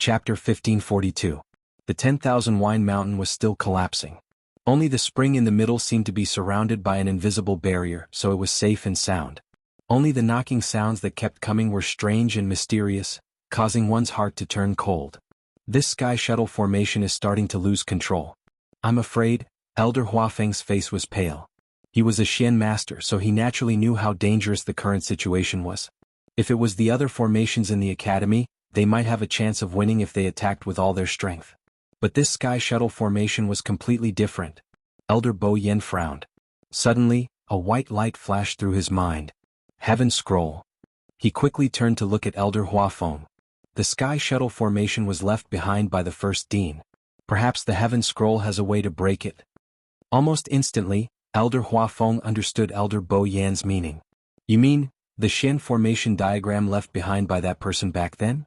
Chapter 1542. The 10,000 Wine Mountain was still collapsing. Only the spring in the middle seemed to be surrounded by an invisible barrier, so it was safe and sound. Only the knocking sounds that kept coming were strange and mysterious, causing one's heart to turn cold. This sky shuttle formation is starting to lose control. I'm afraid. Elder Huafeng's face was pale. He was a Xian master, so he naturally knew how dangerous the current situation was. If it was the other formations in the academy, they might have a chance of winning if they attacked with all their strength. But this sky shuttle formation was completely different. Elder Bo Yen frowned. Suddenly, a white light flashed through his mind. Heaven Scroll. He quickly turned to look at Elder Huafeng. The sky shuttle formation was left behind by the first dean. Perhaps the Heaven Scroll has a way to break it. Almost instantly, Elder Huafeng understood Elder Bo Yan's meaning. You mean, the Xian formation diagram left behind by that person back then?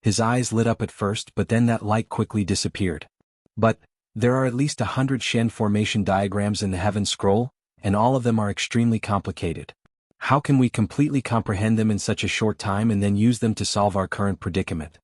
His eyes lit up at first, but then that light quickly disappeared. But, there are at least 100 Xian formation diagrams in the Heaven Scroll, and all of them are extremely complicated. How can we completely comprehend them in such a short time and then use them to solve our current predicament?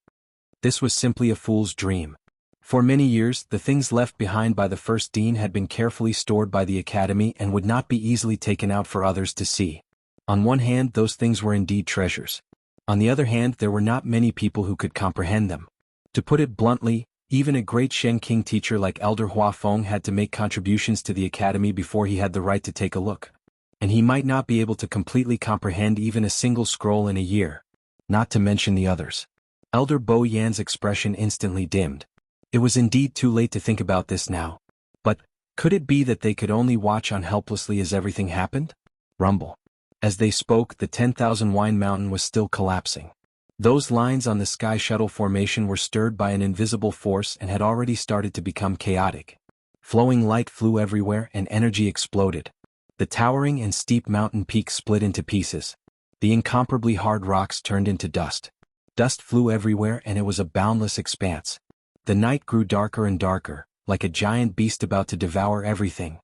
This was simply a fool's dream. For many years, the things left behind by the first dean had been carefully stored by the academy and would not be easily taken out for others to see. On one hand, those things were indeed treasures. On the other hand, there were not many people who could comprehend them. To put it bluntly, even a great Shen King teacher like Elder Huafeng had to make contributions to the academy before he had the right to take a look. And he might not be able to completely comprehend even a single scroll in a year. Not to mention the others. Elder Bo Yan's expression instantly dimmed. It was indeed too late to think about this now. But, could it be that they could only watch on helplessly as everything happened? Rumble. As they spoke, the 10,000 Wine Mountain was still collapsing. Those lines on the sky shuttle formation were stirred by an invisible force and had already started to become chaotic. Flowing light flew everywhere and energy exploded. The towering and steep mountain peaks split into pieces. The incomparably hard rocks turned into dust. Dust flew everywhere and it was a boundless expanse. The night grew darker and darker, like a giant beast about to devour everything.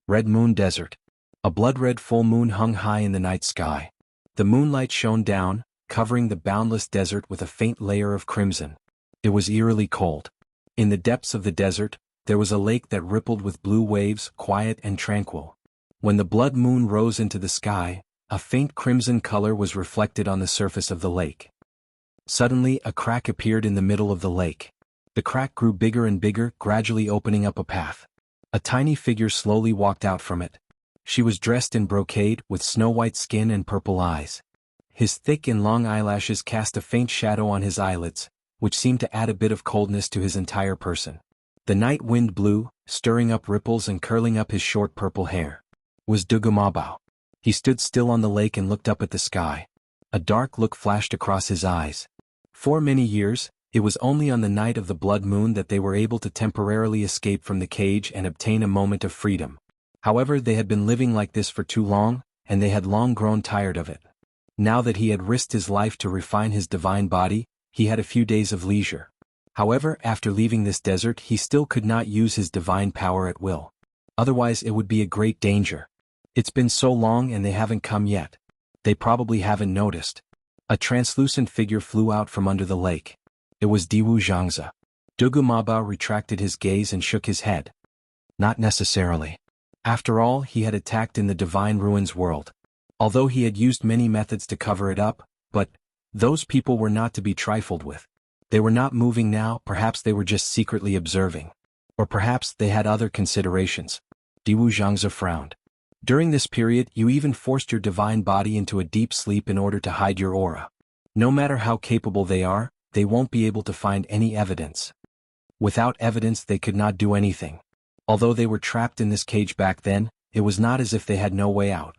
Red Moon Desert. A blood-red full moon hung high in the night sky. The moonlight shone down, covering the boundless desert with a faint layer of crimson. It was eerily cold. In the depths of the desert, there was a lake that rippled with blue waves, quiet and tranquil. When the blood moon rose into the sky, a faint crimson color was reflected on the surface of the lake. Suddenly, a crack appeared in the middle of the lake. The crack grew bigger and bigger, gradually opening up a path. A tiny figure slowly walked out from it. She was dressed in brocade, with snow-white skin and purple eyes. His thick and long eyelashes cast a faint shadow on his eyelids, which seemed to add a bit of coldness to his entire person. The night wind blew, stirring up ripples and curling up his short purple hair. Was Dugumabao. He stood still on the lake and looked up at the sky. A dark look flashed across his eyes. For many years, it was only on the night of the blood moon that they were able to temporarily escape from the cage and obtain a moment of freedom. However, they had been living like this for too long, and they had long grown tired of it. Now that he had risked his life to refine his divine body, he had a few days of leisure. However, after leaving this desert, he still could not use his divine power at will. Otherwise, it would be a great danger. It's been so long and they haven't come yet. They probably haven't noticed. A translucent figure flew out from under the lake. It was Diwu Zhangzi. Dugumabao retracted his gaze and shook his head. Not necessarily. After all, he had attacked in the Divine Ruins world. Although he had used many methods to cover it up, but those people were not to be trifled with. They were not moving now, perhaps they were just secretly observing. Or perhaps they had other considerations. Diwu Zhangzi frowned. During this period, you even forced your divine body into a deep sleep in order to hide your aura. No matter how capable they are, they won't be able to find any evidence. Without evidence, they could not do anything. Although they were trapped in this cage back then, it was not as if they had no way out.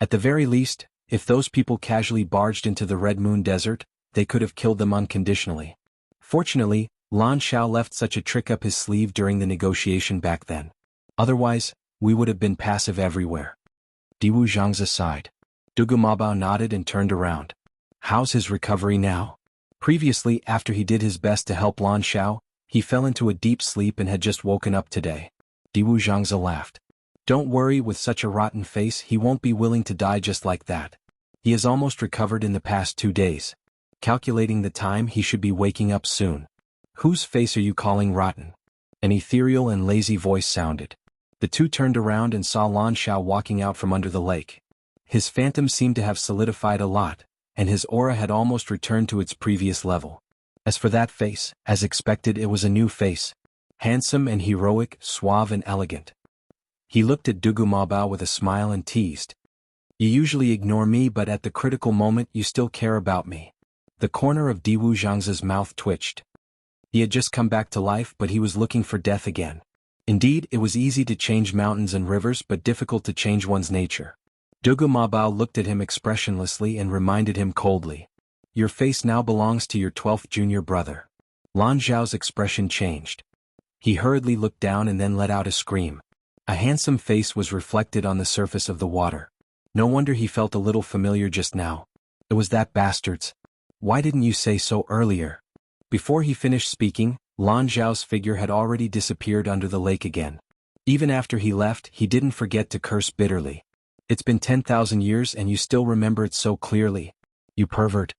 At the very least, if those people casually barged into the Red Moon Desert, they could have killed them unconditionally. Fortunately, Lan Xiao left such a trick up his sleeve during the negotiation back then. Otherwise, we would have been passive everywhere. Diwu Zhangzi sighed. Dugumabao nodded and turned around. How's his recovery now? Previously, after he did his best to help Lan Xiao, he fell into a deep sleep and had just woken up today. Diwu Zhangzi laughed. Don't worry, with such a rotten face he won't be willing to die just like that. He has almost recovered in the past 2 days. calculating the time he should be waking up soon. Whose face are you calling rotten? An ethereal and lazy voice sounded. The two turned around and saw Lan Shao walking out from under the lake. His phantom seemed to have solidified a lot, and his aura had almost returned to its previous level. As for that face, as expected, it was a new face. Handsome and heroic, suave and elegant. He looked at Dugu Mabao with a smile and teased. You usually ignore me, but at the critical moment you still care about me. The corner of Diwu Zhang's mouth twitched. He had just come back to life, but he was looking for death again. Indeed, it was easy to change mountains and rivers, but difficult to change one's nature. Dugu Mabao looked at him expressionlessly and reminded him coldly. Your face now belongs to your 12th junior brother. Lan Zhao's expression changed. He hurriedly looked down and then let out a scream. A handsome face was reflected on the surface of the water. No wonder he felt a little familiar just now. It was that bastard's. Why didn't you say so earlier? Before he finished speaking, Lan Zhao's figure had already disappeared under the lake again. Even after he left, he didn't forget to curse bitterly. It's been 10,000 years and you still remember it so clearly. You pervert.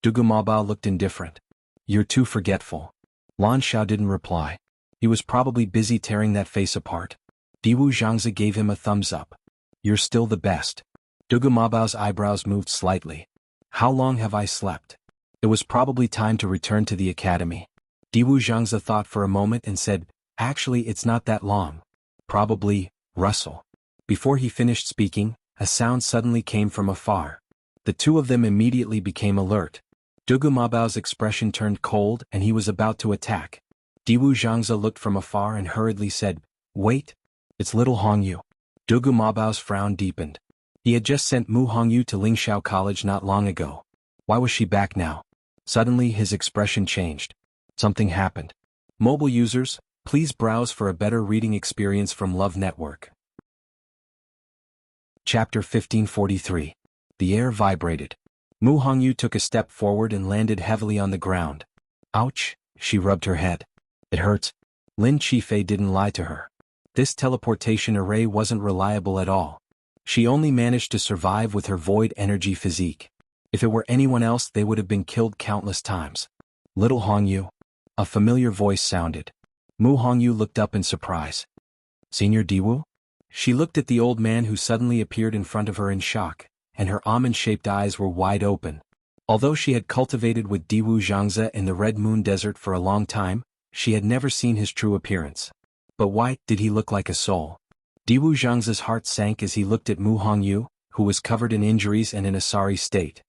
Dugu Mabao looked indifferent. You're too forgetful. Lan Shao didn't reply. He was probably busy tearing that face apart. Diwu Zhangzi gave him a thumbs up. You're still the best. Dugu Mabao's eyebrows moved slightly. How long have I slept? It was probably time to return to the academy. Diwu Zhangzi thought for a moment and said, actually it's not that long. Probably, rustle. Before he finished speaking, a sound suddenly came from afar. The two of them immediately became alert. Dugu Mabao's expression turned cold and he was about to attack. Diwu Zhangzi looked from afar and hurriedly said, wait. It's little Hongyu. Dugu Mabao's frown deepened. He had just sent Mu Hongyu to Lingxiao College not long ago. Why was she back now? Suddenly his expression changed. Something happened. Mobile users, please browse for a better reading experience from Love Network. Chapter 1543. The air vibrated. Mu Hongyu took a step forward and landed heavily on the ground. Ouch, she rubbed her head. It hurts. Lin Qifei didn't lie to her. This teleportation array wasn't reliable at all. She only managed to survive with her void energy physique. If it were anyone else, they would have been killed countless times. Little Hongyu. A familiar voice sounded. Mu Hongyu looked up in surprise. Senior Diwu? She looked at the old man who suddenly appeared in front of her in shock, and her almond-shaped eyes were wide open. Although she had cultivated with Diwu Zhangzi in the Red Moon Desert for a long time, she had never seen his true appearance. But why did he look like a soul? Diwu Zhangzi's heart sank as he looked at Mu Hongyu, who was covered in injuries and in a sorry state.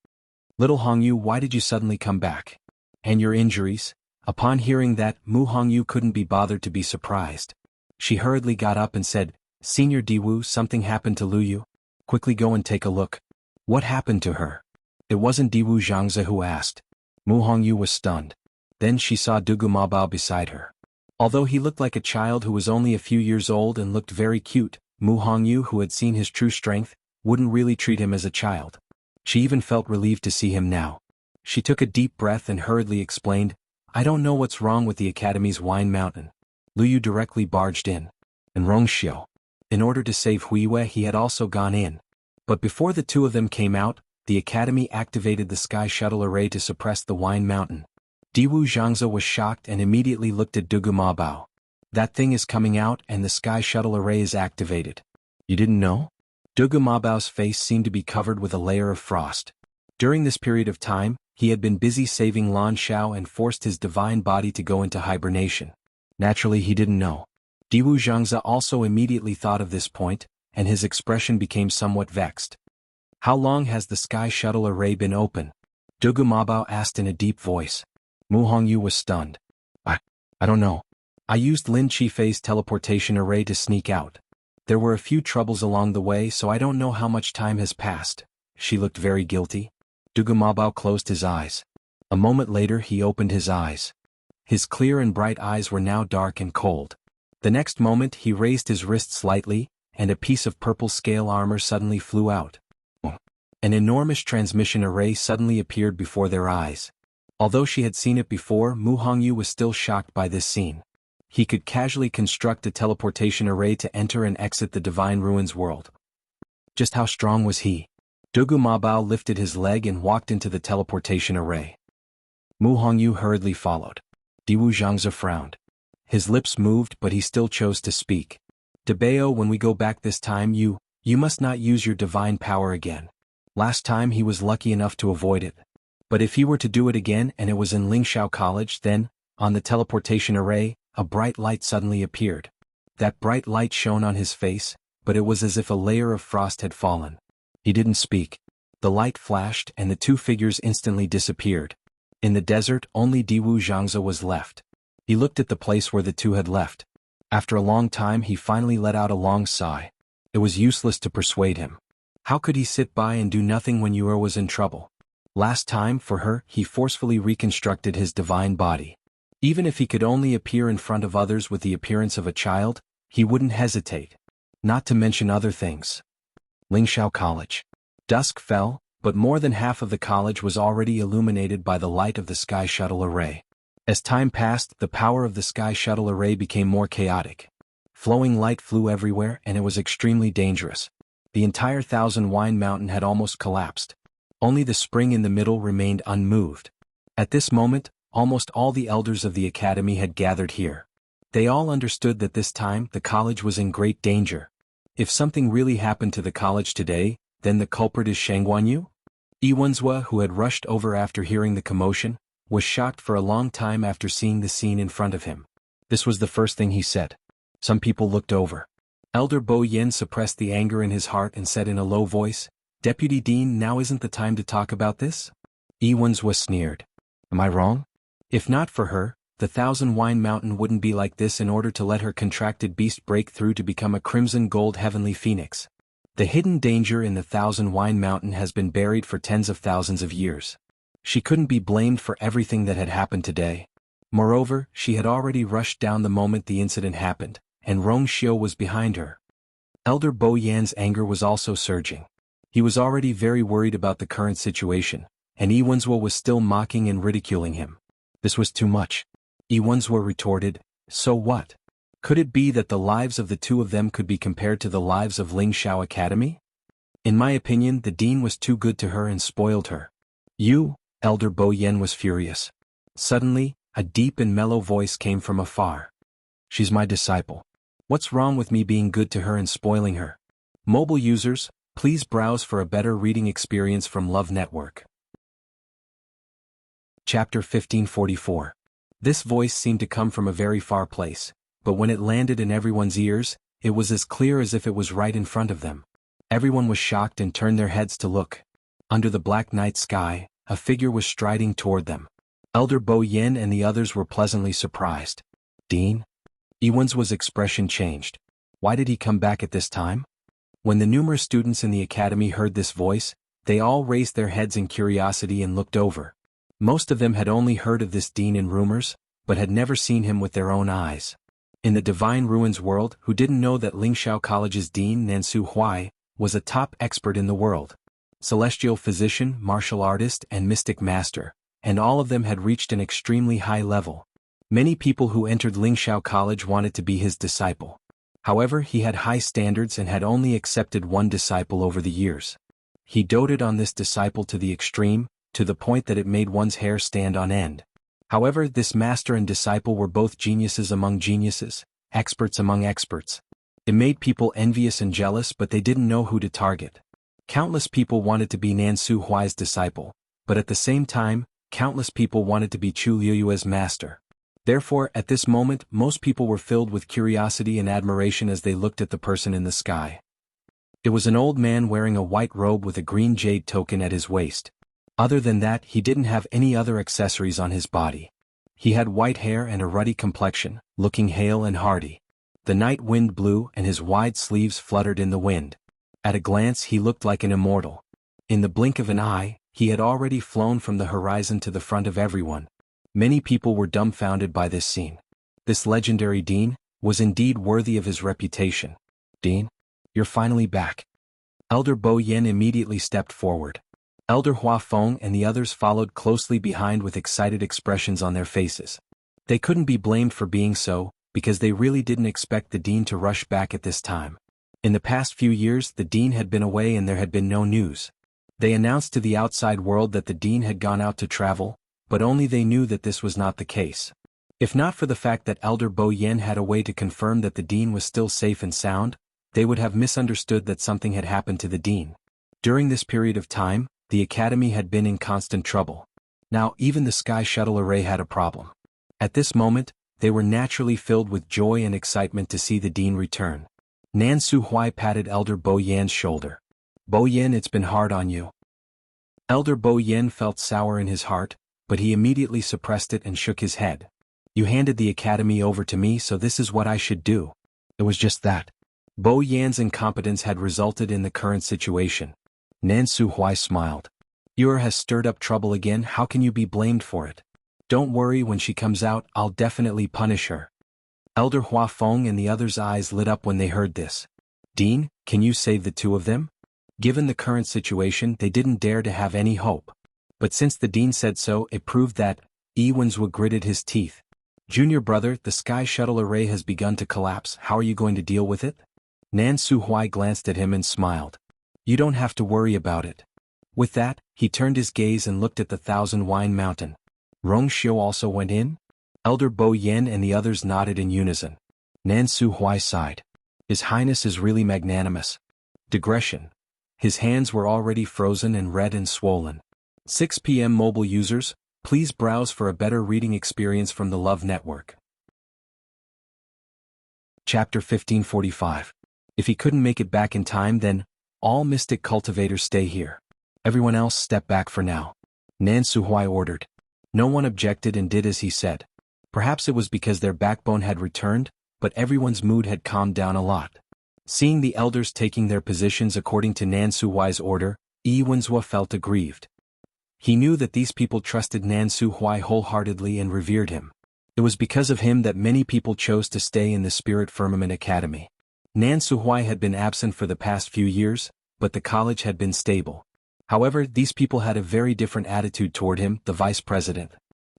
Little Hongyu, why did you suddenly come back? And your injuries? Upon hearing that, Mu Hongyu couldn't be bothered to be surprised. She hurriedly got up and said, Senior Diwu, something happened to Luyu. Quickly go and take a look. What happened to her? It wasn't Diwu Zhangzi who asked. Mu Hongyu was stunned. Then she saw Dugu Mabao beside her. Although he looked like a child who was only a few years old and looked very cute, Mu Hongyu, who had seen his true strength, wouldn't really treat him as a child. She even felt relieved to see him now. She took a deep breath and hurriedly explained, I don't know what's wrong with the Academy's Wine Mountain. Luyu directly barged in. And Rongxiu. In order to save Huiwei, he had also gone in. But before the two of them came out, the Academy activated the Sky Shuttle Array to suppress the Wine Mountain. Diwu Zhangzi was shocked and immediately looked at Dugu Mabao. That thing is coming out and the Sky Shuttle Array is activated. You didn't know? Dugu Mabao's face seemed to be covered with a layer of frost. During this period of time, he had been busy saving Lan Shao and forced his divine body to go into hibernation. Naturally, he didn't know. Diwu Zhangzi also immediately thought of this point, and his expression became somewhat vexed. How long has the Sky Shuttle Array been open? Dugu Mabao asked in a deep voice. Mu Hongyu was stunned. I don't know. I used Lin Qifei's teleportation array to sneak out. There were a few troubles along the way, so I don't know how much time has passed. She looked very guilty. Dugu Mabao closed his eyes. A moment later he opened his eyes. His clear and bright eyes were now dark and cold. The next moment he raised his wrist slightly, and a piece of purple scale armor suddenly flew out. An enormous transmission array suddenly appeared before their eyes. Although she had seen it before, Mu Hongyu was still shocked by this scene. He could casually construct a teleportation array to enter and exit the Divine Ruins world. Just how strong was he? Dugu Mabao lifted his leg and walked into the teleportation array. Mu Hongyu hurriedly followed. Diwu Zhangze frowned. His lips moved, but he still chose to speak. Debao, when we go back this time, you must not use your divine power again. Last time he was lucky enough to avoid it. But if he were to do it again and it was in Lingxiao College, then, on the teleportation array, a bright light suddenly appeared. That bright light shone on his face, but it was as if a layer of frost had fallen. He didn't speak. The light flashed and the two figures instantly disappeared. In the desert, only Diwu Zhangze was left. He looked at the place where the two had left. After a long time he finally let out a long sigh. It was useless to persuade him. How could he sit by and do nothing when Yue was in trouble? Last time, for her, he forcefully reconstructed his divine body. Even if he could only appear in front of others with the appearance of a child, he wouldn't hesitate. Not to mention other things. Lingxiao College. Dusk fell, but more than half of the college was already illuminated by the light of the Sky Shuttle Array. As time passed, the power of the Sky Shuttle Array became more chaotic. Flowing light flew everywhere and it was extremely dangerous. The entire Thousand Wine Mountain had almost collapsed. Only the spring in the middle remained unmoved. At this moment, almost all the elders of the academy had gathered here. They all understood that this time the college was in great danger. If something really happened to the college today, then the culprit is Shang Guanyu? Iwenzhua, who had rushed over after hearing the commotion, was shocked for a long time after seeing the scene in front of him. This was the first thing he said. Some people looked over. Elder Bo Yen suppressed the anger in his heart and said in a low voice, "Deputy Dean, now isn't the time to talk about this?" Iwenzhua sneered. Am I wrong? If not for her, the Thousand Wine Mountain wouldn't be like this in order to let her contracted beast break through to become a crimson gold heavenly phoenix. The hidden danger in the Thousand Wine Mountain has been buried for tens of thousands of years. She couldn't be blamed for everything that had happened today. Moreover, she had already rushed down the moment the incident happened, and Rong Xiu was behind her. Elder Bo Yan's anger was also surging. He was already very worried about the current situation, and Iwenzhua was still mocking and ridiculing him. This was too much. Iwenzhua retorted, so what? Could it be that the lives of the two of them could be compared to the lives of Lingxiao Academy? In my opinion, the dean was too good to her and spoiled her. You, Elder Bo Yen was furious. Suddenly, a deep and mellow voice came from afar. She's my disciple. What's wrong with me being good to her and spoiling her? Mobile users, please browse for a better reading experience from Love Network. Chapter 1544. This voice seemed to come from a very far place, but when it landed in everyone's ears, it was as clear as if it was right in front of them. Everyone was shocked and turned their heads to look. Under the black night sky, a figure was striding toward them. Elder Bo Yen and the others were pleasantly surprised. Dean? Iwenzhua's expression changed. Why did he come back at this time? When the numerous students in the academy heard this voice, they all raised their heads in curiosity and looked over. Most of them had only heard of this dean in rumors, but had never seen him with their own eyes. In the Divine Ruins world, who didn't know that Lingxiao College's dean Nansu Huai was a top expert in the world? Celestial physician, martial artist, and mystic master, and all of them had reached an extremely high level. Many people who entered Lingxiao College wanted to be his disciple. However, he had high standards and had only accepted one disciple over the years. He doted on this disciple to the extreme, to the point that it made one's hair stand on end. However, this master and disciple were both geniuses among geniuses, experts among experts. It made people envious and jealous, but they didn't know who to target. Countless people wanted to be Nansu Huai's disciple, but at the same time, countless people wanted to be Chu Liyue's master. Therefore, at this moment, most people were filled with curiosity and admiration as they looked at the person in the sky. It was an old man wearing a white robe with a green jade token at his waist. Other than that, he didn't have any other accessories on his body. He had white hair and a ruddy complexion, looking hale and hearty. The night wind blew and his wide sleeves fluttered in the wind. At a glance he looked like an immortal. In the blink of an eye, he had already flown from the horizon to the front of everyone. Many people were dumbfounded by this scene. This legendary dean was indeed worthy of his reputation. Dean, you're finally back. Elder Bo Yen immediately stepped forward. Elder Hua Feng and the others followed closely behind with excited expressions on their faces. They couldn't be blamed for being so, because they really didn't expect the dean to rush back at this time. In the past few years, the dean had been away and there had been no news. They announced to the outside world that the dean had gone out to travel, but only they knew that this was not the case. If not for the fact that Elder Bo Yen had a way to confirm that the dean was still safe and sound, they would have misunderstood that something had happened to the dean. During this period of time, the academy had been in constant trouble. Now even the Sky Shuttle Array had a problem. At this moment, they were naturally filled with joy and excitement to see the dean return. Nan Su-Huai patted Elder Bo Yan's shoulder. "Bo Yan, it's been hard on you." Elder Bo Yan felt sour in his heart, but he immediately suppressed it and shook his head. "You handed the academy over to me, so this is what I should do." It was just that. Bo Yan's incompetence had resulted in the current situation. Nan Su-Huai smiled. "Ura has stirred up trouble again, how can you be blamed for it? Don't worry, when she comes out, I'll definitely punish her." Elder Hua Feng and the others' eyes lit up when they heard this. "Dean, can you save the two of them?" Given the current situation, they didn't dare to have any hope. But since the dean said so, it proved that. Iwanzwa gritted his teeth. "Junior brother, the Sky Shuttle Array has begun to collapse, how are you going to deal with it?" Nan Su-Huai glanced at him and smiled. "You don't have to worry about it." With that, he turned his gaze and looked at the Thousand Wine Mountain. Rong Xiu also went in? Elder Bo Yen and the others nodded in unison. Nan Su-Huai sighed. "His Highness is really magnanimous." Digression. His hands were already frozen and red and swollen. 6 p.m. Mobile users, please browse for a better reading experience from the Love Network. Chapter 1545. If he couldn't make it back in time, then, all mystic cultivators stay here. Everyone else step back for now. Nan Su-Huai ordered. No one objected and did as he said. Perhaps it was because their backbone had returned, but everyone's mood had calmed down a lot. Seeing the elders taking their positions according to Nan Su-Huai's order, Iwanzwa felt aggrieved. He knew that these people trusted Nan Su-Huai wholeheartedly and revered him. It was because of him that many people chose to stay in the Spirit Firmament Academy. Nan Su-Huai had been absent for the past few years, but the college had been stable. However, these people had a very different attitude toward him, the vice president.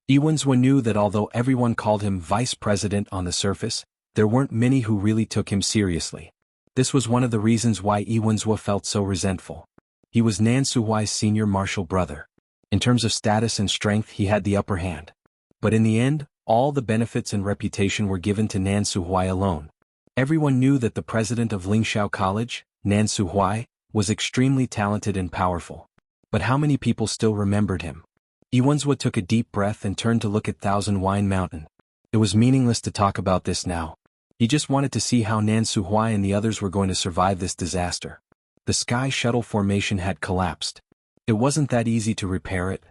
Iwanzwa knew that although everyone called him vice president on the surface, there weren't many who really took him seriously. This was one of the reasons why Iwanzwa felt so resentful. He was Nan Su-Huai's senior martial brother. In terms of status and strength, he had the upper hand. But in the end, all the benefits and reputation were given to Nan Su-Huai alone. Everyone knew that the president of Lingxiao College, Nan Su-Huai, was extremely talented and powerful. But how many people still remembered him? Iwanzwa took a deep breath and turned to look at Thousand Wine Mountain. It was meaningless to talk about this now. He just wanted to see how Nan Su-Huai and the others were going to survive this disaster. The Sky Shuttle formation had collapsed. It wasn't that easy to repair it.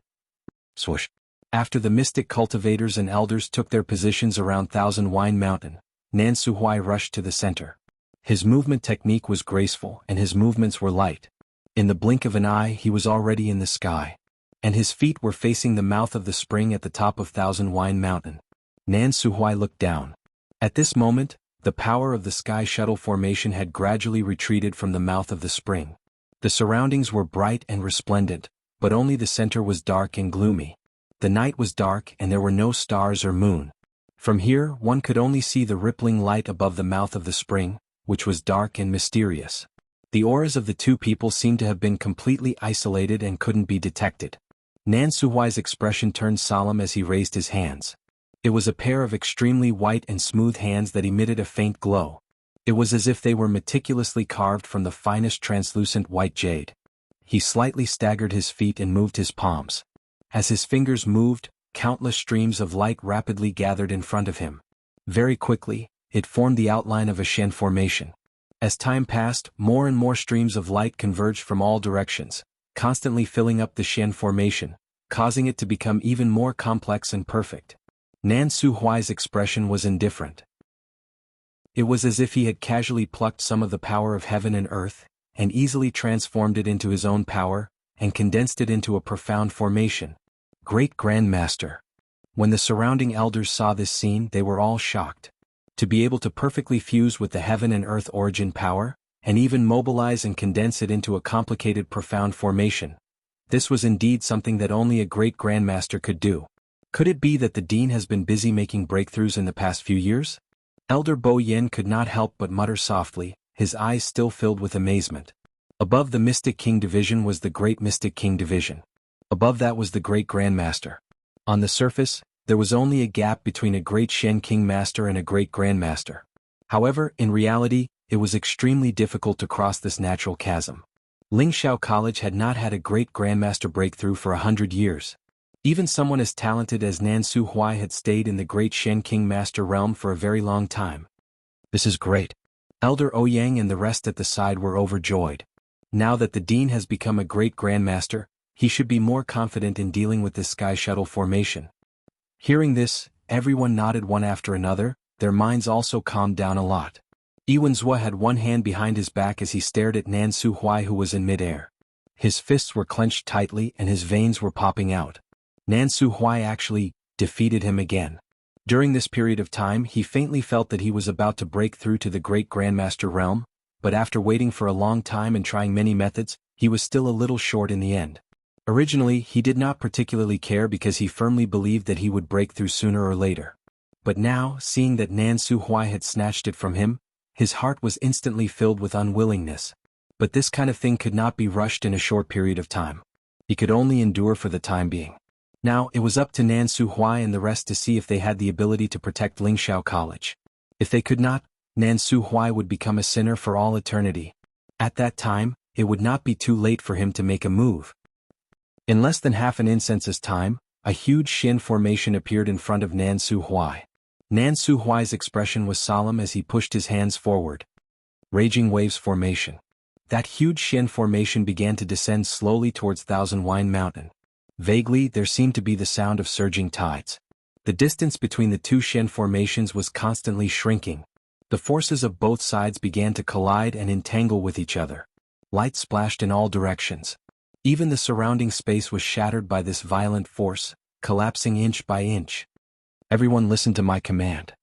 Swoosh. After the mystic cultivators and elders took their positions around Thousand Wine Mountain, Nan Su-Huai rushed to the center. His movement technique was graceful and his movements were light. In the blink of an eye he was already in the sky. And his feet were facing the mouth of the spring at the top of Thousand Wine Mountain. Nan Su-Huai looked down. At this moment, the power of the Sky Shuttle formation had gradually retreated from the mouth of the spring. The surroundings were bright and resplendent, but only the center was dark and gloomy. The night was dark and there were no stars or moon. From here, one could only see the rippling light above the mouth of the spring, which was dark and mysterious. The auras of the two people seemed to have been completely isolated and couldn't be detected. Nan Su-Huai's expression turned solemn as he raised his hands. It was a pair of extremely white and smooth hands that emitted a faint glow. It was as if they were meticulously carved from the finest translucent white jade. He slightly staggered his feet and moved his palms. As his fingers moved, countless streams of light rapidly gathered in front of him. Very quickly, it formed the outline of a Shen formation. As time passed, more and more streams of light converged from all directions, constantly filling up the Shen formation, causing it to become even more complex and perfect. Nan Su-Huai's expression was indifferent. It was as if he had casually plucked some of the power of heaven and earth, and easily transformed it into his own power, and condensed it into a profound formation. Great Grandmaster. When the surrounding elders saw this scene, they were all shocked. To be able to perfectly fuse with the heaven and earth origin power, and even mobilize and condense it into a complicated profound formation. This was indeed something that only a great Grandmaster could do. Could it be that the Dean has been busy making breakthroughs in the past few years? Elder Bo Yen could not help but mutter softly, his eyes still filled with amazement. Above the Mystic King Division was the Great Mystic King Division. Above that was the Great Grandmaster. On the surface, there was only a gap between a great Shen King Master and a great Grandmaster. However, in reality, it was extremely difficult to cross this natural chasm. Lingxiao College had not had a great Grandmaster breakthrough for 100 years. Even someone as talented as Nan Su Huai had stayed in the great Shen King Master realm for a very long time. This is great. Elder Ouyang and the rest at the side were overjoyed. Now that the Dean has become a great Grandmaster, he should be more confident in dealing with this sky shuttle formation. Hearing this, everyone nodded one after another, their minds also calmed down a lot. Yuan Zhua had one hand behind his back as he stared at Nan Su Huai, who was in midair. His fists were clenched tightly and his veins were popping out. Nan Su Huai actually defeated him again. During this period of time he faintly felt that he was about to break through to the great Grandmaster realm, but after waiting for a long time and trying many methods, he was still a little short in the end. Originally, he did not particularly care because he firmly believed that he would break through sooner or later. But now, seeing that Nan Su Huai had snatched it from him, his heart was instantly filled with unwillingness. But this kind of thing could not be rushed in a short period of time. He could only endure for the time being. Now, it was up to Nan Su Huai and the rest to see if they had the ability to protect Lingxiao College. If they could not, Nan Su Huai would become a sinner for all eternity. At that time, it would not be too late for him to make a move. In less than half an incense's time, a huge Shin formation appeared in front of Nan Su Huai. Nan Su Huai's expression was solemn as he pushed his hands forward. Raging Waves Formation. That huge Shin formation began to descend slowly towards Thousand Wine Mountain. Vaguely, there seemed to be the sound of surging tides. The distance between the two Shin formations was constantly shrinking. The forces of both sides began to collide and entangle with each other. Light splashed in all directions. Even the surrounding space was shattered by this violent force, collapsing inch by inch. Everyone listen to my command.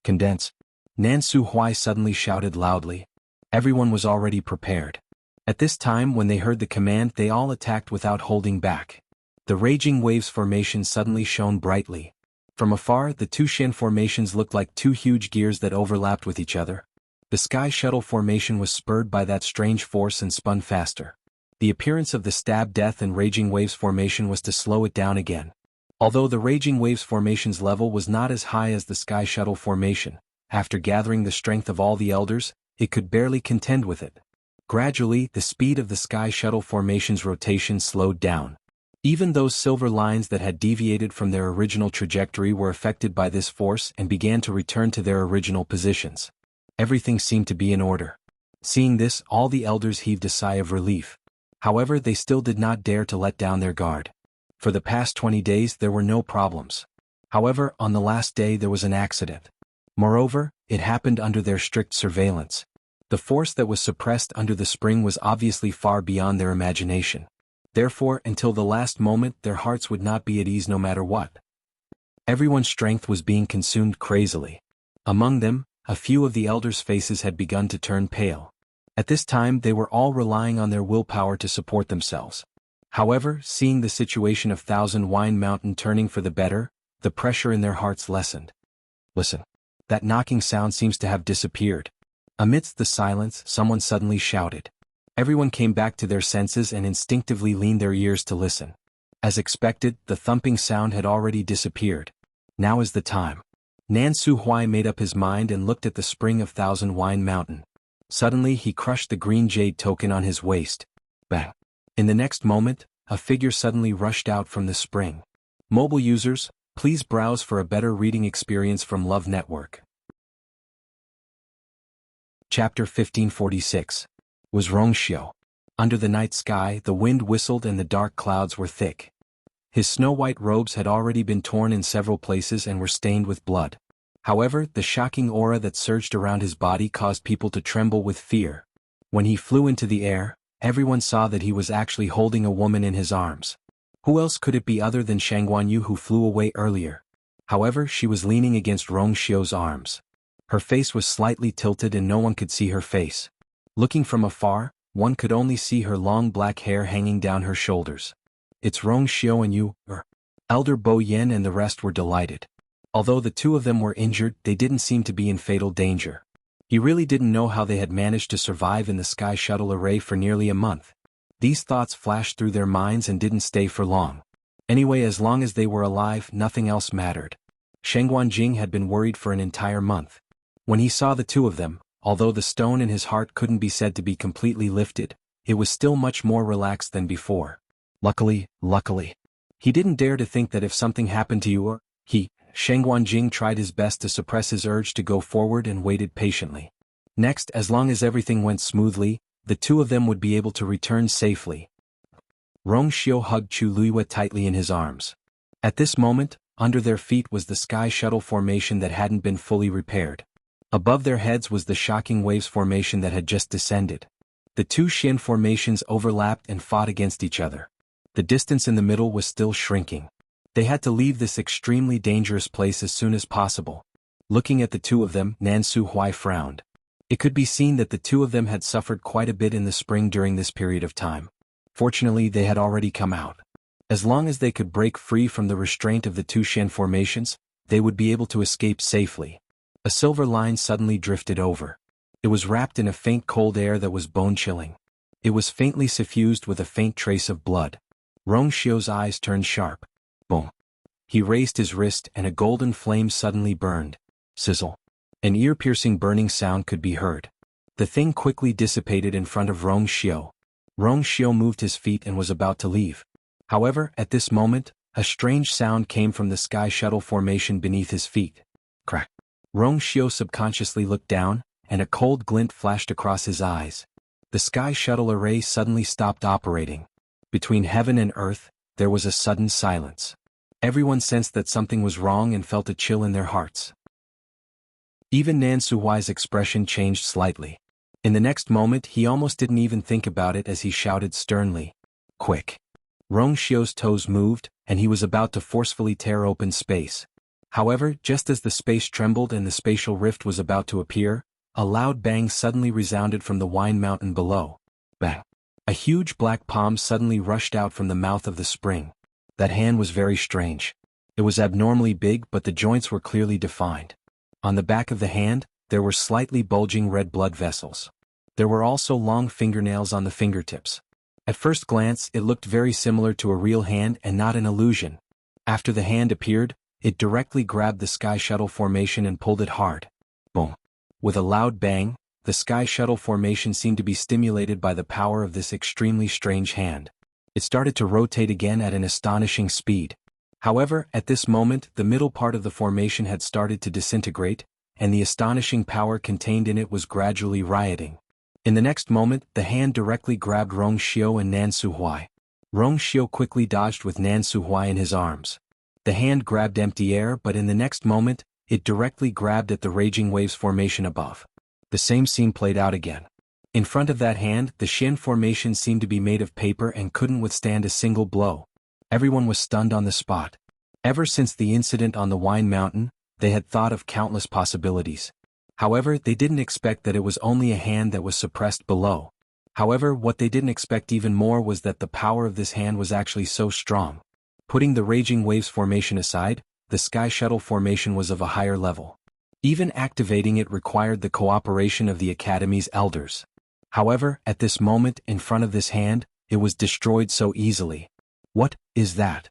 Condense. Nan Su Huai suddenly shouted loudly. Everyone was already prepared. At this time, when they heard the command, they all attacked without holding back. The Raging Waves formation suddenly shone brightly. From afar, the two Shin formations looked like two huge gears that overlapped with each other. The Sky Shuttle formation was spurred by that strange force and spun faster. The appearance of the Stab Death and Raging Waves formation was to slow it down again. Although the Raging Waves formation's level was not as high as the Sky Shuttle formation, after gathering the strength of all the elders, it could barely contend with it. Gradually, the speed of the Sky Shuttle formation's rotation slowed down. Even those silver lines that had deviated from their original trajectory were affected by this force and began to return to their original positions. Everything seemed to be in order. Seeing this, all the elders heaved a sigh of relief. However, they still did not dare to let down their guard. For the past 20 days there were no problems. However, on the last day there was an accident. Moreover, it happened under their strict surveillance. The force that was suppressed under the spring was obviously far beyond their imagination. Therefore, until the last moment, their hearts would not be at ease no matter what. Everyone's strength was being consumed crazily. Among them, a few of the elders' faces had begun to turn pale. At this time they were all relying on their willpower to support themselves. However, seeing the situation of Thousand Wine Mountain turning for the better, the pressure in their hearts lessened. Listen. That knocking sound seems to have disappeared. Amidst the silence, someone suddenly shouted. Everyone came back to their senses and instinctively leaned their ears to listen. As expected, the thumping sound had already disappeared. Now is the time. Nan Su Huai made up his mind and looked at the spring of Thousand Wine Mountain. Suddenly he crushed the green jade token on his waist. Bang! In the next moment, a figure suddenly rushed out from the spring. Mobile users, please browse for a better reading experience from Love Network. Chapter 1546. Was Rongxiu. Under the night sky, the wind whistled and the dark clouds were thick. His snow-white robes had already been torn in several places and were stained with blood. However, the shocking aura that surged around his body caused people to tremble with fear. When he flew into the air, everyone saw that he was actually holding a woman in his arms. Who else could it be other than Shangguanyu, who flew away earlier? However, she was leaning against Rongxiu's arms. Her face was slightly tilted and no one could see her face. Looking from afar, one could only see her long black hair hanging down her shoulders. It's Rongxiu and you, Elder Bo Yen and the rest were delighted. Although the two of them were injured, they didn't seem to be in fatal danger. He really didn't know how they had managed to survive in the Sky Shuttle array for nearly a month. These thoughts flashed through their minds and didn't stay for long. Anyway, as long as they were alive, nothing else mattered. Sheng Guanjing had been worried for an entire month. When he saw the two of them, although the stone in his heart couldn't be said to be completely lifted, it was still much more relaxed than before. Luckily, he didn't dare to think that if something happened to you or Sheng Guanjing tried his best to suppress his urge to go forward and waited patiently. Next, as long as everything went smoothly, the two of them would be able to return safely. Rong Xiu hugged Chu Luiyue tightly in his arms. At this moment, under their feet was the sky shuttle formation that hadn't been fully repaired. Above their heads was the shocking waves formation that had just descended. The two Xian formations overlapped and fought against each other. The distance in the middle was still shrinking. They had to leave this extremely dangerous place as soon as possible. Looking at the two of them, Nan Suhui frowned. It could be seen that the two of them had suffered quite a bit in the spring during this period of time. Fortunately, they had already come out. As long as they could break free from the restraint of the two Xian formations, they would be able to escape safely. A silver line suddenly drifted over. It was wrapped in a faint cold air that was bone-chilling. It was faintly suffused with a faint trace of blood. Rong Xiu's eyes turned sharp. Boom. He raised his wrist and a golden flame suddenly burned. Sizzle. An ear-piercing burning sound could be heard. The thing quickly dissipated in front of Rong Xiu. Rong Xiu moved his feet and was about to leave. However, at this moment, a strange sound came from the sky shuttle formation beneath his feet. Crack. Rong Xiu subconsciously looked down, and a cold glint flashed across his eyes. The sky shuttle array suddenly stopped operating. Between heaven and earth, there was a sudden silence. Everyone sensed that something was wrong and felt a chill in their hearts. Even Nan Suhuai's expression changed slightly. In the next moment, he almost didn't even think about it as he shouted sternly. Quick. Rong Xiu's toes moved, and he was about to forcefully tear open space. However, just as the space trembled and the spatial rift was about to appear, a loud bang suddenly resounded from the wine mountain below. Bang. A huge black palm suddenly rushed out from the mouth of the spring. That hand was very strange. It was abnormally big, but the joints were clearly defined. On the back of the hand, there were slightly bulging red blood vessels. There were also long fingernails on the fingertips. At first glance, it looked very similar to a real hand and not an illusion. After the hand appeared, it directly grabbed the sky shuttle formation and pulled it hard. Boom. With a loud bang, the sky shuttle formation seemed to be stimulated by the power of this extremely strange hand. It started to rotate again at an astonishing speed. However, at this moment, the middle part of the formation had started to disintegrate, and the astonishing power contained in it was gradually rioting. In the next moment, the hand directly grabbed Rong Xiu and Nan Suhui. Rong Xiu quickly dodged with Nan Suhui in his arms. The hand grabbed empty air, but in the next moment, it directly grabbed at the raging waves formation above. The same scene played out again. In front of that hand, the Xian formation seemed to be made of paper and couldn't withstand a single blow. Everyone was stunned on the spot. Ever since the incident on the Wine Mountain, they had thought of countless possibilities. However, they didn't expect that it was only a hand that was suppressed below. However, what they didn't expect even more was that the power of this hand was actually so strong. Putting the raging waves formation aside, the sky shuttle formation was of a higher level. Even activating it required the cooperation of the Academy's elders. However, at this moment, in front of this hand, it was destroyed so easily. What is that?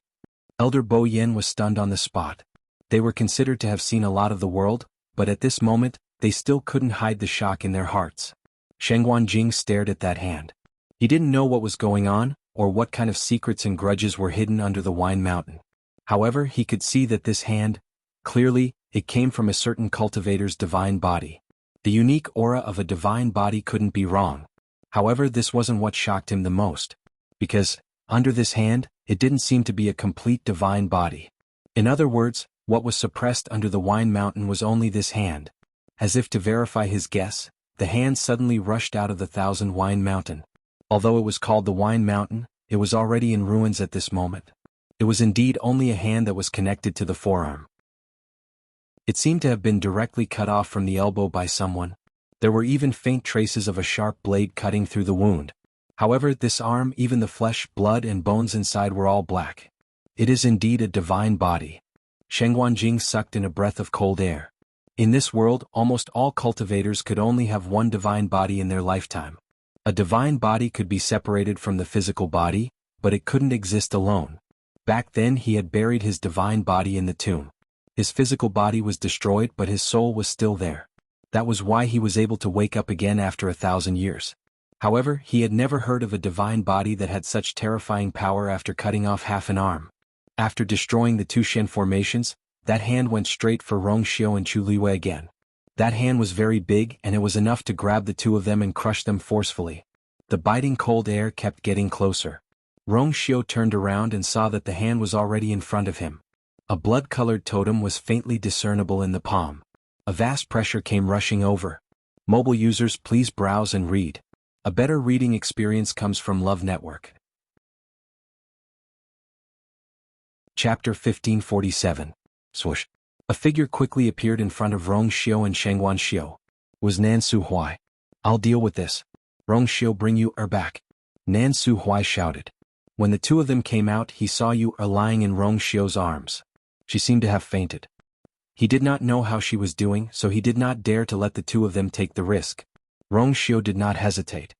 Elder Bo Yen was stunned on the spot. They were considered to have seen a lot of the world, but at this moment, they still couldn't hide the shock in their hearts. Sheng Guanjing stared at that hand. He didn't know what was going on, or what kind of secrets and grudges were hidden under the Wine Mountain. However, he could see that this hand, clearly, it came from a certain cultivator's divine body. The unique aura of a divine body couldn't be wrong. However, this wasn't what shocked him the most. Because, under this hand, it didn't seem to be a complete divine body. In other words, what was suppressed under the Wine Mountain was only this hand. As if to verify his guess, the hand suddenly rushed out of the Thousand Wine Mountain. Although it was called the Wine Mountain, it was already in ruins at this moment. It was indeed only a hand that was connected to the forearm. It seemed to have been directly cut off from the elbow by someone. There were even faint traces of a sharp blade cutting through the wound. However, this arm, even the flesh, blood and bones inside were all black. It is indeed a divine body. Sheng Guanjing sucked in a breath of cold air. In this world, almost all cultivators could only have one divine body in their lifetime. A divine body could be separated from the physical body, but it couldn't exist alone. Back then he had buried his divine body in the tomb. His physical body was destroyed but his soul was still there. That was why he was able to wake up again after 1,000 years. However, he had never heard of a divine body that had such terrifying power after cutting off half an arm. After destroying the two Shen formations, that hand went straight for Rong Xiao and Chu Liwei again. That hand was very big and it was enough to grab the two of them and crush them forcefully. The biting cold air kept getting closer. Rong Xiao turned around and saw that the hand was already in front of him. A blood-colored totem was faintly discernible in the palm. A vast pressure came rushing over. Mobile users, please browse and read. A better reading experience comes from Love Network. Chapter 1547. Swoosh. A figure quickly appeared in front of Rong Xiao and Shengguan Xiao. Was Nan Su Huai. I'll deal with this. Rong Xiao, bring Yu back. Nan Su Huai shouted. When the two of them came out, he saw Yu lying in Rong Xiao's arms. She seemed to have fainted. He did not know how she was doing, so he did not dare to let the two of them take the risk. Rong Xiao did not hesitate.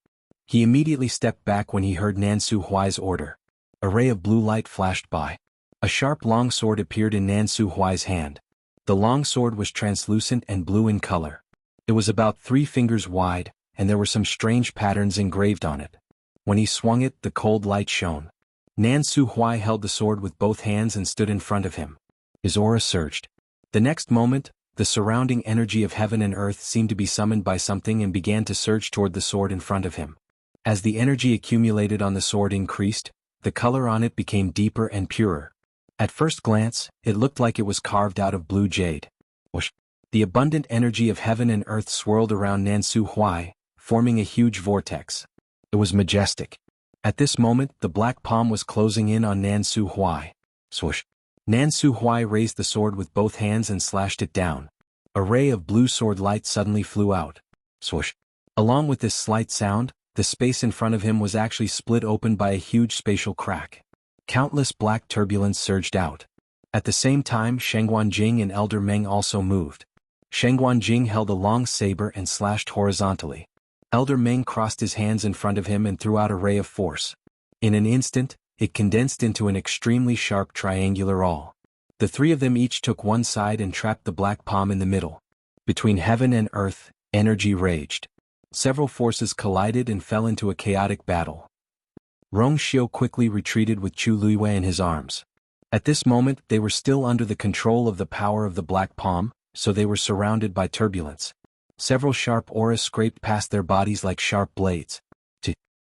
He immediately stepped back when he heard Nan Su Huai's order. A ray of blue light flashed by. A sharp long sword appeared in Nan Su Huai's hand. The long sword was translucent and blue in color. It was about 3 fingers wide, and there were some strange patterns engraved on it. When he swung it, the cold light shone. Nan Su Huai held the sword with both hands and stood in front of him. His aura surged. The next moment, the surrounding energy of heaven and earth seemed to be summoned by something and began to surge toward the sword in front of him. As the energy accumulated on the sword increased, the color on it became deeper and purer. At first glance, it looked like it was carved out of blue jade. Whoosh! The abundant energy of heaven and earth swirled around Nan Su Huai, forming a huge vortex. It was majestic. At this moment, the black palm was closing in on Nan Su Huai. Swoosh! Nan Su Huai raised the sword with both hands and slashed it down. A ray of blue sword light suddenly flew out. Swoosh! Along with this slight sound, the space in front of him was actually split open by a huge spatial crack. Countless black turbulence surged out. At the same time, Shengguan Jing and Elder Meng also moved. Shengguan Jing held a long saber and slashed horizontally. Elder Meng crossed his hands in front of him and threw out a ray of force. In an instant, it condensed into an extremely sharp triangular awl. The three of them each took one side and trapped the black palm in the middle. Between heaven and earth, energy raged. Several forces collided and fell into a chaotic battle. Rong Xiao quickly retreated with Chu Liwei in his arms. At this moment, they were still under the control of the power of the black palm, so they were surrounded by turbulence. Several sharp auras scraped past their bodies like sharp blades.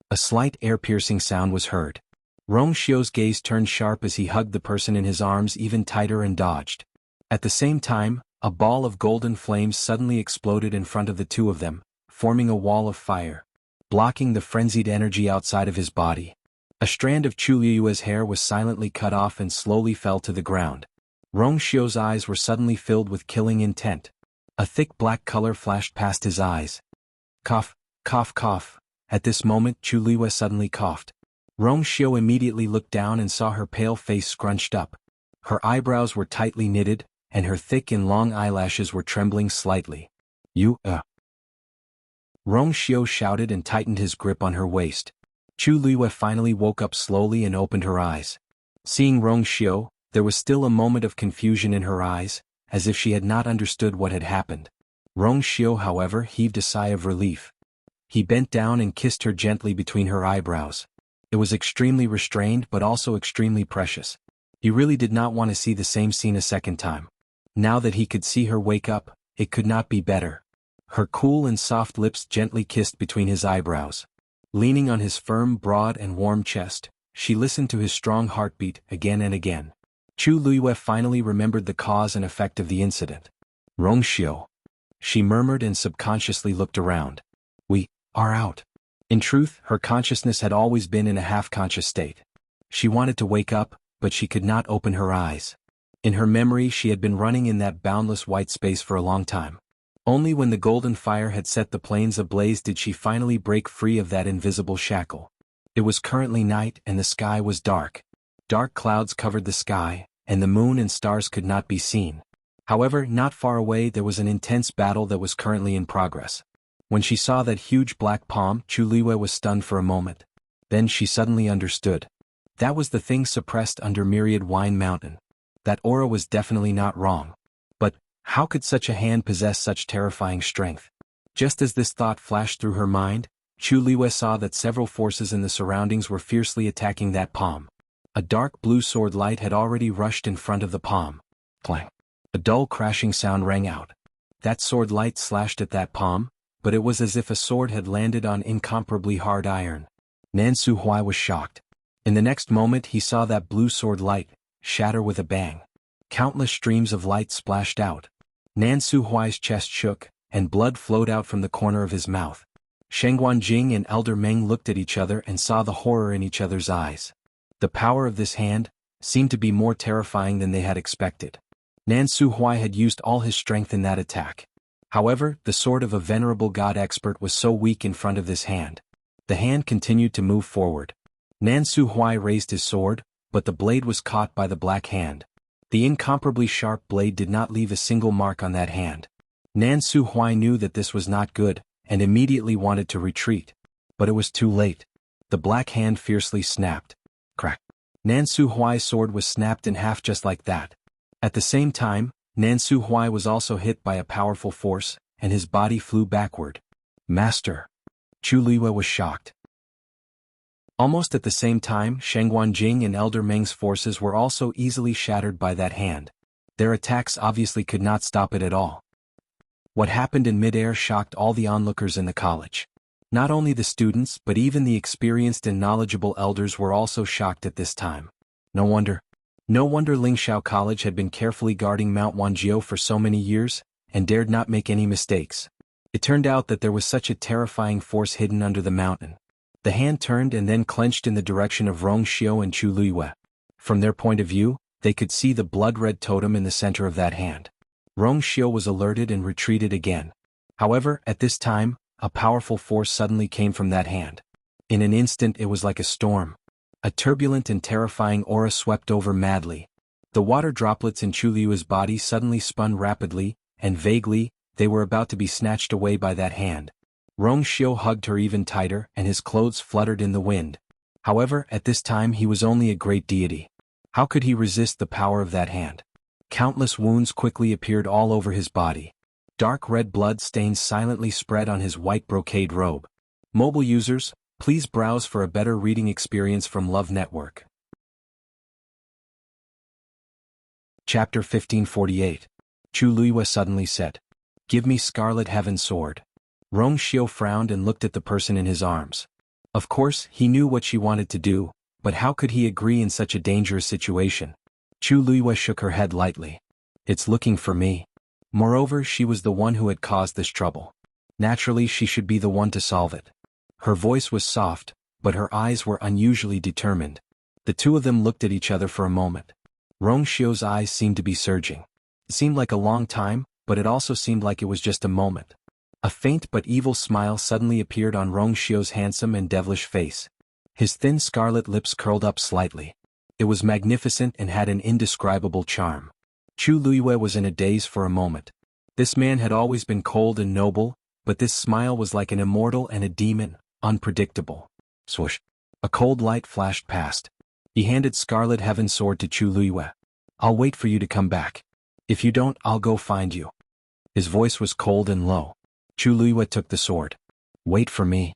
A slight air-piercing sound was heard. Rong Xiao's gaze turned sharp as he hugged the person in his arms even tighter and dodged. At the same time, a ball of golden flames suddenly exploded in front of the two of them, forming a wall of fire, blocking the frenzied energy outside of his body. A strand of Chu Liue's hair was silently cut off and slowly fell to the ground. Rong Xiao's eyes were suddenly filled with killing intent. A thick black color flashed past his eyes. Cough, cough, cough. At this moment, Chu Liue suddenly coughed. Rong Xiao immediately looked down and saw her pale face scrunched up. Her eyebrows were tightly knitted, and her thick and long eyelashes were trembling slightly. Rong Xiao shouted and tightened his grip on her waist. Chu Liue finally woke up slowly and opened her eyes. Seeing Rong Xiao, there was still a moment of confusion in her eyes, as if she had not understood what had happened. Rong Xiao, however, heaved a sigh of relief. He bent down and kissed her gently between her eyebrows. It was extremely restrained but also extremely precious. He really did not want to see the same scene a second time. Now that he could see her wake up, it could not be better. Her cool and soft lips gently kissed between his eyebrows. Leaning on his firm, broad and warm chest, she listened to his strong heartbeat again and again. Chu Liue finally remembered the cause and effect of the incident. Rong Xiao. She murmured and subconsciously looked around. We are out. In truth, her consciousness had always been in a half-conscious state. She wanted to wake up, but she could not open her eyes. In her memory, she had been running in that boundless white space for a long time. Only when the golden fire had set the plains ablaze did she finally break free of that invisible shackle. It was currently night and the sky was dark. Dark clouds covered the sky, and the moon and stars could not be seen. However, not far away there was an intense battle that was currently in progress. When she saw that huge black palm, Chu Liue was stunned for a moment. Then she suddenly understood. That was the thing suppressed under Myriad Wine Mountain. That aura was definitely not wrong. But, how could such a hand possess such terrifying strength? Just as this thought flashed through her mind, Chu Liwei saw that several forces in the surroundings were fiercely attacking that palm. A dark blue sword light had already rushed in front of the palm. Clang. A dull crashing sound rang out. That sword light slashed at that palm, but it was as if a sword had landed on incomparably hard iron. Nan Su Huai was shocked. In the next moment he saw that blue sword light shatter with a bang. Countless streams of light splashed out. Nan Su Huai's chest shook, and blood flowed out from the corner of his mouth. Shengguan Jing and Elder Meng looked at each other and saw the horror in each other's eyes. The power of this hand seemed to be more terrifying than they had expected. Nan Su Huai had used all his strength in that attack. However, the sword of a venerable god expert was so weak in front of this hand. The hand continued to move forward. Nan Su Huai raised his sword, but the blade was caught by the black hand. The incomparably sharp blade did not leave a single mark on that hand. Nan Su Huai knew that this was not good, and immediately wanted to retreat. But it was too late. The black hand fiercely snapped. Crack. Nan Su Huai's sword was snapped in half just like that. At the same time, Nan Su Huai was also hit by a powerful force, and his body flew backward. Master. Chu Liwei was shocked. Almost at the same time, Shengguan Jing and Elder Meng's forces were also easily shattered by that hand. Their attacks obviously could not stop it at all. What happened in midair shocked all the onlookers in the college. Not only the students but even the experienced and knowledgeable elders were also shocked at this time. No wonder Lingxiao College had been carefully guarding Mount Wanjiao for so many years, and dared not make any mistakes. It turned out that there was such a terrifying force hidden under the mountain. The hand turned and then clenched in the direction of Rongxiao and Chu Liwei. From their point of view, they could see the blood-red totem in the center of that hand. Rongxiao was alerted and retreated again. However, at this time, a powerful force suddenly came from that hand. In an instant it was like a storm. A turbulent and terrifying aura swept over madly. The water droplets in Chu Liu's body suddenly spun rapidly, and vaguely, they were about to be snatched away by that hand. Rongxiao hugged her even tighter and his clothes fluttered in the wind. However, at this time he was only a great deity. How could he resist the power of that hand? Countless wounds quickly appeared all over his body. Dark red blood stains silently spread on his white brocade robe. Mobile users, please browse for a better reading experience from Love Network. Chapter 1548. Chu Liwei suddenly said, "Give me Scarlet Heaven's sword." Rongxiao frowned and looked at the person in his arms. Of course, he knew what she wanted to do, but how could he agree in such a dangerous situation? Chu Liwei shook her head lightly. "It's looking for me." Moreover, she was the one who had caused this trouble. Naturally, she should be the one to solve it. Her voice was soft, but her eyes were unusually determined. The two of them looked at each other for a moment. Rongxiao's eyes seemed to be surging. It seemed like a long time, but it also seemed like it was just a moment. A faint but evil smile suddenly appeared on Rongxiao's handsome and devilish face. His thin scarlet lips curled up slightly. It was magnificent and had an indescribable charm. Chu Liwei was in a daze for a moment. This man had always been cold and noble, but this smile was like an immortal and a demon, unpredictable. Swoosh. A cold light flashed past. He handed Scarlet Heaven's sword to Chu Liwei. "I'll wait for you to come back. If you don't, I'll go find you." His voice was cold and low. Chu Liwei took the sword. "Wait for me."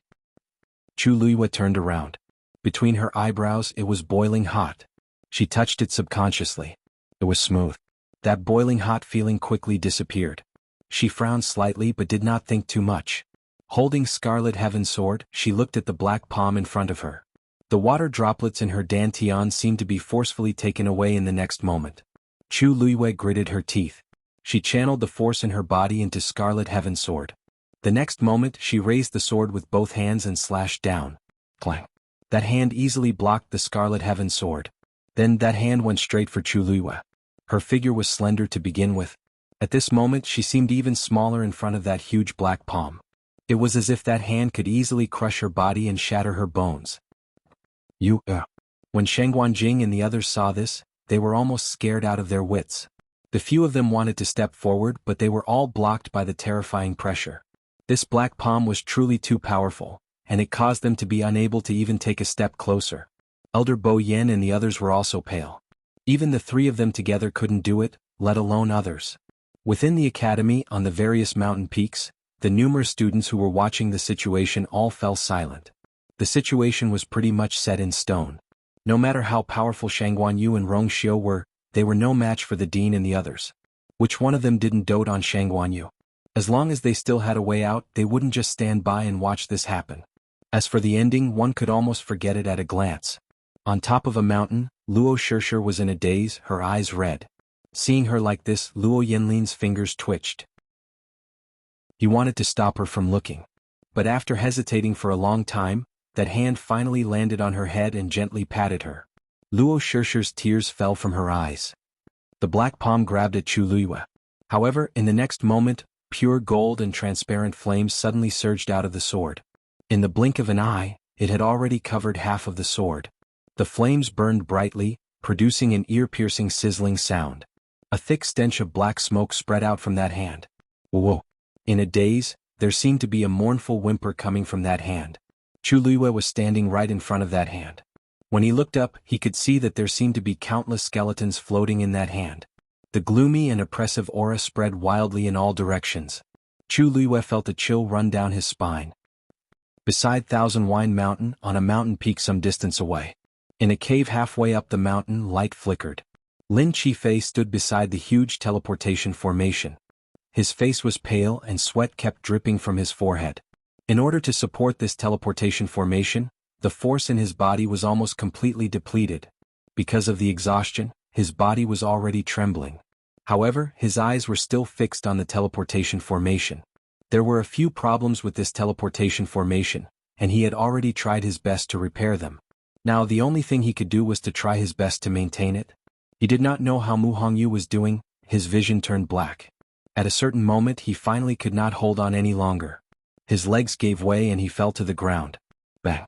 Chu Liwei turned around. Between her eyebrows it was boiling hot. She touched it subconsciously. It was smooth. That boiling hot feeling quickly disappeared. She frowned slightly but did not think too much. Holding Scarlet Heaven's sword, she looked at the black palm in front of her. The water droplets in her dantian seemed to be forcefully taken away in the next moment. Chu Liwei gritted her teeth. She channeled the force in her body into Scarlet Heaven's sword. The next moment she raised the sword with both hands and slashed down. Clang. That hand easily blocked the Scarlet Heaven's sword. Then that hand went straight for Chu Liwei. Her figure was slender to begin with. At this moment she seemed even smaller in front of that huge black palm. It was as if that hand could easily crush her body and shatter her bones. When Shengguan Jing and the others saw this, they were almost scared out of their wits. The few of them wanted to step forward but they were all blocked by the terrifying pressure. This black palm was truly too powerful, and it caused them to be unable to even take a step closer. Elder Bo Yen and the others were also pale. Even the three of them together couldn't do it, let alone others. Within the academy, on the various mountain peaks, the numerous students who were watching the situation all fell silent. The situation was pretty much set in stone. No matter how powerful Shangguan Yu and Rong Xiu were, they were no match for the dean and the others. Which one of them didn't dote on Shangguan Yu? As long as they still had a way out, they wouldn't just stand by and watch this happen. As for the ending, one could almost forget it at a glance. On top of a mountain, Luo Shishir was in a daze, her eyes red. Seeing her like this, Luo Yanlin's fingers twitched. He wanted to stop her from looking. But after hesitating for a long time, that hand finally landed on her head and gently patted her. Luo Shishir's tears fell from her eyes. The black palm grabbed at Chu Luiyue. However, in the next moment, pure gold and transparent flames suddenly surged out of the sword. In the blink of an eye, it had already covered half of the sword. The flames burned brightly, producing an ear-piercing sizzling sound. A thick stench of black smoke spread out from that hand. Whoa! In a daze, there seemed to be a mournful whimper coming from that hand. Chu Luiyue was standing right in front of that hand. When he looked up, he could see that there seemed to be countless skeletons floating in that hand. The gloomy and oppressive aura spread wildly in all directions. Chu Luiyue felt a chill run down his spine. Beside Thousand Wine Mountain, on a mountain peak some distance away. In a cave halfway up the mountain, light flickered. Lin Qifei stood beside the huge teleportation formation. His face was pale and sweat kept dripping from his forehead. In order to support this teleportation formation, the force in his body was almost completely depleted. Because of the exhaustion, his body was already trembling. However, his eyes were still fixed on the teleportation formation. There were a few problems with this teleportation formation, and he had already tried his best to repair them. Now the only thing he could do was to try his best to maintain it. He did not know how Mu Hongyu was doing, his vision turned black. At a certain moment he finally could not hold on any longer. His legs gave way and he fell to the ground. Bang!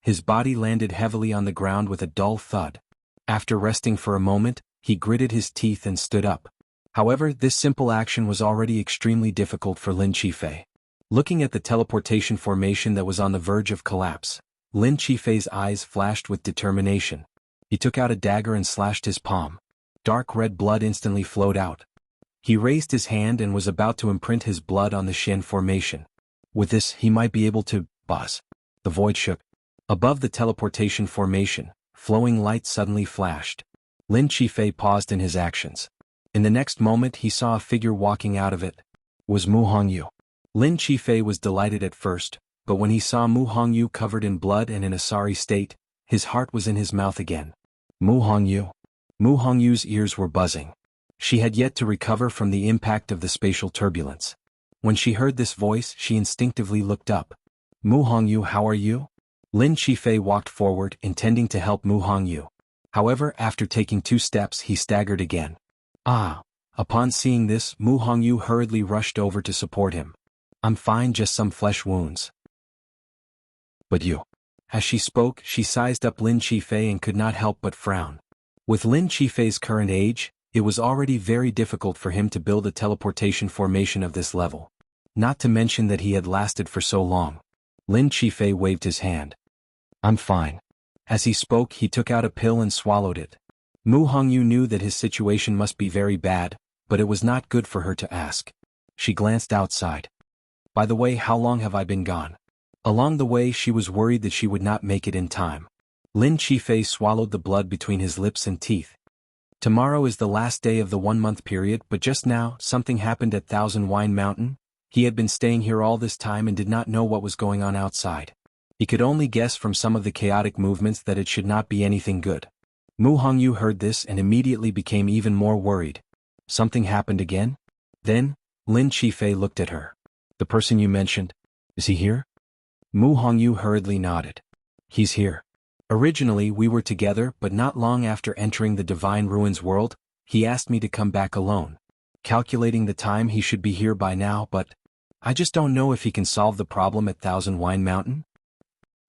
His body landed heavily on the ground with a dull thud. After resting for a moment, he gritted his teeth and stood up. However, this simple action was already extremely difficult for Lin Qifei. Looking at the teleportation formation that was on the verge of collapse, Lin Qifei's eyes flashed with determination. He took out a dagger and slashed his palm. Dark red blood instantly flowed out. He raised his hand and was about to imprint his blood on the Shen formation. With this, he might be able to, boss. The void shook. Above the teleportation formation, flowing light suddenly flashed. Lin Qifei paused in his actions. In the next moment he saw a figure walking out of it. It was Mu Hongyu. Lin Qifei was delighted at first, but when he saw Mu Hongyu covered in blood and in a sorry state, his heart was in his mouth again. Mu Hongyu. Mu Hongyu's ears were buzzing. She had yet to recover from the impact of the spatial turbulence. When she heard this voice, she instinctively looked up. Mu Hongyu, how are you? Lin Qifei walked forward, intending to help Mu Hongyu. However, after taking 2 steps, he staggered again. Ah! Upon seeing this, Mu Hongyu hurriedly rushed over to support him. I'm fine, just some flesh wounds. But you. As she spoke, she sized up Lin Qifei and could not help but frown. With Lin Qifei's current age, it was already very difficult for him to build a teleportation formation of this level. Not to mention that he had lasted for so long. Lin Qifei waved his hand. I'm fine. As he spoke, he took out a pill and swallowed it. Mu Hongyu knew that his situation must be very bad, but it was not good for her to ask. She glanced outside. By the way, how long have I been gone? Along the way she was worried that she would not make it in time. Lin Qifei swallowed the blood between his lips and teeth. Tomorrow is the last day of the 1-month period, but just now, something happened at Thousand Wine Mountain. He had been staying here all this time and did not know what was going on outside. He could only guess from some of the chaotic movements that it should not be anything good. Mu Hongyu heard this and immediately became even more worried. Something happened again? Then, Lin Qifei looked at her. The person you mentioned, is he here? Mu Hongyu hurriedly nodded. He's here. Originally we were together, but not long after entering the Divine Ruins world, he asked me to come back alone. Calculating the time he should be here by now, but I just don't know if he can solve the problem at Thousand Wine Mountain.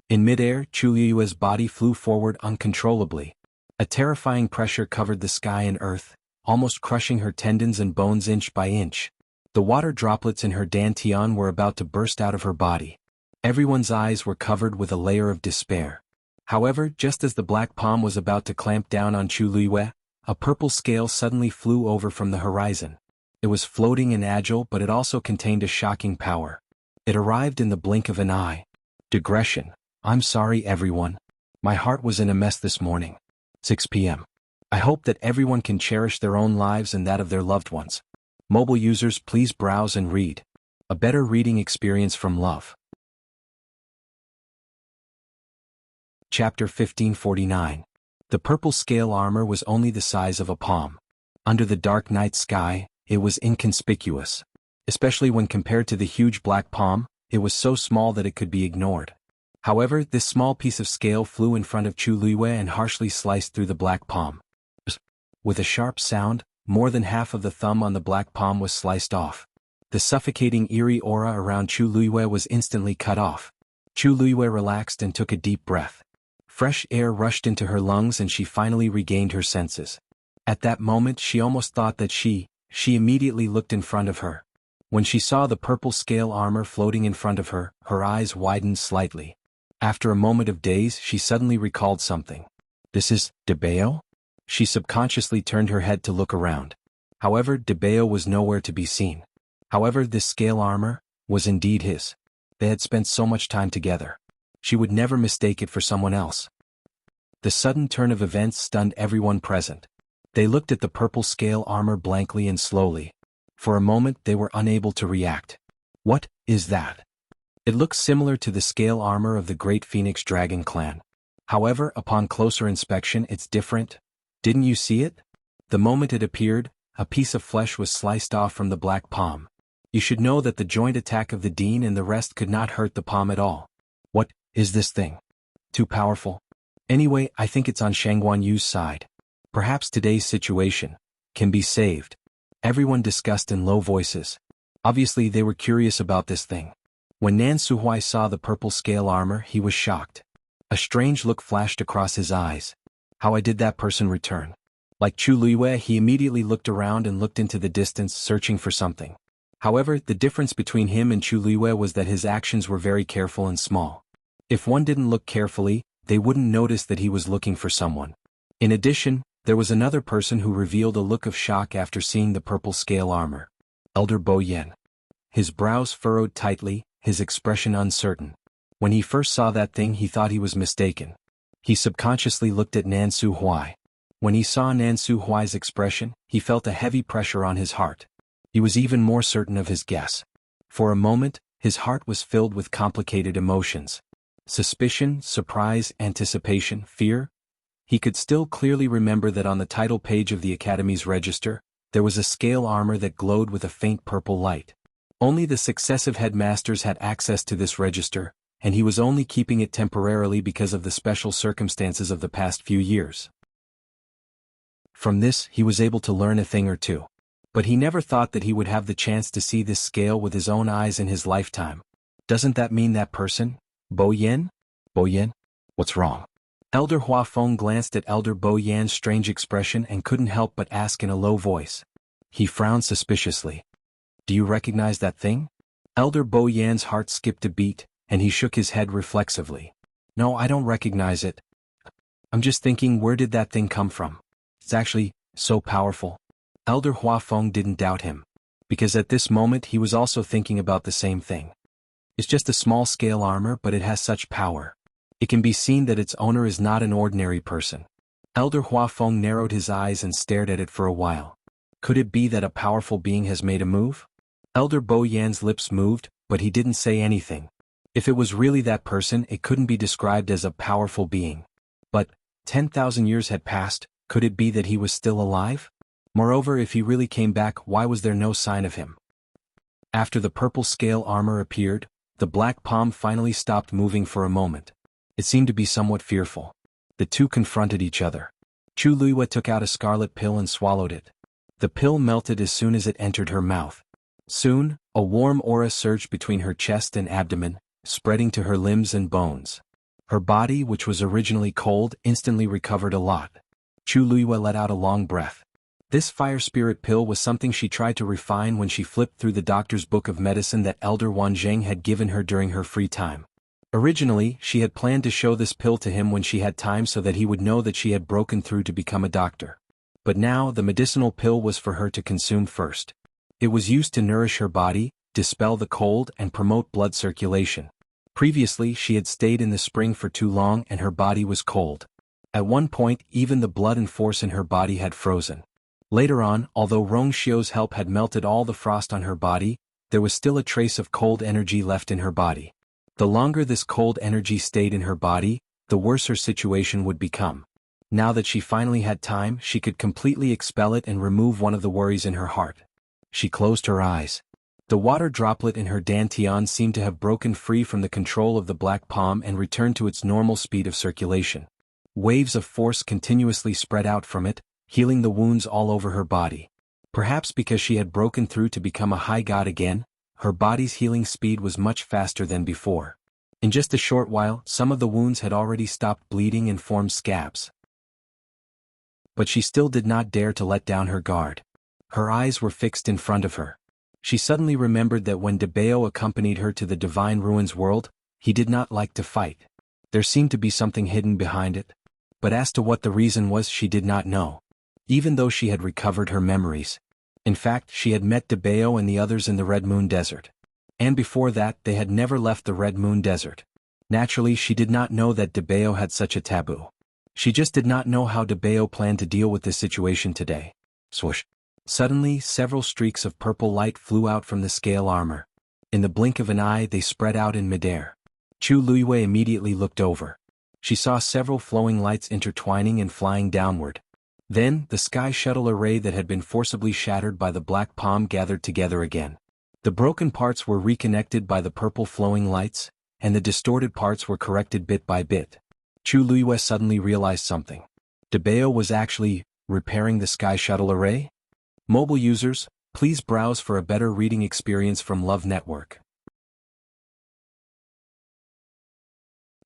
In midair, Chu Liyue's body flew forward uncontrollably. A terrifying pressure covered the sky and earth, almost crushing her tendons and bones inch by inch. The water droplets in her dantian were about to burst out of her body. Everyone's eyes were covered with a layer of despair. However, just as the black palm was about to clamp down on Chu Luiyue, a purple scale suddenly flew over from the horizon. It was floating and agile, but it also contained a shocking power. It arrived in the blink of an eye. Digression. I'm sorry everyone. My heart was in a mess this morning. 6 p.m. I hope that everyone can cherish their own lives and that of their loved ones. Mobile users, please browse and read. A better reading experience from love. Chapter 1549. The purple scale armor was only the size of a palm. Under the dark night sky, it was inconspicuous. Especially when compared to the huge black palm, it was so small that it could be ignored. However, this small piece of scale flew in front of Chu Luiyue and harshly sliced through the black palm. With a sharp sound, more than half of the thumb on the black palm was sliced off. The suffocating eerie aura around Chu Luiyue was instantly cut off. Chu Luiyue relaxed and took a deep breath. Fresh air rushed into her lungs and she finally regained her senses. At that moment she almost thought that she immediately looked in front of her. When she saw the purple scale armor floating in front of her, her eyes widened slightly. After a moment of daze, she suddenly recalled something. This is Debeo? She subconsciously turned her head to look around. However, Debeo was nowhere to be seen. However, this scale armor was indeed his. They had spent so much time together. She would never mistake it for someone else. The sudden turn of events stunned everyone present. They looked at the purple scale armor blankly and slowly. For a moment they were unable to react. What is that? It looks similar to the scale armor of the Great Phoenix Dragon clan. However, upon closer inspection it's different. Didn't you see it? The moment it appeared, a piece of flesh was sliced off from the black palm. You should know that the joint attack of the Dean and the rest could not hurt the palm at all. What is this thing? Too powerful? Anyway, I think it's on Shangguan Yu's side. Perhaps today's situation can be saved. Everyone discussed in low voices. Obviously they were curious about this thing. When Nan Suhuai saw the purple scale armor, he was shocked. A strange look flashed across his eyes. How did that person return? Like Chu Luiyue, he immediately looked around and looked into the distance, searching for something. However, the difference between him and Chu Luiyue was that his actions were very careful and small. If one didn't look carefully, they wouldn't notice that he was looking for someone. In addition, there was another person who revealed a look of shock after seeing the purple scale armor. Elder Bo Yan. His brows furrowed tightly, his expression uncertain. When he first saw that thing he thought he was mistaken. He subconsciously looked at Nan Suhuai. When he saw Nan Suhuai's expression, he felt a heavy pressure on his heart. He was even more certain of his guess. For a moment, his heart was filled with complicated emotions. Suspicion, surprise, anticipation, fear. He could still clearly remember that on the title page of the Academy's register, there was a scale armor that glowed with a faint purple light. Only the successive headmasters had access to this register, and he was only keeping it temporarily because of the special circumstances of the past few years. From this, he was able to learn a thing or two. But he never thought that he would have the chance to see this scale with his own eyes in his lifetime. Doesn't that mean that person? Bo Yan? Bo Yan? What's wrong? Elder Hua Feng glanced at Elder Bo Yan's strange expression and couldn't help but ask in a low voice. He frowned suspiciously. Do you recognize that thing? Elder Bo Yan's heart skipped a beat, and he shook his head reflexively. No, I don't recognize it. I'm just thinking, where did that thing come from? It's actually so powerful. Elder Hua Feng didn't doubt him, because at this moment he was also thinking about the same thing. It's just a small scale armor, but it has such power. It can be seen that its owner is not an ordinary person. Elder Hua Feng narrowed his eyes and stared at it for a while. Could it be that a powerful being has made a move? Elder Bo Yan's lips moved, but he didn't say anything. If it was really that person, it couldn't be described as a powerful being. But 10,000 years had passed, could it be that he was still alive? Moreover, if he really came back, why was there no sign of him? After the purple scale armor appeared, the black palm finally stopped moving for a moment. It seemed to be somewhat fearful. The two confronted each other. Chu Luiyue took out a scarlet pill and swallowed it. The pill melted as soon as it entered her mouth. Soon, a warm aura surged between her chest and abdomen, spreading to her limbs and bones. Her body, which was originally cold, instantly recovered a lot. Chu Luiyue let out a long breath. This fire spirit pill was something she tried to refine when she flipped through the doctor's book of medicine that Elder Wanzheng had given her during her free time. Originally, she had planned to show this pill to him when she had time so that he would know that she had broken through to become a doctor. But now the medicinal pill was for her to consume first. It was used to nourish her body, dispel the cold and promote blood circulation. Previously she had stayed in the spring for too long and her body was cold. At one point even the blood and force in her body had frozen. Later on, although Rongxiu's help had melted all the frost on her body, there was still a trace of cold energy left in her body. The longer this cold energy stayed in her body, the worse her situation would become. Now that she finally had time, she could completely expel it and remove one of the worries in her heart. She closed her eyes. The water droplet in her dantian seemed to have broken free from the control of the black palm and returned to its normal speed of circulation. Waves of force continuously spread out from it, healing the wounds all over her body. Perhaps because she had broken through to become a high god again, her body's healing speed was much faster than before. In just a short while, some of the wounds had already stopped bleeding and formed scabs. But she still did not dare to let down her guard. Her eyes were fixed in front of her. She suddenly remembered that when Debao accompanied her to the Divine Ruins world, he did not like to fight. There seemed to be something hidden behind it. But as to what the reason was, she did not know. Even though she had recovered her memories. In fact, she had met Debao and the others in the Red Moon Desert. And before that, they had never left the Red Moon Desert. Naturally, she did not know that Debao had such a taboo. She just did not know how Debao planned to deal with this situation today. Swoosh. Suddenly, several streaks of purple light flew out from the scale armor. In the blink of an eye, they spread out in midair. Chu Luiyue immediately looked over. She saw several flowing lights intertwining and flying downward. Then, the sky shuttle array that had been forcibly shattered by the black palm gathered together again. The broken parts were reconnected by the purple flowing lights, and the distorted parts were corrected bit by bit. Chu Luiyue suddenly realized something. Debao was actually repairing the sky shuttle array? Mobile users, please browse for a better reading experience from Love Network.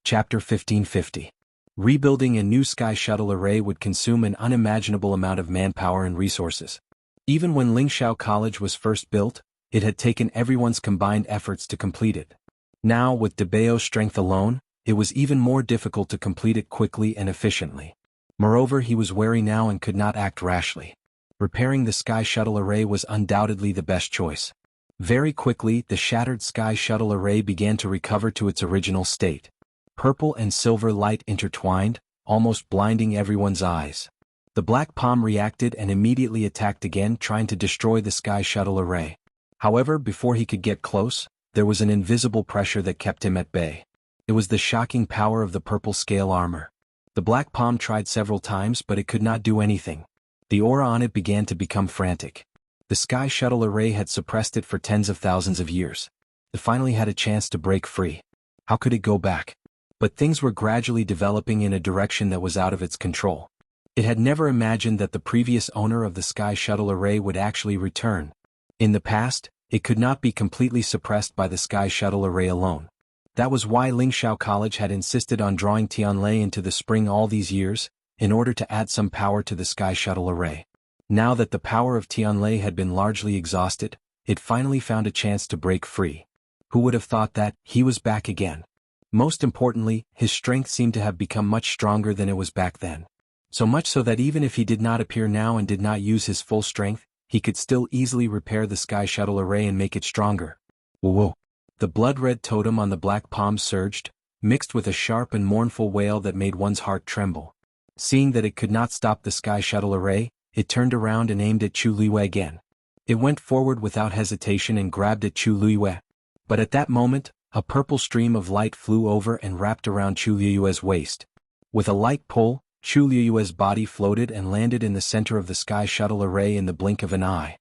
Chapter 1550. Rebuilding a new sky shuttle array would consume an unimaginable amount of manpower and resources. Even when Lingxiao College was first built, it had taken everyone's combined efforts to complete it. Now, with Debao's strength alone, it was even more difficult to complete it quickly and efficiently. Moreover, he was wary now and could not act rashly. Repairing the sky shuttle array was undoubtedly the best choice. Very quickly, the shattered sky shuttle array began to recover to its original state. Purple and silver light intertwined, almost blinding everyone's eyes. The black palm reacted and immediately attacked again, trying to destroy the sky shuttle array. However, before he could get close, there was an invisible pressure that kept him at bay. It was the shocking power of the purple scale armor. The black palm tried several times, but it could not do anything. The aura on it began to become frantic. The sky shuttle array had suppressed it for tens of thousands of years. It finally had a chance to break free. How could it go back? But things were gradually developing in a direction that was out of its control. It had never imagined that the previous owner of the sky shuttle array would actually return. In the past, it could not be completely suppressed by the sky shuttle array alone. That was why Lingxiao College had insisted on drawing Tianlei into the spring all these years, in order to add some power to the sky shuttle array. Now that the power of Tianlei had been largely exhausted, it finally found a chance to break free. Who would have thought that? He was back again. Most importantly, his strength seemed to have become much stronger than it was back then. So much so that even if he did not appear now and did not use his full strength, he could still easily repair the sky shuttle array and make it stronger. Whoa! The blood-red totem on the black palm surged, mixed with a sharp and mournful wail that made one's heart tremble. Seeing that it could not stop the sky shuttle array, it turned around and aimed at Chu Luiyue again. It went forward without hesitation and grabbed at Chu Luiyue. But at that moment, a purple stream of light flew over and wrapped around Chu Luiyue's waist. With a light pull, Chu Luiyue's body floated and landed in the center of the sky shuttle array in the blink of an eye.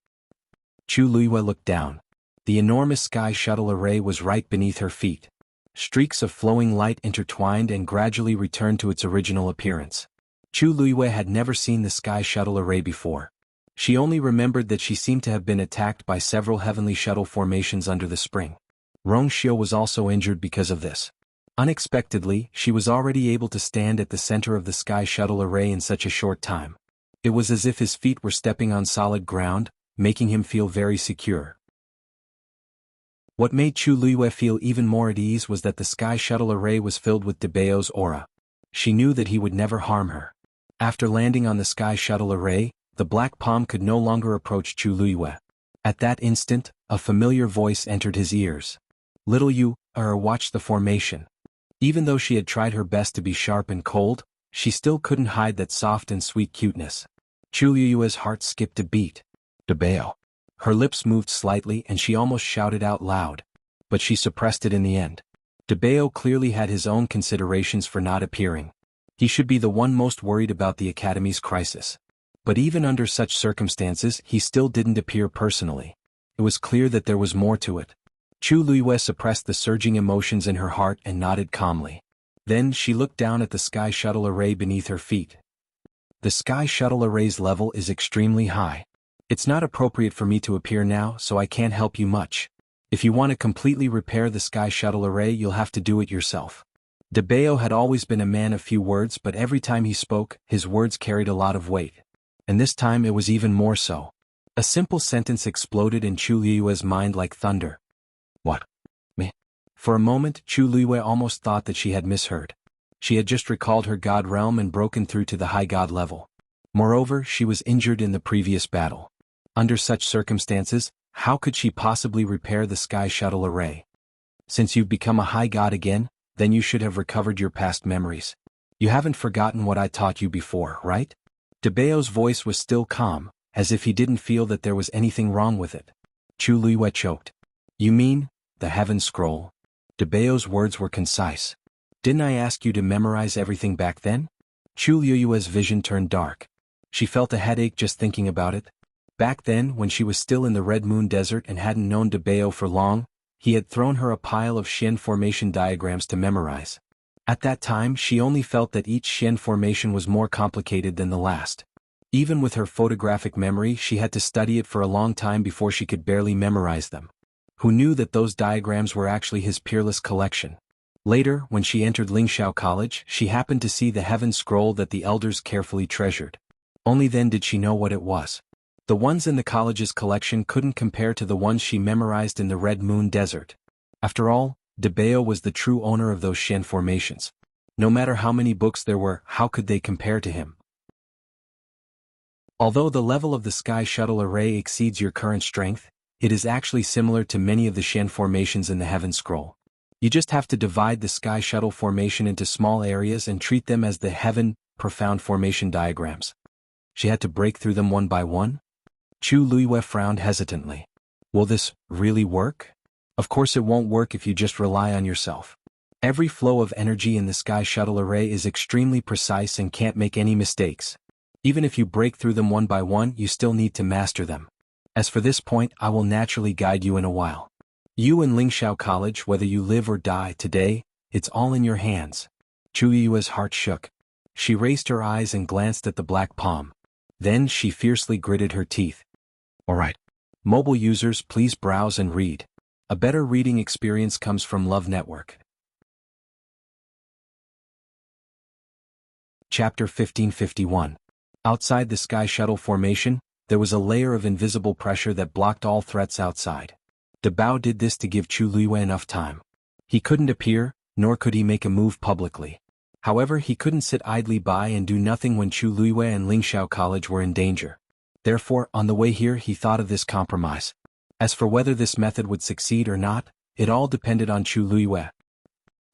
Chu Luiyue looked down. The enormous sky shuttle array was right beneath her feet. Streaks of flowing light intertwined and gradually returned to its original appearance. Chu Luiyue had never seen the sky shuttle array before. She only remembered that she seemed to have been attacked by several heavenly shuttle formations under the spring. Rongxiu was also injured because of this. Unexpectedly, she was already able to stand at the center of the sky shuttle array in such a short time. It was as if his feet were stepping on solid ground, making him feel very secure. What made Chu Luiyue feel even more at ease was that the sky shuttle array was filled with Debao's aura. She knew that he would never harm her. After landing on the sky shuttle array, the black palm could no longer approach Chu Luiyue. At that instant, a familiar voice entered his ears. Little you, watch the formation. Even though she had tried her best to be sharp and cold, she still couldn't hide that soft and sweet cuteness. Chu Luiyue's heart skipped a beat. Debao. Her lips moved slightly and she almost shouted out loud. But she suppressed it in the end. Debao clearly had his own considerations for not appearing. He should be the one most worried about the Academy's crisis. But even under such circumstances, he still didn't appear personally. It was clear that there was more to it. Chu Luiyue suppressed the surging emotions in her heart and nodded calmly. Then she looked down at the sky shuttle array beneath her feet. The sky shuttle array's level is extremely high. It's not appropriate for me to appear now, so I can't help you much. If you want to completely repair the sky shuttle array, you'll have to do it yourself. Debao had always been a man of few words, but every time he spoke, his words carried a lot of weight. And this time it was even more so. A simple sentence exploded in Chu Luiyue's mind like thunder. What? Me? For a moment, Chu Luiyue almost thought that she had misheard. She had just recalled her god realm and broken through to the high god level. Moreover, she was injured in the previous battle. Under such circumstances, how could she possibly repair the sky shuttle array? Since you've become a high god again, then you should have recovered your past memories. You haven't forgotten what I taught you before, right? Debao's voice was still calm, as if he didn't feel that there was anything wrong with it. Chu Luiyue choked. You mean, the Heaven Scroll? Debao's words were concise. Didn't I ask you to memorize everything back then? Chu Luiyue's vision turned dark. She felt a headache just thinking about it. Back then, when she was still in the Red Moon Desert and hadn't known Debao for long, he had thrown her a pile of Xian formation diagrams to memorize. At that time, she only felt that each Xian formation was more complicated than the last. Even with her photographic memory, she had to study it for a long time before she could barely memorize them. Who knew that those diagrams were actually his peerless collection? Later, when she entered Lingxiao College, she happened to see the Heaven Scroll that the elders carefully treasured. Only then did she know what it was. The ones in the college's collection couldn't compare to the ones she memorized in the Red Moon Desert. After all, Debao was the true owner of those Xian formations. No matter how many books there were, how could they compare to him? Although the level of the sky shuttle array exceeds your current strength, it is actually similar to many of the Xian formations in the Heaven Scroll. You just have to divide the sky shuttle formation into small areas and treat them as the Heaven Profound formation diagrams. She had to break through them one by one? Chu Luiyue frowned hesitantly. Will this really work? Of course it won't work if you just rely on yourself. Every flow of energy in the sky shuttle array is extremely precise and can't make any mistakes. Even if you break through them one by one, you still need to master them. As for this point, I will naturally guide you in a while. You and Lingxiao College, whether you live or die today, it's all in your hands. Chu Luiyue's heart shook. She raised her eyes and glanced at the black palm. Then she fiercely gritted her teeth. Alright. Mobile users, please browse and read. A better reading experience comes from Love Network. Chapter 1551. Outside the sky shuttle formation, there was a layer of invisible pressure that blocked all threats outside. Debao did this to give Chu Luiyue enough time. He couldn't appear, nor could he make a move publicly. However, he couldn't sit idly by and do nothing when Chu Luiyue and Lingxiao College were in danger. Therefore, on the way here he thought of this compromise. As for whether this method would succeed or not, it all depended on Chu Luiyue.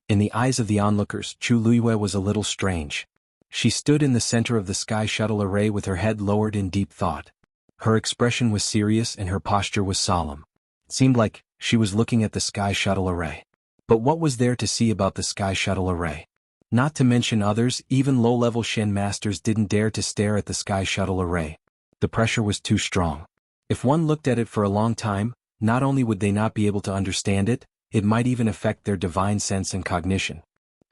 In the eyes of the onlookers, Chu Luiyue was a little strange. She stood in the center of the sky shuttle array with her head lowered in deep thought. Her expression was serious and her posture was solemn. It seemed like she was looking at the sky shuttle array. But what was there to see about the sky shuttle array? Not to mention others, even low-level Xian masters didn't dare to stare at the sky shuttle array. The pressure was too strong. If one looked at it for a long time, not only would they not be able to understand it, it might even affect their divine sense and cognition.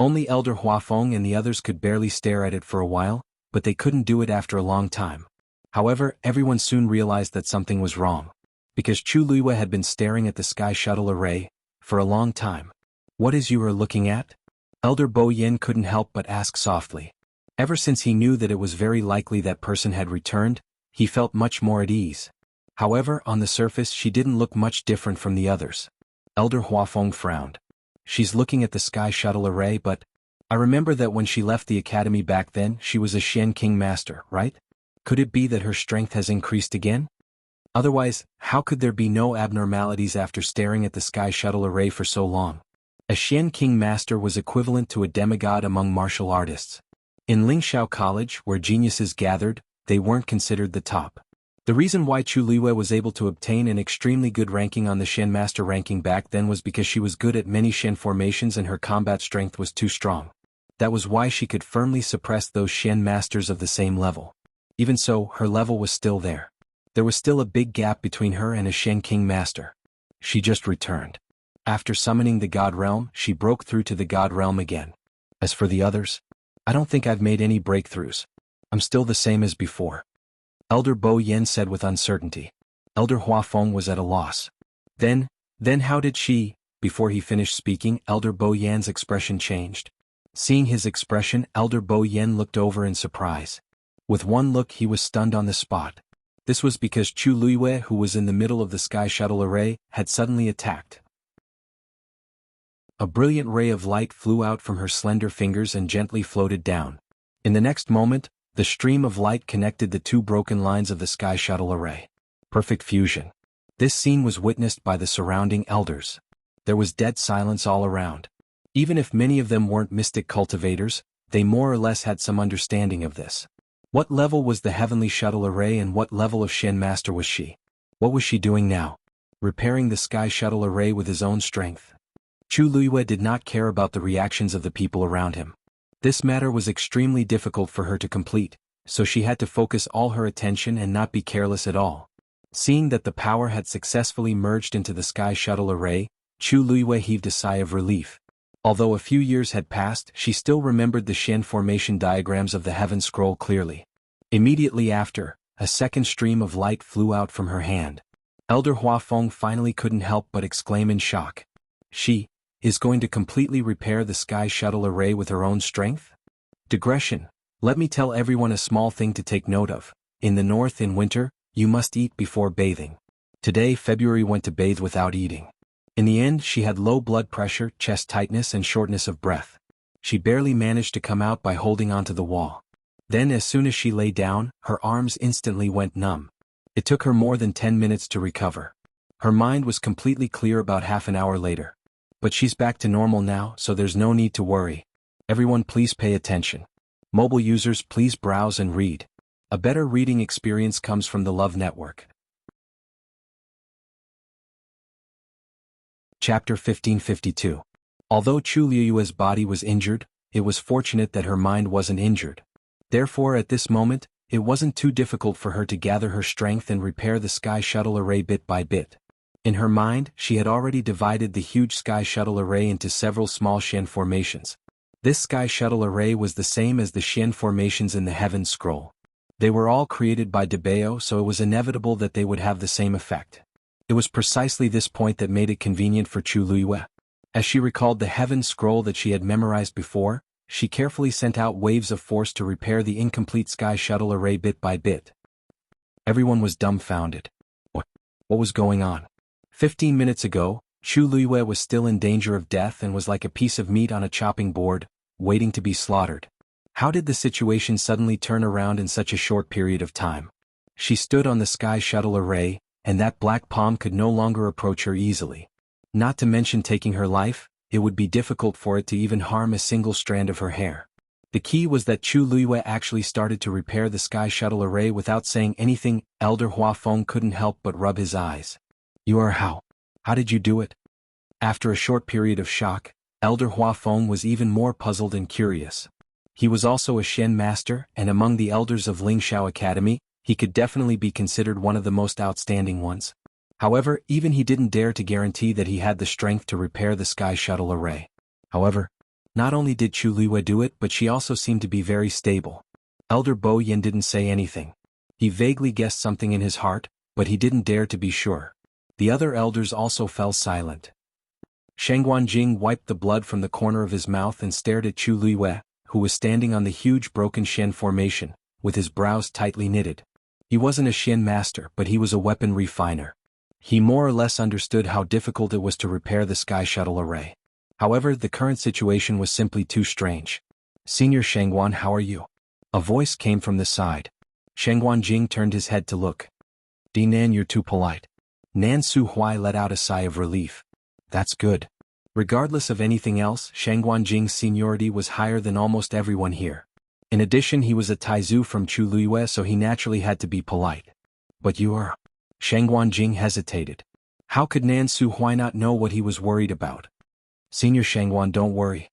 Only Elder Huafeng and the others could barely stare at it for a while, but they couldn't do it after a long time. However, everyone soon realized that something was wrong. Because Chu Luiyue had been staring at the sky shuttle array for a long time. What is you are looking at? Elder Bo Yin couldn't help but ask softly. Ever since he knew that it was very likely that person had returned, he felt much more at ease. However, on the surface she didn't look much different from the others. Elder Huafeng frowned. She's looking at the Sky Shuttle Array, but I remember that when she left the academy back then, she was a Shen King Master, right? Could it be that her strength has increased again? Otherwise, how could there be no abnormalities after staring at the Sky Shuttle Array for so long? A Shen King Master was equivalent to a demigod among martial artists. In Lingxiao College, where geniuses gathered, they weren't considered the top. The reason why Chu Liwei was able to obtain an extremely good ranking on the Shen Master ranking back then was because she was good at many Shen formations and her combat strength was too strong. That was why she could firmly suppress those Shen Masters of the same level. Even so, her level was still there. There was still a big gap between her and a Shen King Master. She just returned. After summoning the God Realm, she broke through to the God Realm again. As for the others, I don't think I've made any breakthroughs. I'm still the same as before. Elder Bo Yen said with uncertainty. Elder Huafeng was at a loss. Then how did she? Before he finished speaking, Elder Bo Yan's expression changed. Seeing his expression, Elder Bo Yen looked over in surprise. With one look he was stunned on the spot. This was because Chu Liwei, who was in the middle of the Sky Shuttle Array, had suddenly attacked. A brilliant ray of light flew out from her slender fingers and gently floated down. In the next moment, the stream of light connected the two broken lines of the Sky Shuttle Array. Perfect fusion. This scene was witnessed by the surrounding elders. There was dead silence all around. Even if many of them weren't mystic cultivators, they more or less had some understanding of this. What level was the Heavenly Shuttle Array and what level of Shen Master was she? What was she doing now? Repairing the Sky Shuttle Array with his own strength? Chu Liwei did not care about the reactions of the people around him. This matter was extremely difficult for her to complete, so she had to focus all her attention and not be careless at all. Seeing that the power had successfully merged into the Sky Shuttle Array, Chu Liwei heaved a sigh of relief. Although a few years had passed, she still remembered the Shen formation diagrams of the Heaven Scroll clearly. Immediately after, a second stream of light flew out from her hand. Elder Huafeng finally couldn't help but exclaim in shock. She is going to completely repair the Sky Shuttle Array with her own strength? Digression. Let me tell everyone a small thing to take note of. In the north in winter, you must eat before bathing. Today February went to bathe without eating. In the end she had low blood pressure, chest tightness and shortness of breath. She barely managed to come out by holding onto the wall. Then as soon as she lay down, her arms instantly went numb. It took her more than 10 minutes to recover. Her mind was completely clear about half an hour later. But she's back to normal now, so there's no need to worry. Everyone please pay attention. Mobile users please browse and read. A better reading experience comes from the Love Network. Chapter 1552. Although Chu Liu's body was injured, it was fortunate that her mind wasn't injured. Therefore at this moment, it wasn't too difficult for her to gather her strength and repair the Sky Shuttle Array bit by bit. In her mind, she had already divided the huge Sky Shuttle Array into several small Shen formations. This Sky Shuttle Array was the same as the Shen formations in the Heaven Scroll. They were all created by Debao, so it was inevitable that they would have the same effect. It was precisely this point that made it convenient for Chu Liwei. As she recalled the Heaven Scroll that she had memorized before, she carefully sent out waves of force to repair the incomplete Sky Shuttle Array bit by bit. Everyone was dumbfounded. What was going on? 15 minutes ago, Chu Liwei was still in danger of death and was like a piece of meat on a chopping board, waiting to be slaughtered. How did the situation suddenly turn around in such a short period of time? She stood on the Sky Shuttle Array, and that black palm could no longer approach her easily. Not to mention taking her life, it would be difficult for it to even harm a single strand of her hair. The key was that Chu Liwei actually started to repair the Sky Shuttle Array without saying anything. Elder Huafeng couldn't help but rub his eyes. You are how? How did you do it? After a short period of shock, Elder Huafeng was even more puzzled and curious. He was also a Shen Master, and among the elders of Lingxiao Academy, he could definitely be considered one of the most outstanding ones. However, even he didn't dare to guarantee that he had the strength to repair the Sky Shuttle Array. However, not only did Chu Liwei do it, but she also seemed to be very stable. Elder Bo Yen didn't say anything. He vaguely guessed something in his heart, but he didn't dare to be sure. The other elders also fell silent. Sheng Guanjing wiped the blood from the corner of his mouth and stared at Chu Liwei, who was standing on the huge broken Shen formation, with his brows tightly knitted. He wasn't a Shen master, but he was a weapon refiner. He more or less understood how difficult it was to repair the Sky Shuttle array. However, the current situation was simply too strange. "Senior Shangguan, how are you?" A voice came from the side. Shangguan Jing turned his head to look. "Nan, you're too polite." Nan Su Huai let out a sigh of relief. "That's good." Regardless of anything else, Shangguan Jing's seniority was higher than almost everyone here. In addition, he was a Taizu from Chu Luiyue, so he naturally had to be polite. "But you are..." Shangguan Jing hesitated. How could Nan Su Huai not know what he was worried about? "Senior Shangguan, don't worry.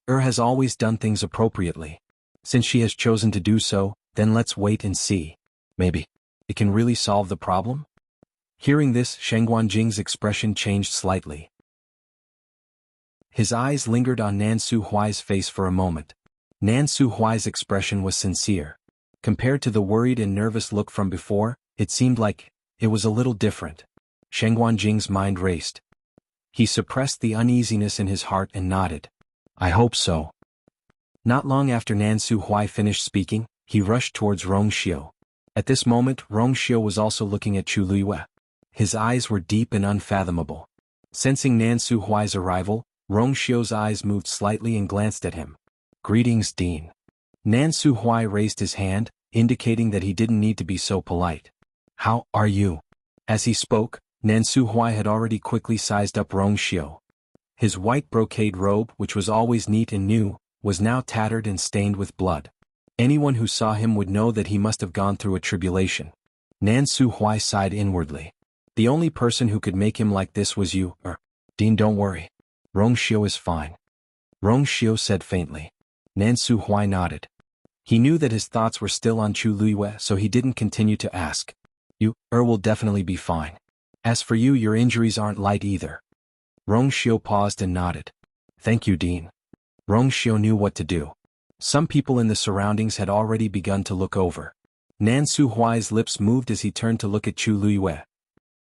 Has always done things appropriately. Since she has chosen to do so, then let's wait and see. Maybe it can really solve the problem?" Hearing this, Shangguan Jing's expression changed slightly. His eyes lingered on Nan Su Huai's face for a moment. Nan Su Huai's expression was sincere. Compared to the worried and nervous look from before, it seemed like it was a little different. Shangguan Jing's mind raced. He suppressed the uneasiness in his heart and nodded. "I hope so." Not long after Nan Su Huai finished speaking, he rushed towards Rong Xiu. At this moment, Rong Xiu was also looking at Chu Luiyue. His eyes were deep and unfathomable. Sensing Nan Su Huai's arrival, Rong Xiu's eyes moved slightly and glanced at him. "Greetings, Dean." Nan Su Huai raised his hand, indicating that he didn't need to be so polite. "How are you?" As he spoke, Nan Su Huai had already quickly sized up Rong Xiu. His white brocade robe, which was always neat and new, was now tattered and stained with blood. Anyone who saw him would know that he must have gone through a tribulation. Nan Su Huai sighed inwardly. The only person who could make him like this was you. Dean, don't worry. Rong Xiu is fine." Rong Xiu said faintly. Nan Su Huai nodded. He knew that his thoughts were still on Chu Luiyue, so he didn't continue to ask. "You will definitely be fine. As for you, your injuries aren't light either." Rong Xiu paused and nodded. "Thank you, Dean." Rong Xiu knew what to do. Some people in the surroundings had already begun to look over. Nan Su Huai's lips moved as he turned to look at Chu Luiyue.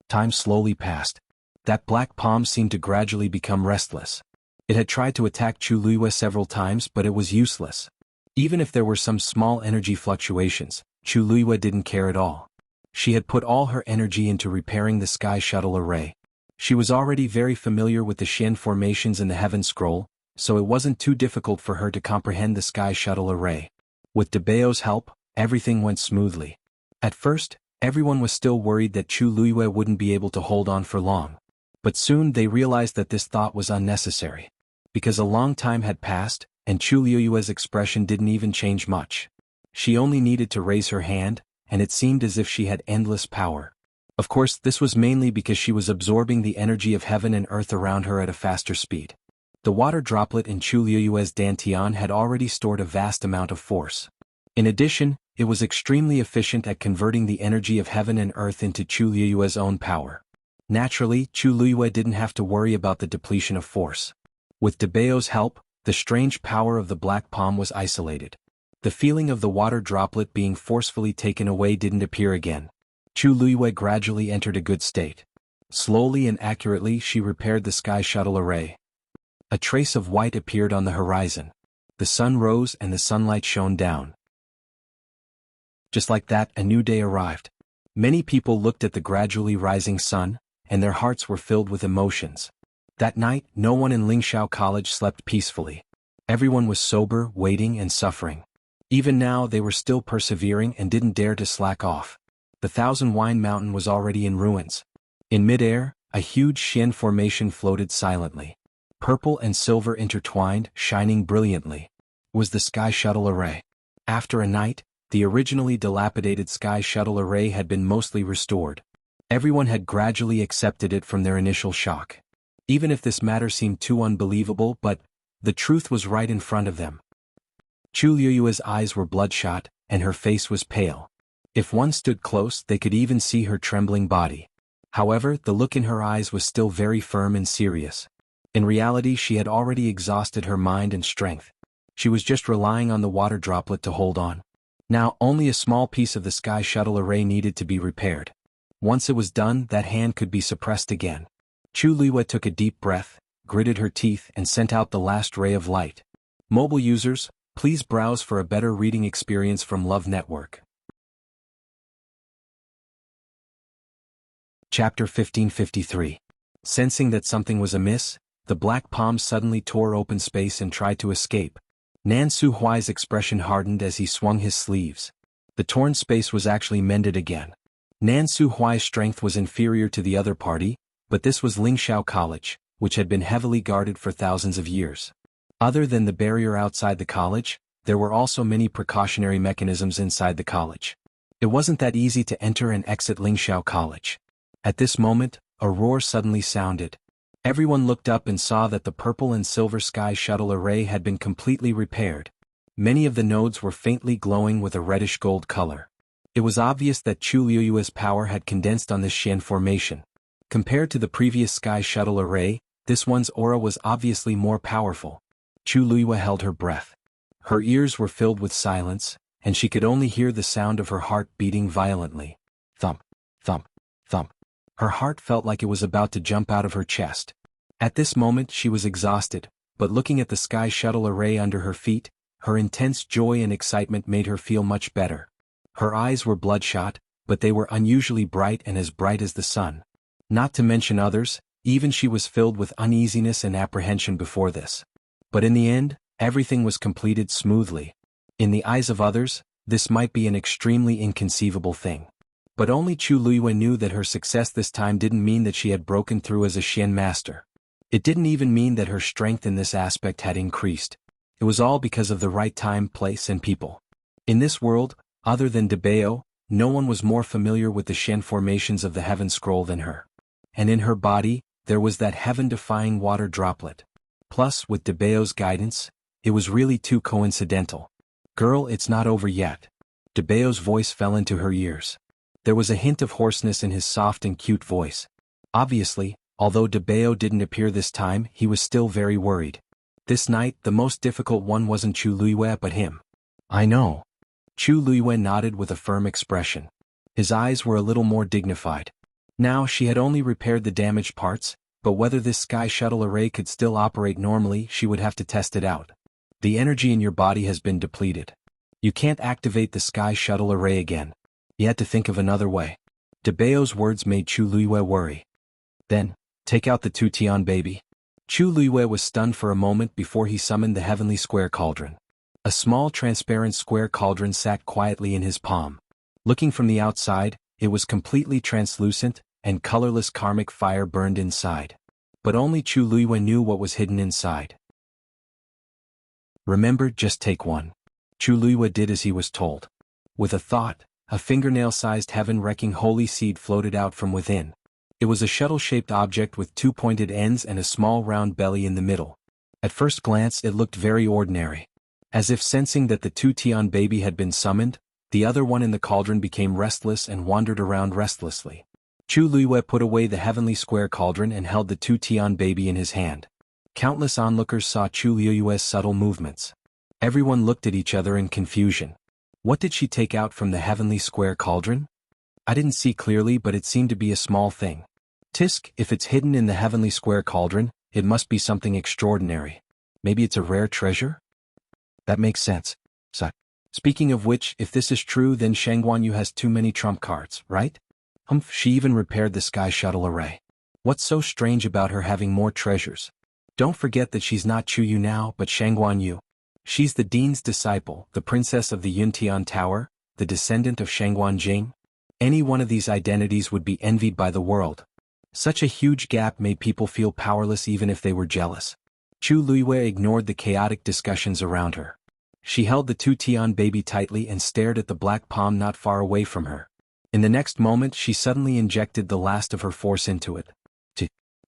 Time slowly passed. That black palm seemed to gradually become restless. It had tried to attack Chu Luiyue several times, but it was useless. Even if there were some small energy fluctuations, Chu Luiyue didn't care at all. She had put all her energy into repairing the Sky Shuttle array. She was already very familiar with the Xian formations in the Heaven Scroll, so it wasn't too difficult for her to comprehend the Sky Shuttle array. With Debao's help, everything went smoothly. At first, everyone was still worried that Chu Luiyue wouldn't be able to hold on for long. But soon they realized that this thought was unnecessary. Because a long time had passed, and Chu Luiyue's expression didn't even change much. She only needed to raise her hand, and it seemed as if she had endless power. Of course, this was mainly because she was absorbing the energy of heaven and earth around her at a faster speed. The water droplet in Chu Luiyue's dantian had already stored a vast amount of force. In addition, it was extremely efficient at converting the energy of heaven and earth into Chu Luiyue's own power. Naturally, Chu Luiyue didn't have to worry about the depletion of force. With Debao's help, the strange power of the black palm was isolated. The feeling of the water droplet being forcefully taken away didn't appear again. Chu Luiyue gradually entered a good state. Slowly and accurately she repaired the Sky Shuttle array. A trace of white appeared on the horizon. The sun rose and the sunlight shone down. Just like that, a new day arrived. Many people looked at the gradually rising sun, and their hearts were filled with emotions. That night, no one in Lingxiao College slept peacefully. Everyone was sober, waiting, and suffering. Even now they were still persevering and didn't dare to slack off. The Thousand Wine Mountain was already in ruins. In midair, a huge Xian formation floated silently. Purple and silver intertwined, shining brilliantly. Was the Sky Shuttle array. After a night, the originally dilapidated Sky Shuttle array had been mostly restored. Everyone had gradually accepted it from their initial shock. Even if this matter seemed too unbelievable, but the truth was right in front of them. Chu Luiyue's eyes were bloodshot, and her face was pale. If one stood close, they could even see her trembling body. However, the look in her eyes was still very firm and serious. In reality, she had already exhausted her mind and strength. She was just relying on the water droplet to hold on. Now, only a small piece of the Sky Shuttle array needed to be repaired. Once it was done, that hand could be suppressed again. Chu Luiyue took a deep breath, gritted her teeth, and sent out the last ray of light. Mobile users, please browse for a better reading experience from Love Network. Chapter 1553. Sensing that something was amiss, the black palm suddenly tore open space and tried to escape. Nan Su Huai's expression hardened as he swung his sleeves. The torn space was actually mended again. Nan Su Huai's strength was inferior to the other party, but this was Lingxiao College, which had been heavily guarded for thousands of years. Other than the barrier outside the college, there were also many precautionary mechanisms inside the college. It wasn't that easy to enter and exit Lingxiao College. At this moment, a roar suddenly sounded. Everyone looked up and saw that the purple and silver sky shuttle array had been completely repaired. Many of the nodes were faintly glowing with a reddish gold color. It was obvious that Chu Liuyue's power had condensed on this Xian formation. Compared to the previous sky shuttle array, this one's aura was obviously more powerful. Chu Liyue held her breath. Her ears were filled with silence, and she could only hear the sound of her heart beating violently. Thump, thump, thump. Her heart felt like it was about to jump out of her chest. At this moment she was exhausted, but looking at the sky shuttle array under her feet, her intense joy and excitement made her feel much better. Her eyes were bloodshot, but they were unusually bright and as bright as the sun. Not to mention others, even she was filled with uneasiness and apprehension before this. But in the end, everything was completed smoothly. In the eyes of others, this might be an extremely inconceivable thing. But only Chu Liyue knew that her success this time didn't mean that she had broken through as a Xian master. It didn't even mean that her strength in this aspect had increased. It was all because of the right time, place and people. In this world, other than Debao, no one was more familiar with the Xian formations of the heaven scroll than her. And in her body, there was that heaven-defying water droplet. Plus, with Debao's guidance, it was really too coincidental. Girl, it's not over yet. Debao's voice fell into her ears. There was a hint of hoarseness in his soft and cute voice. Obviously, although Debao didn't appear this time, he was still very worried. This night, the most difficult one wasn't Chu Liyue but him. I know. Chu Liyue nodded with a firm expression. His eyes were a little more dignified. Now she had only repaired the damaged parts, but whether this sky shuttle array could still operate normally, she would have to test it out. The energy in your body has been depleted. You can't activate the sky shuttle array again. You had to think of another way. Debao's words made Chu Liyue worry. Then, take out the Tian baby. Chu Liyue was stunned for a moment before he summoned the heavenly square cauldron. A small transparent square cauldron sat quietly in his palm. Looking from the outside, it was completely translucent, and colorless karmic fire burned inside. But only Chu Liyue knew what was hidden inside. Remember, just take one. Chu Liyue did as he was told. With a thought, a fingernail-sized heaven-wrecking holy seed floated out from within. It was a shuttle-shaped object with two pointed ends and a small round belly in the middle. At first glance it looked very ordinary. As if sensing that the Tian baby had been summoned, the other one in the cauldron became restless and wandered around restlessly. Chu Liyue put away the heavenly square cauldron and held the Tian baby in his hand. Countless onlookers saw Chu Liyue's subtle movements. Everyone looked at each other in confusion. What did she take out from the heavenly square cauldron? I didn't see clearly, but it seemed to be a small thing. Tisk, if it's hidden in the heavenly square cauldron, it must be something extraordinary. Maybe it's a rare treasure? That makes sense. Speaking of which, if this is true, then Shangguanyu has too many trump cards, right? She even repaired the sky shuttle array. What's so strange about her having more treasures? Don't forget that she's not Chu Yu now, but Shangguanyu. She's the dean's disciple, the princess of the Yuntian Tower, the descendant of Shangguan Jing. Any one of these identities would be envied by the world. Such a huge gap made people feel powerless even if they were jealous. Chu Liyue ignored the chaotic discussions around her. She held the Tian baby tightly and stared at the black palm not far away from her. In the next moment she suddenly injected the last of her force into it.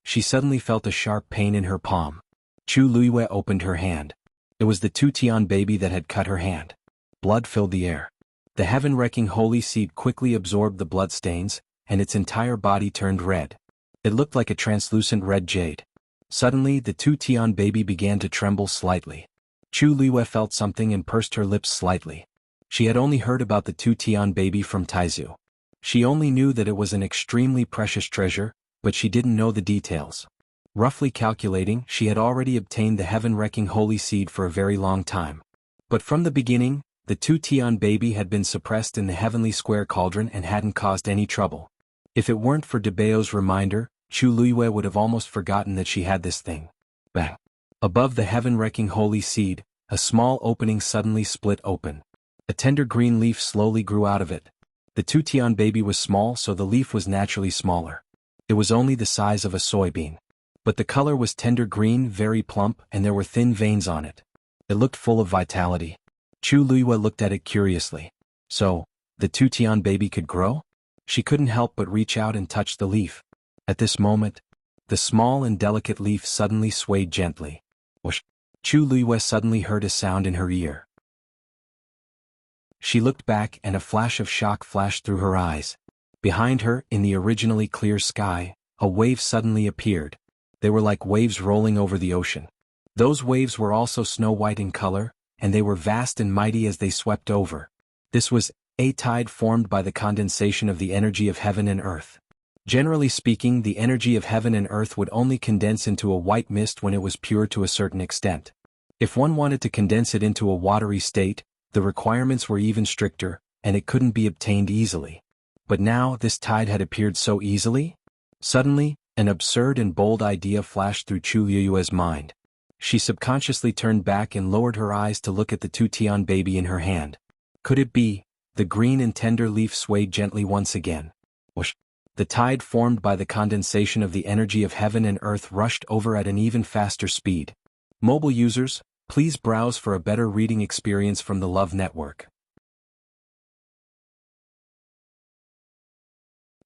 She suddenly felt a sharp pain in her palm. Chu Liyue opened her hand. It was the Tian baby that had cut her hand. Blood filled the air. The heaven-wrecking holy seed quickly absorbed the blood stains, and its entire body turned red. It looked like a translucent red jade. Suddenly the Tian baby began to tremble slightly. Chu Liyue felt something and pursed her lips slightly. She had only heard about the Tian baby from Taizu. She only knew that it was an extremely precious treasure, but she didn't know the details. Roughly calculating, she had already obtained the heaven-wrecking holy seed for a very long time. But from the beginning, the Tian baby had been suppressed in the heavenly square cauldron and hadn't caused any trouble. If it weren't for Debao's reminder, Chu Luiyue would have almost forgotten that she had this thing. Bang! Above the heaven-wrecking holy seed, a small opening suddenly split open. A tender green leaf slowly grew out of it. The Tutian baby was small, so the leaf was naturally smaller. It was only the size of a soybean. But the color was tender green, very plump, and there were thin veins on it. It looked full of vitality. Chu Luiyue looked at it curiously. So, the Tutian baby could grow? She couldn't help but reach out and touch the leaf. At this moment, the small and delicate leaf suddenly swayed gently. Whoosh! Chu Luiyue suddenly heard a sound in her ear. She looked back and a flash of shock flashed through her eyes. Behind her, in the originally clear sky, a wave suddenly appeared. They were like waves rolling over the ocean. Those waves were also snow-white in color, and they were vast and mighty as they swept over. This was a tide formed by the condensation of the energy of heaven and earth. Generally speaking, the energy of heaven and earth would only condense into a white mist when it was pure to a certain extent. If one wanted to condense it into a watery state, the requirements were even stricter, and it couldn't be obtained easily. But now this tide had appeared so easily? Suddenly, an absurd and bold idea flashed through Chu Luiyue's mind. She subconsciously turned back and lowered her eyes to look at the Tutian baby in her hand. Could it be? The green and tender leaf swayed gently once again. Whoosh! The tide formed by the condensation of the energy of heaven and earth rushed over at an even faster speed. Mobile users, please browse for a better reading experience from the Love Network.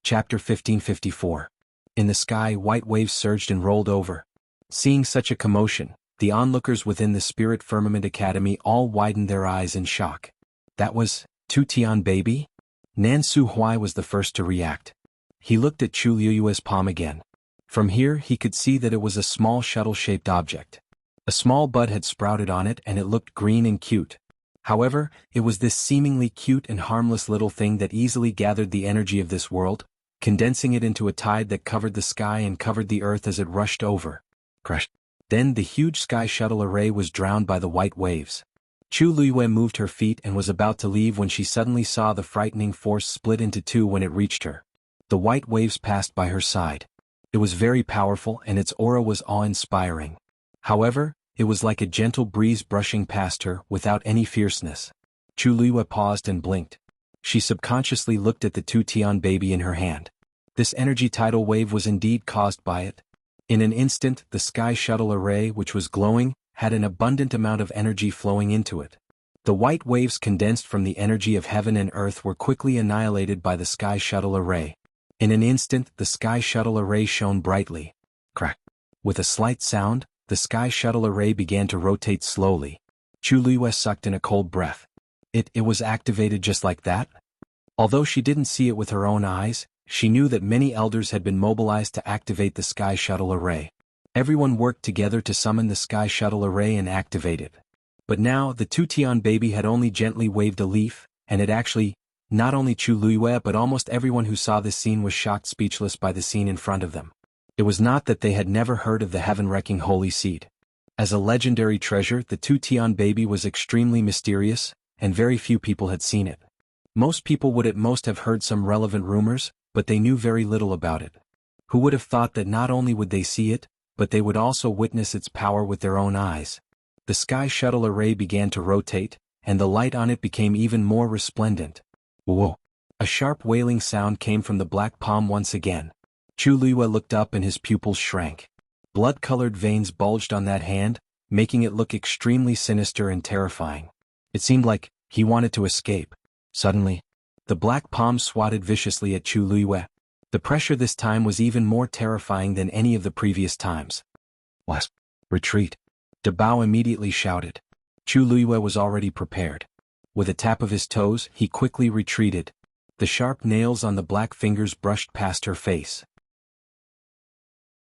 Chapter 1554. In the sky, white waves surged and rolled over. Seeing such a commotion, the onlookers within the Spirit Firmament Academy all widened their eyes in shock. That was Tutian baby? Nan Su Huai was the first to react. He looked at Chu Luiyue's palm again. From here he could see that it was a small shuttle-shaped object. A small bud had sprouted on it and it looked green and cute. However, it was this seemingly cute and harmless little thing that easily gathered the energy of this world, condensing it into a tide that covered the sky and covered the earth as it rushed over. Crash! Then the huge sky shuttle array was drowned by the white waves. Chu Luiyue moved her feet and was about to leave when she suddenly saw the frightening force split into two when it reached her. The white waves passed by her side. It was very powerful and its aura was awe-inspiring. However, it was like a gentle breeze brushing past her without any fierceness. Chu Luiyue paused and blinked. She subconsciously looked at the Tutian baby in her hand. This energy tidal wave was indeed caused by it. In an instant, the sky shuttle array, which was glowing, had an abundant amount of energy flowing into it. The white waves condensed from the energy of heaven and earth were quickly annihilated by the sky shuttle array. In an instant, the sky shuttle array shone brightly. Crack! With a slight sound, the sky shuttle array began to rotate slowly. Chu Luiyue sucked in a cold breath. It was activated just like that? Although she didn't see it with her own eyes, she knew that many elders had been mobilized to activate the sky shuttle array. Everyone worked together to summon the sky shuttle array and activate it. But now, the Tutian baby had only gently waved a leaf, and it actually, not only Chu Luiyue but almost everyone who saw this scene was shocked speechless by the scene in front of them. It was not that they had never heard of the heaven-wrecking holy seed. As a legendary treasure, the Tutian baby was extremely mysterious, and very few people had seen it. Most people would at most have heard some relevant rumors, but they knew very little about it. Who would have thought that not only would they see it, but they would also witness its power with their own eyes? The sky shuttle array began to rotate, and the light on it became even more resplendent. Whoa! A sharp wailing sound came from the black palm once again. Chu Luiyue looked up and his pupils shrank. Blood-colored veins bulged on that hand, making it look extremely sinister and terrifying. It seemed like he wanted to escape. Suddenly, the black palm swatted viciously at Chu Luiyue. The pressure this time was even more terrifying than any of the previous times. Wasp! Retreat! Debao immediately shouted. Chu Luiyue was already prepared. With a tap of his toes, he quickly retreated. The sharp nails on the black fingers brushed past her face.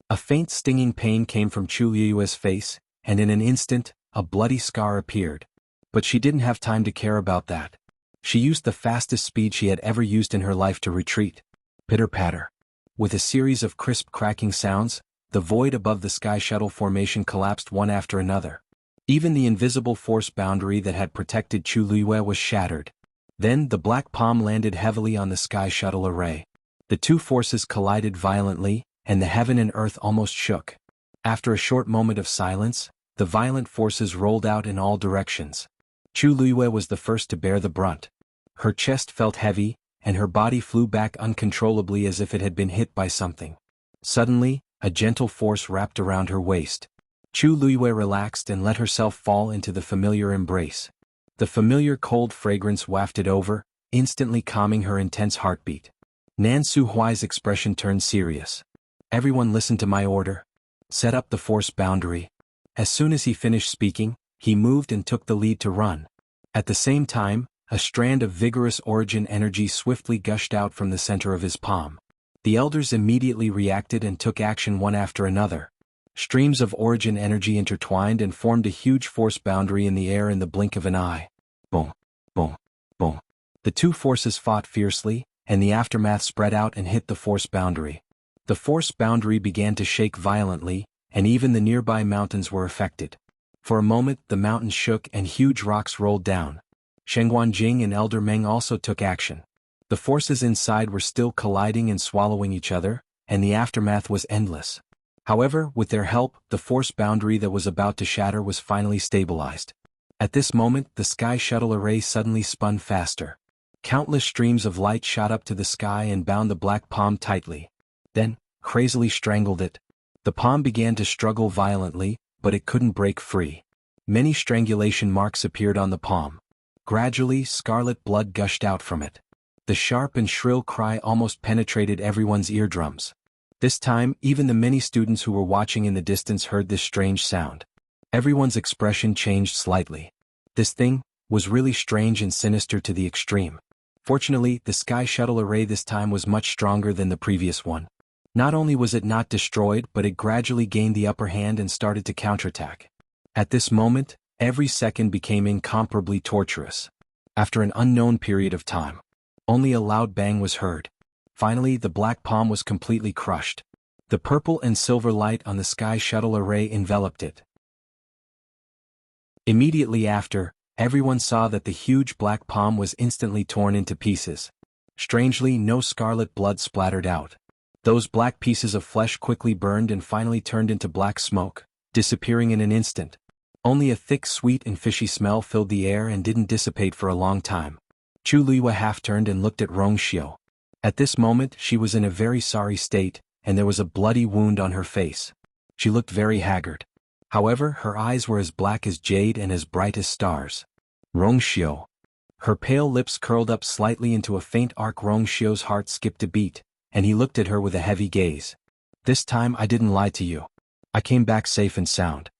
A faint stinging pain came from Chu Luiyue's face, and in an instant, a bloody scar appeared. But she didn't have time to care about that. She used the fastest speed she had ever used in her life to retreat. Pitter-patter. With a series of crisp cracking sounds, the void above the sky shuttle formation collapsed one after another. Even the invisible force boundary that had protected Chu Luiyue was shattered. Then the black palm landed heavily on the sky shuttle array. The two forces collided violently, and the heaven and earth almost shook. After a short moment of silence, the violent forces rolled out in all directions. Chu Luiyue was the first to bear the brunt. Her chest felt heavy, and her body flew back uncontrollably as if it had been hit by something. Suddenly, a gentle force wrapped around her waist. Chu Luiyue relaxed and let herself fall into the familiar embrace. The familiar cold fragrance wafted over, instantly calming her intense heartbeat. Nan Suhuai's expression turned serious. Everyone listen to my order. Set up the force boundary. As soon as he finished speaking, he moved and took the lead to run. At the same time, a strand of vigorous origin energy swiftly gushed out from the center of his palm. The elders immediately reacted and took action one after another. Streams of origin energy intertwined and formed a huge force boundary in the air in the blink of an eye. Boom, boom, boom. The two forces fought fiercely, and the aftermath spread out and hit the force boundary. The force boundary began to shake violently, and even the nearby mountains were affected. For a moment the mountains shook and huge rocks rolled down. Shengguanjing and Elder Meng also took action. The forces inside were still colliding and swallowing each other, and the aftermath was endless. However, with their help, the force boundary that was about to shatter was finally stabilized. At this moment, the sky shuttle array suddenly spun faster. Countless streams of light shot up to the sky and bound the black palm tightly. Then, crazily strangled it. The palm began to struggle violently, but it couldn't break free. Many strangulation marks appeared on the palm. Gradually, scarlet blood gushed out from it. The sharp and shrill cry almost penetrated everyone's eardrums. This time, even the many students who were watching in the distance heard this strange sound. Everyone's expression changed slightly. This thing was really strange and sinister to the extreme. Fortunately, the sky shuttle array this time was much stronger than the previous one. Not only was it not destroyed, but it gradually gained the upper hand and started to counterattack. At this moment, every second became incomparably torturous. After an unknown period of time, only a loud bang was heard. Finally, the black palm was completely crushed. The purple and silver light on the sky shuttle array enveloped it. Immediately after, everyone saw that the huge black palm was instantly torn into pieces. Strangely, no scarlet blood splattered out. Those black pieces of flesh quickly burned and finally turned into black smoke, disappearing in an instant. Only a thick, sweet and fishy smell filled the air and didn't dissipate for a long time. Chu Luiyue half-turned and looked at Rongxiu. At this moment, she was in a very sorry state, and there was a bloody wound on her face. She looked very haggard. However, her eyes were as black as jade and as bright as stars. Rongxiu. Her pale lips curled up slightly into a faint arc. Rongxiu's heart skipped a beat, and he looked at her with a heavy gaze. This time I didn't lie to you. I came back safe and sound.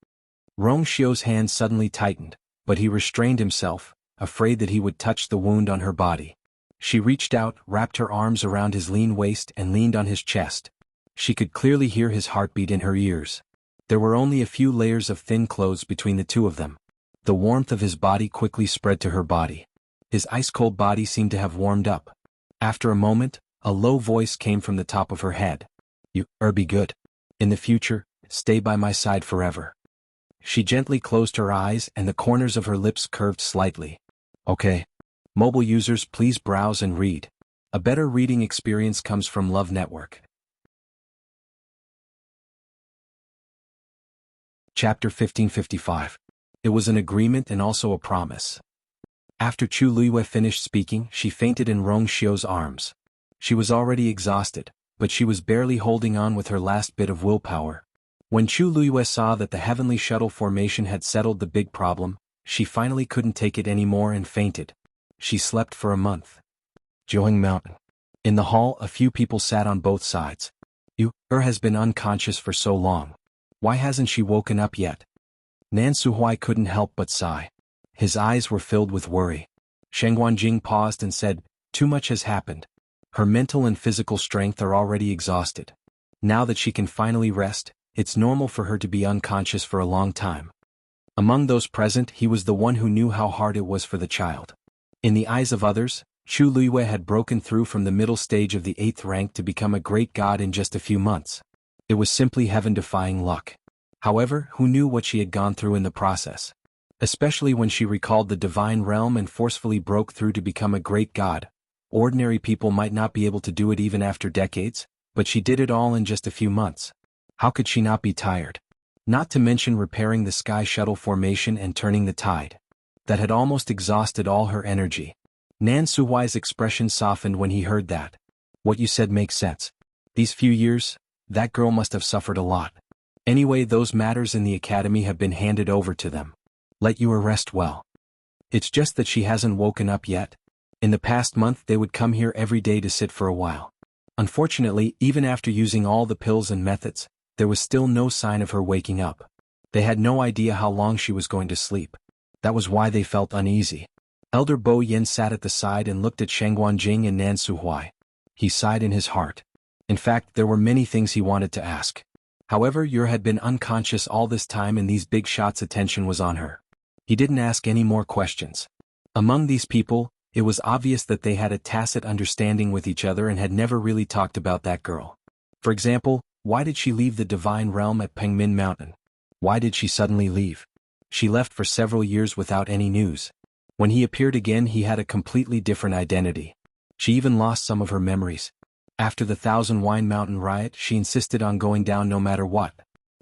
Rongxiu's hand suddenly tightened, but he restrained himself, afraid that he would touch the wound on her body. She reached out, wrapped her arms around his lean waist and leaned on his chest. She could clearly hear his heartbeat in her ears. There were only a few layers of thin clothes between the two of them. The warmth of his body quickly spread to her body. His ice-cold body seemed to have warmed up. After a moment, a low voice came from the top of her head. You be good. In the future, stay by my side forever. She gently closed her eyes and the corners of her lips curved slightly. Okay. Mobile users, please browse and read. A better reading experience comes from Love Network. Chapter 1555. It was an agreement and also a promise. After Chu Luiyue finished speaking, she fainted in Rongxiu's arms. She was already exhausted, but she was barely holding on with her last bit of willpower. When Chu Luiyue saw that the heavenly shuttle formation had settled the big problem, she finally couldn't take it anymore and fainted. She slept for a month. Jiuheng Mountain. In the hall, a few people sat on both sides. Has been unconscious for so long. Why hasn't she woken up yet? Nan Suhuai couldn't help but sigh. His eyes were filled with worry. Shengguanjing paused and said, too much has happened. Her mental and physical strength are already exhausted. Now that she can finally rest, it's normal for her to be unconscious for a long time. Among those present, he was the one who knew how hard it was for the child. In the eyes of others, Chu Luiyue had broken through from the middle stage of the 8th rank to become a great god in just a few months. It was simply heaven-defying luck. However, who knew what she had gone through in the process? Especially when she recalled the divine realm and forcefully broke through to become a great god. Ordinary people might not be able to do it even after decades, but she did it all in just a few months. How could she not be tired? Not to mention repairing the sky shuttle formation and turning the tide. That had almost exhausted all her energy. Nan Suhuai's expression softened when he heard that. What you said makes sense. These few years, that girl must have suffered a lot. Anyway, those matters in the academy have been handed over to them. Let you rest well. It's just that she hasn't woken up yet. In the past month they would come here every day to sit for a while. Unfortunately, even after using all the pills and methods, there was still no sign of her waking up. They had no idea how long she was going to sleep. That was why they felt uneasy. Elder Bo Yin sat at the side and looked at Shangguanjing and Nan Suhuai. He sighed in his heart. In fact, there were many things he wanted to ask. However, Yer had been unconscious all this time and these big shots' attention was on her. He didn't ask any more questions. Among these people, it was obvious that they had a tacit understanding with each other and had never really talked about that girl. For example, why did she leave the divine realm at Pengmin Mountain? Why did she suddenly leave? She left for several years without any news. When he appeared again, he had a completely different identity. She even lost some of her memories. After the Thousand Wine Mountain riot, she insisted on going down no matter what.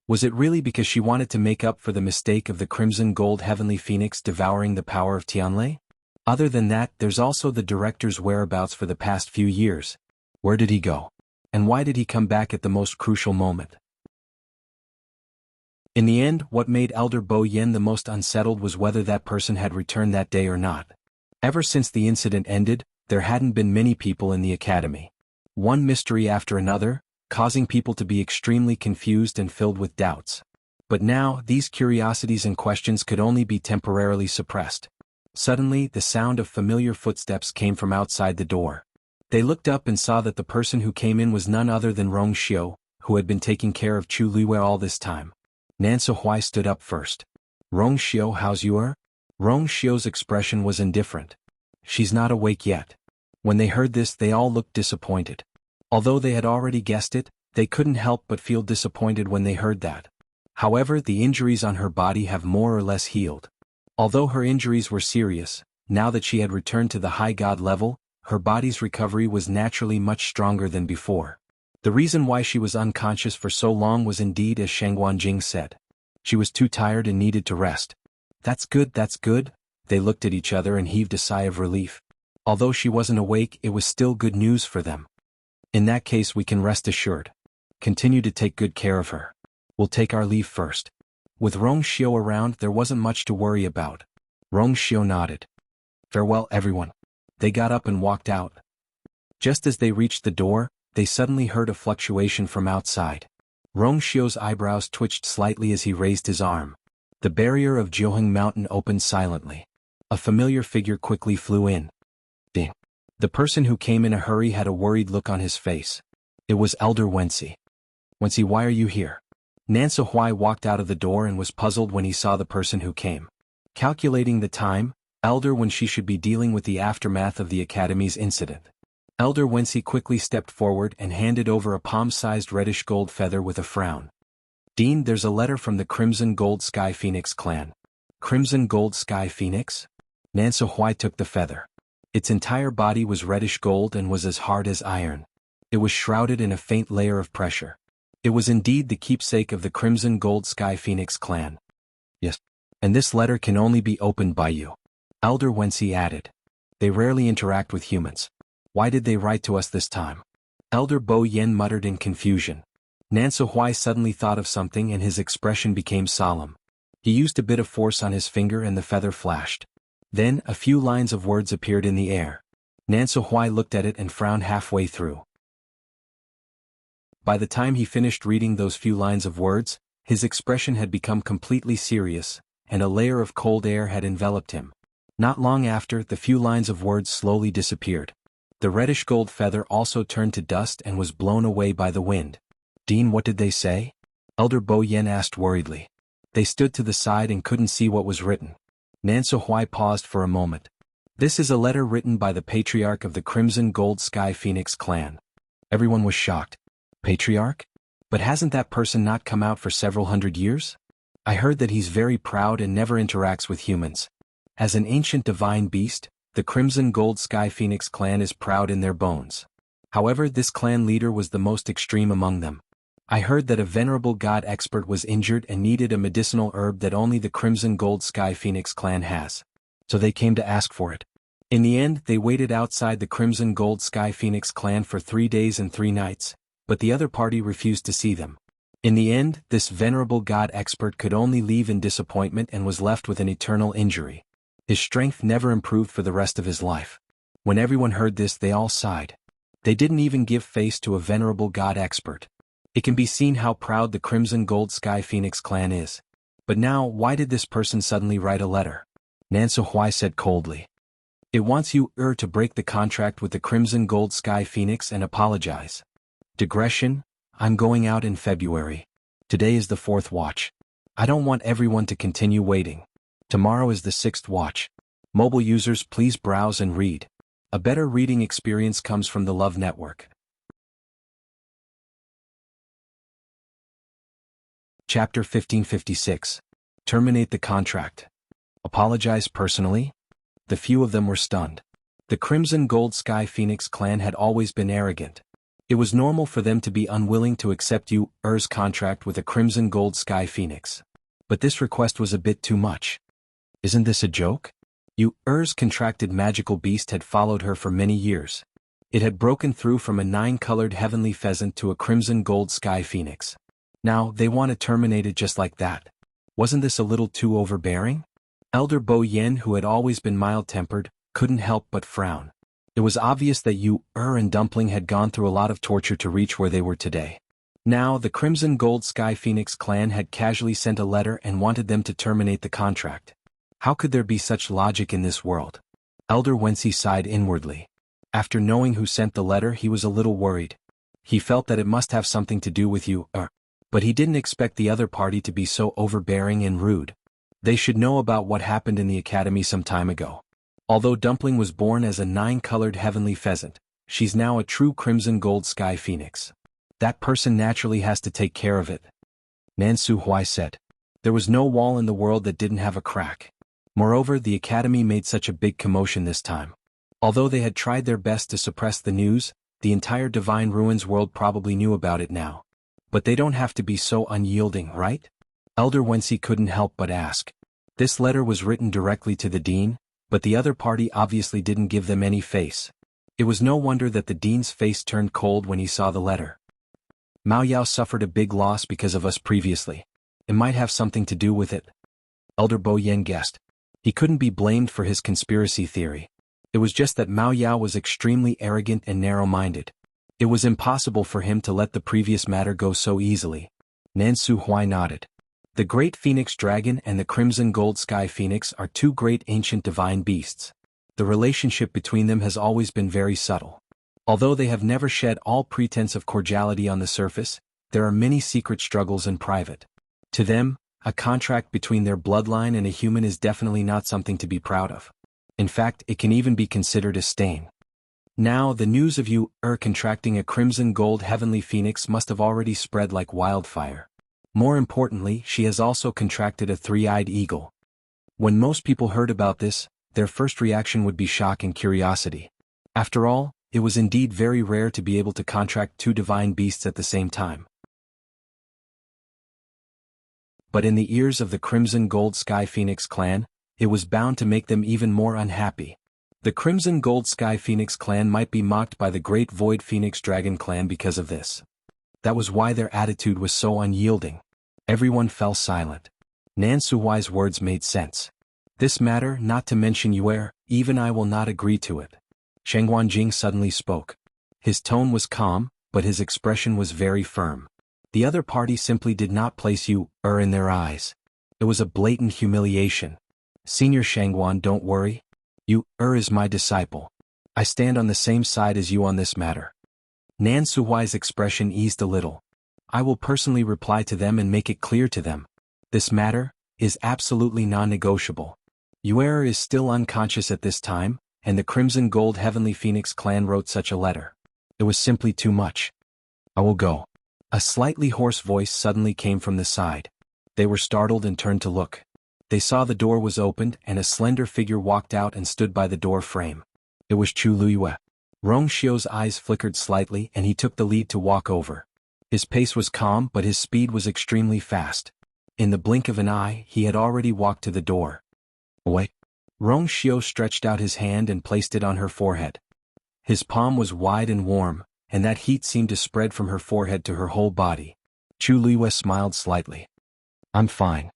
Was it really because she wanted to make up for the mistake of the crimson gold heavenly phoenix devouring the power of Tianlei? Other than that, there's also the director's whereabouts for the past few years. Where did he go? And why did he come back at the most crucial moment? In the end, what made Elder Bo Yin the most unsettled was whether that person had returned that day or not. Ever since the incident ended, there hadn't been many people in the academy. One mystery after another, causing people to be extremely confused and filled with doubts. But now, these curiosities and questions could only be temporarily suppressed. Suddenly, the sound of familiar footsteps came from outside the door. They looked up and saw that the person who came in was none other than Rong Xiu, who had been taking care of Chu Liwei all this time. Nan Suhuai stood up first. Rong Xiu, how's you? Rong Xiu's expression was indifferent. She's not awake yet. When they heard this, they all looked disappointed. Although they had already guessed it, they couldn't help but feel disappointed when they heard that. However, the injuries on her body have more or less healed. Although her injuries were serious, now that she had returned to the high god level, her body's recovery was naturally much stronger than before. The reason why she was unconscious for so long was indeed as Shangguanjing said. She was too tired and needed to rest. That's good, that's good. They looked at each other and heaved a sigh of relief. Although she wasn't awake, it was still good news for them. In that case, we can rest assured. Continue to take good care of her. We'll take our leave first. With Rong Xiu around, there wasn't much to worry about. Rong Xiu nodded. Farewell, everyone. They got up and walked out. Just as they reached the door, they suddenly heard a fluctuation from outside. Rong Xiu's eyebrows twitched slightly as he raised his arm. The barrier of Jiuheng Mountain opened silently. A familiar figure quickly flew in. Ding. The person who came in a hurry had a worried look on his face. It was Elder Wensi. Wensi, why are you here? Nan Suhuai walked out of the door and was puzzled when he saw the person who came. Calculating the time, Elder Wensi should be dealing with the aftermath of the academy's incident. Elder Wensi quickly stepped forward and handed over a palm-sized reddish gold feather with a frown. Dean, there's a letter from the Crimson Gold Sky Phoenix clan. Crimson Gold Sky Phoenix? Nan Suhuai took the feather. Its entire body was reddish gold and was as hard as iron. It was shrouded in a faint layer of pressure. It was indeed the keepsake of the Crimson Gold Sky Phoenix clan. Yes. And this letter can only be opened by you. Elder Wensi added. They rarely interact with humans. Why did they write to us this time? Elder Bo Yin muttered in confusion. Nan Suhuai suddenly thought of something and his expression became solemn. He used a bit of force on his finger and the feather flashed. Then, a few lines of words appeared in the air. Nan Suhuai looked at it and frowned halfway through. By the time he finished reading those few lines of words, his expression had become completely serious, and a layer of cold air had enveloped him. Not long after, the few lines of words slowly disappeared. The reddish gold feather also turned to dust and was blown away by the wind. Dean, what did they say? Elder Bo Yin asked worriedly. They stood to the side and couldn't see what was written. Nan Suhuai paused for a moment. This is a letter written by the patriarch of the Crimson Gold Sky Phoenix clan. Everyone was shocked. Patriarch? But hasn't that person not come out for several hundred years? I heard that he's very proud and never interacts with humans. As an ancient divine beast, The Crimson Gold Sky Phoenix clan is proud in their bones. However, this clan leader was the most extreme among them. I heard that a venerable god expert was injured and needed a medicinal herb that only the Crimson Gold Sky Phoenix clan has. So they came to ask for it. In the end, they waited outside the Crimson Gold Sky Phoenix clan for 3 days and 3 nights, but the other party refused to see them. In the end, this venerable god expert could only leave in disappointment and was left with an eternal injury. His strength never improved for the rest of his life. When everyone heard this, they all sighed. They didn't even give face to a venerable god expert. It can be seen how proud the Crimson Gold Sky Phoenix clan is. But now, why did this person suddenly write a letter? Nansu Huai said coldly. It wants you to break the contract with the Crimson Gold Sky Phoenix and apologize. Digression, I'm going out in February. Today is the 4th watch. I don't want everyone to continue waiting. Tomorrow is the 6th watch. Mobile users, please browse and read. A better reading experience comes from the Love Network. Chapter 1556. Terminate the contract. Apologize personally? The few of them were stunned. The Crimson Gold Sky Phoenix clan had always been arrogant. It was normal for them to be unwilling to accept Yu's contract with a Crimson Gold Sky Phoenix. But this request was a bit too much. Isn't this a joke? Yu's contracted magical beast had followed her for many years. It had broken through from a 9-colored heavenly pheasant to a Crimson Gold Sky Phoenix. Now, they want to terminate it just like that. Wasn't this a little too overbearing? Elder Bo Yen, who had always been mild-tempered, couldn't help but frown. It was obvious that and Dumpling had gone through a lot of torture to reach where they were today. Now, the Crimson Gold Sky Phoenix clan had casually sent a letter and wanted them to terminate the contract. How could there be such logic in this world? Elder Wensi sighed inwardly. After knowing who sent the letter, he was a little worried. He felt that it must have something to do with but he didn't expect the other party to be so overbearing and rude. They should know about what happened in the academy some time ago. Although Dumpling was born as a 9-colored heavenly pheasant, she's now a true Crimson Gold Sky Phoenix. That person naturally has to take care of it. Nansu Huai said. There was no wall in the world that didn't have a crack. Moreover, the academy made such a big commotion this time. Although they had tried their best to suppress the news, the entire Divine Ruins world probably knew about it now. But they don't have to be so unyielding, right? Elder Wensi couldn't help but ask. This letter was written directly to the dean, but the other party obviously didn't give them any face. It was no wonder that the dean's face turned cold when he saw the letter. Mao Yao suffered a big loss because of us previously. It might have something to do with it. Elder Bo Yen guessed. He couldn't be blamed for his conspiracy theory. It was just that Mao Yao was extremely arrogant and narrow-minded. It was impossible for him to let the previous matter go so easily. Nansu Huai nodded. The Great Phoenix Dragon and the Crimson Gold Sky Phoenix are 2 great ancient divine beasts. The relationship between them has always been very subtle. Although they have never shed all pretense of cordiality on the surface, there are many secret struggles in private. To them, a contract between their bloodline and a human is definitely not something to be proud of. In fact, it can even be considered a stain. Now, the news of contracting a Crimson Gold Heavenly Phoenix must have already spread like wildfire. More importantly, she has also contracted a 3-eyed eagle. When most people heard about this, their first reaction would be shock and curiosity. After all, it was indeed very rare to be able to contract 2 divine beasts at the same time. But in the ears of the Crimson Gold Sky Phoenix clan, it was bound to make them even more unhappy. The Crimson Gold Sky Phoenix clan might be mocked by the Great Void Phoenix Dragon clan because of this. That was why their attitude was so unyielding. Everyone fell silent. Nansu Huai's words made sense. This matter, not to mention even I will not agree to it. Sheng Wanjing suddenly spoke. His tone was calm, but his expression was very firm. The other party simply did not place in their eyes. It was a blatant humiliation. Senior Shangwan, don't worry. Is my disciple. I stand on the same side as you on this matter. Nansu Huai's expression eased a little. I will personally reply to them and make it clear to them. This matter is absolutely non-negotiable. Is still unconscious at this time, and the Crimson Gold Heavenly Phoenix clan wrote such a letter. It was simply too much. I will go. A slightly hoarse voice suddenly came from the side. They were startled and turned to look. They saw the door was opened and a slender figure walked out and stood by the door frame. It was Chu Luiyue. Rong Xiu's eyes flickered slightly and he took the lead to walk over. His pace was calm but his speed was extremely fast. In the blink of an eye, he had already walked to the door. Wait. Rong Xiu stretched out his hand and placed it on her forehead. His palm was wide and warm, and that heat seemed to spread from her forehead to her whole body. Chu Luiyue smiled slightly. I'm fine.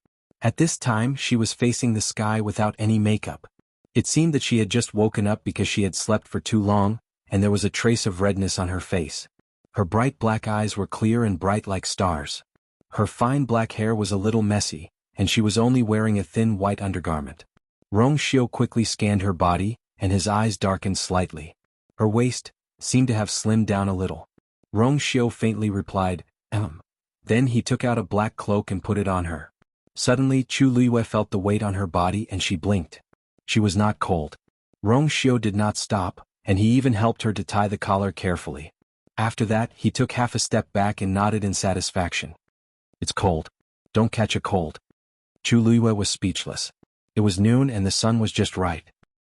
At this time she was facing the sky without any makeup. It seemed that she had just woken up because she had slept for too long, and there was a trace of redness on her face. Her bright black eyes were clear and bright like stars. Her fine black hair was a little messy, and she was only wearing a thin white undergarment. Rong Xiu quickly scanned her body, and his eyes darkened slightly. Her waist seemed to have slimmed down a little. Rong Xiu faintly replied, Then he took out a black cloak and put it on her. Suddenly Chu Luiyue felt the weight on her body and she blinked. She was not cold. Rong Xiu did not stop, and he even helped her to tie the collar carefully. After that, he took half a step back and nodded in satisfaction. It's cold. Don't catch a cold. Chu Luiyue was speechless. It was noon and the sun was just right.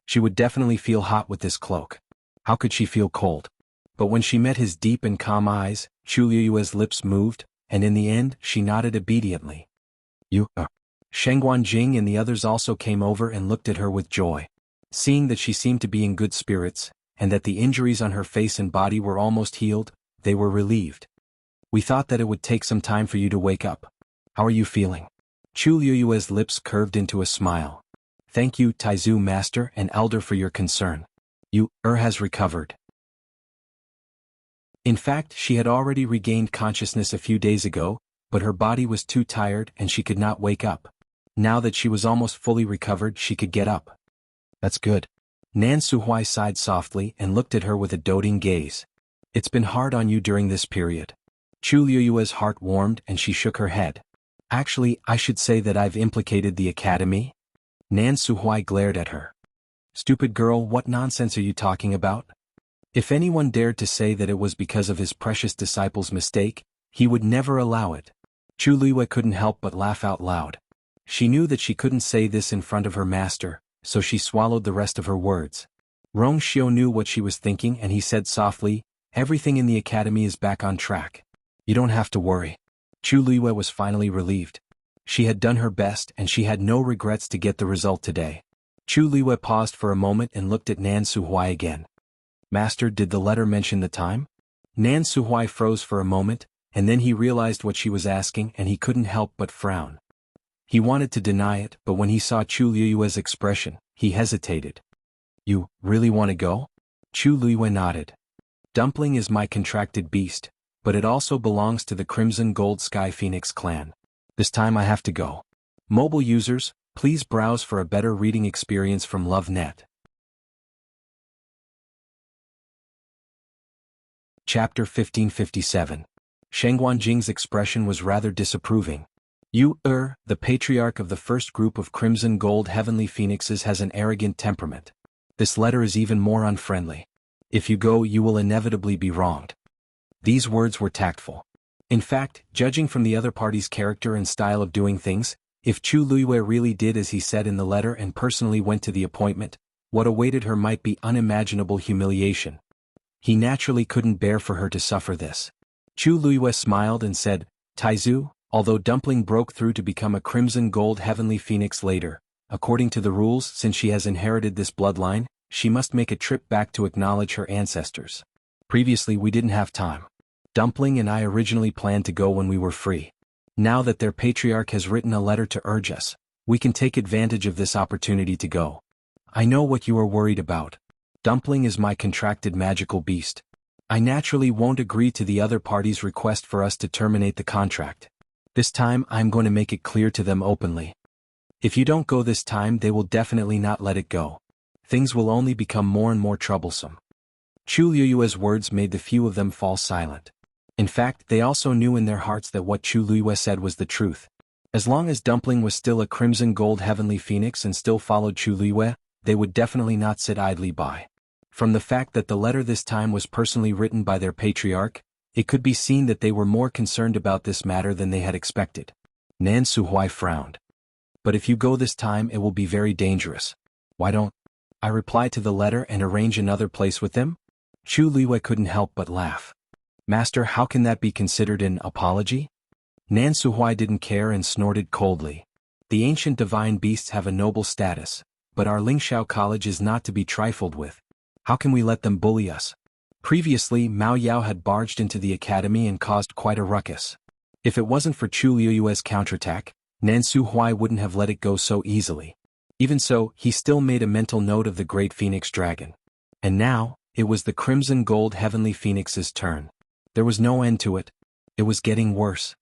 She would definitely feel hot with this cloak. How could she feel cold? But when she met his deep and calm eyes, Chu Luiyue's lips moved, and in the end, she nodded obediently. You are. Sheng Guanjing and the others also came over and looked at her with joy. Seeing that she seemed to be in good spirits, and that the injuries on her face and body were almost healed, they were relieved. We thought that it would take some time for you to wake up. How are you feeling? Chu Luiyue's lips curved into a smile. Thank you, Taizu Master and Elder, for your concern. You, has recovered. In fact, she had already regained consciousness a few days ago, but her body was too tired and she could not wake up. Now that she was almost fully recovered, she could get up. That's good. Nan Suhui sighed softly and looked at her with a doting gaze. It's been hard on you during this period. Chu Luiyue's heart warmed and she shook her head. Actually, I should say that I've implicated the academy. Nan Suhui glared at her. Stupid girl, what nonsense are you talking about? If anyone dared to say that it was because of his precious disciple's mistake, he would never allow it. Chu Luiyue couldn't help but laugh out loud. She knew that she couldn't say this in front of her master, so she swallowed the rest of her words. Rong Xiu knew what she was thinking and he said softly, Everything in the academy is back on track. You don't have to worry. Chu Luiyue was finally relieved. She had done her best and she had no regrets to get the result today. Chu Luiyue paused for a moment and looked at Nan Suhui again. Master, did the letter mention the time? Nan Suhui froze for a moment, and then he realized what she was asking and he couldn't help but frown. He wanted to deny it, but when he saw Chu Luiyue's expression, he hesitated. You really want to go? Chu Luiyue nodded. Dumpling is my contracted beast, but it also belongs to the Crimson Gold Sky Phoenix clan. This time I have to go. Mobile users, please browse for a better reading experience from LoveNet. Chapter 1557. Sheng Guanjing's expression was rather disapproving. You, the patriarch of the first group of Crimson Gold Heavenly Phoenixes, has an arrogant temperament. This letter is even more unfriendly. If you go, you will inevitably be wronged. These words were tactful. In fact, judging from the other party's character and style of doing things, if Chu Luiyue really did as he said in the letter and personally went to the appointment, what awaited her might be unimaginable humiliation. He naturally couldn't bear for her to suffer this. Chu Luiyue smiled and said, Taizu, although Dumpling broke through to become a Crimson Gold Heavenly Phoenix later, according to the rules, since she has inherited this bloodline, she must make a trip back to acknowledge her ancestors. Previously we didn't have time. Dumpling and I originally planned to go when we were free. Now that their patriarch has written a letter to urge us, we can take advantage of this opportunity to go. I know what you are worried about. Dumpling is my contracted magical beast. I naturally won't agree to the other party's request for us to terminate the contract. This time I'm going to make it clear to them openly. If you don't go this time, they will definitely not let it go. Things will only become more and more troublesome. Chu Luiyue's words made the few of them fall silent. In fact, they also knew in their hearts that what Chu Luiyue said was the truth. As long as Dumpling was still a Crimson Gold Heavenly Phoenix and still followed Chu Luiyue, they would definitely not sit idly by. From the fact that the letter this time was personally written by their patriarch, it could be seen that they were more concerned about this matter than they had expected. Nan Suhui frowned. But if you go this time it will be very dangerous. Why don't I reply to the letter and arrange another place with them? Chu Liwei couldn't help but laugh. Master, how can that be considered an apology? Nan Suhuai didn't care and snorted coldly. The ancient divine beasts have a noble status, but our Lingxiao College is not to be trifled with. How can we let them bully us? Previously, Mao Yao had barged into the academy and caused quite a ruckus. If it wasn't for Chu Liu's counterattack, Nan Suhuai wouldn't have let it go so easily. Even so, he still made a mental note of the great phoenix dragon. And now, it was the crimson gold heavenly phoenix's turn. There was no end to it. It was getting worse.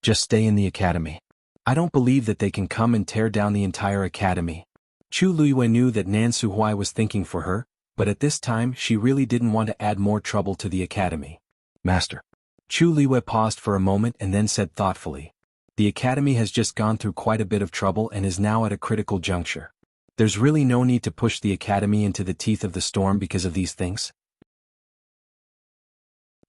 Just stay in the academy. I don't believe that they can come and tear down the entire academy. Chu Liuwe knew that Nan Suhuai was thinking for her, but at this time she really didn't want to add more trouble to the academy. Master. Chu Liuwe paused for a moment and then said thoughtfully. The academy has just gone through quite a bit of trouble and is now at a critical juncture. There's really no need to push the academy into the teeth of the storm because of these things.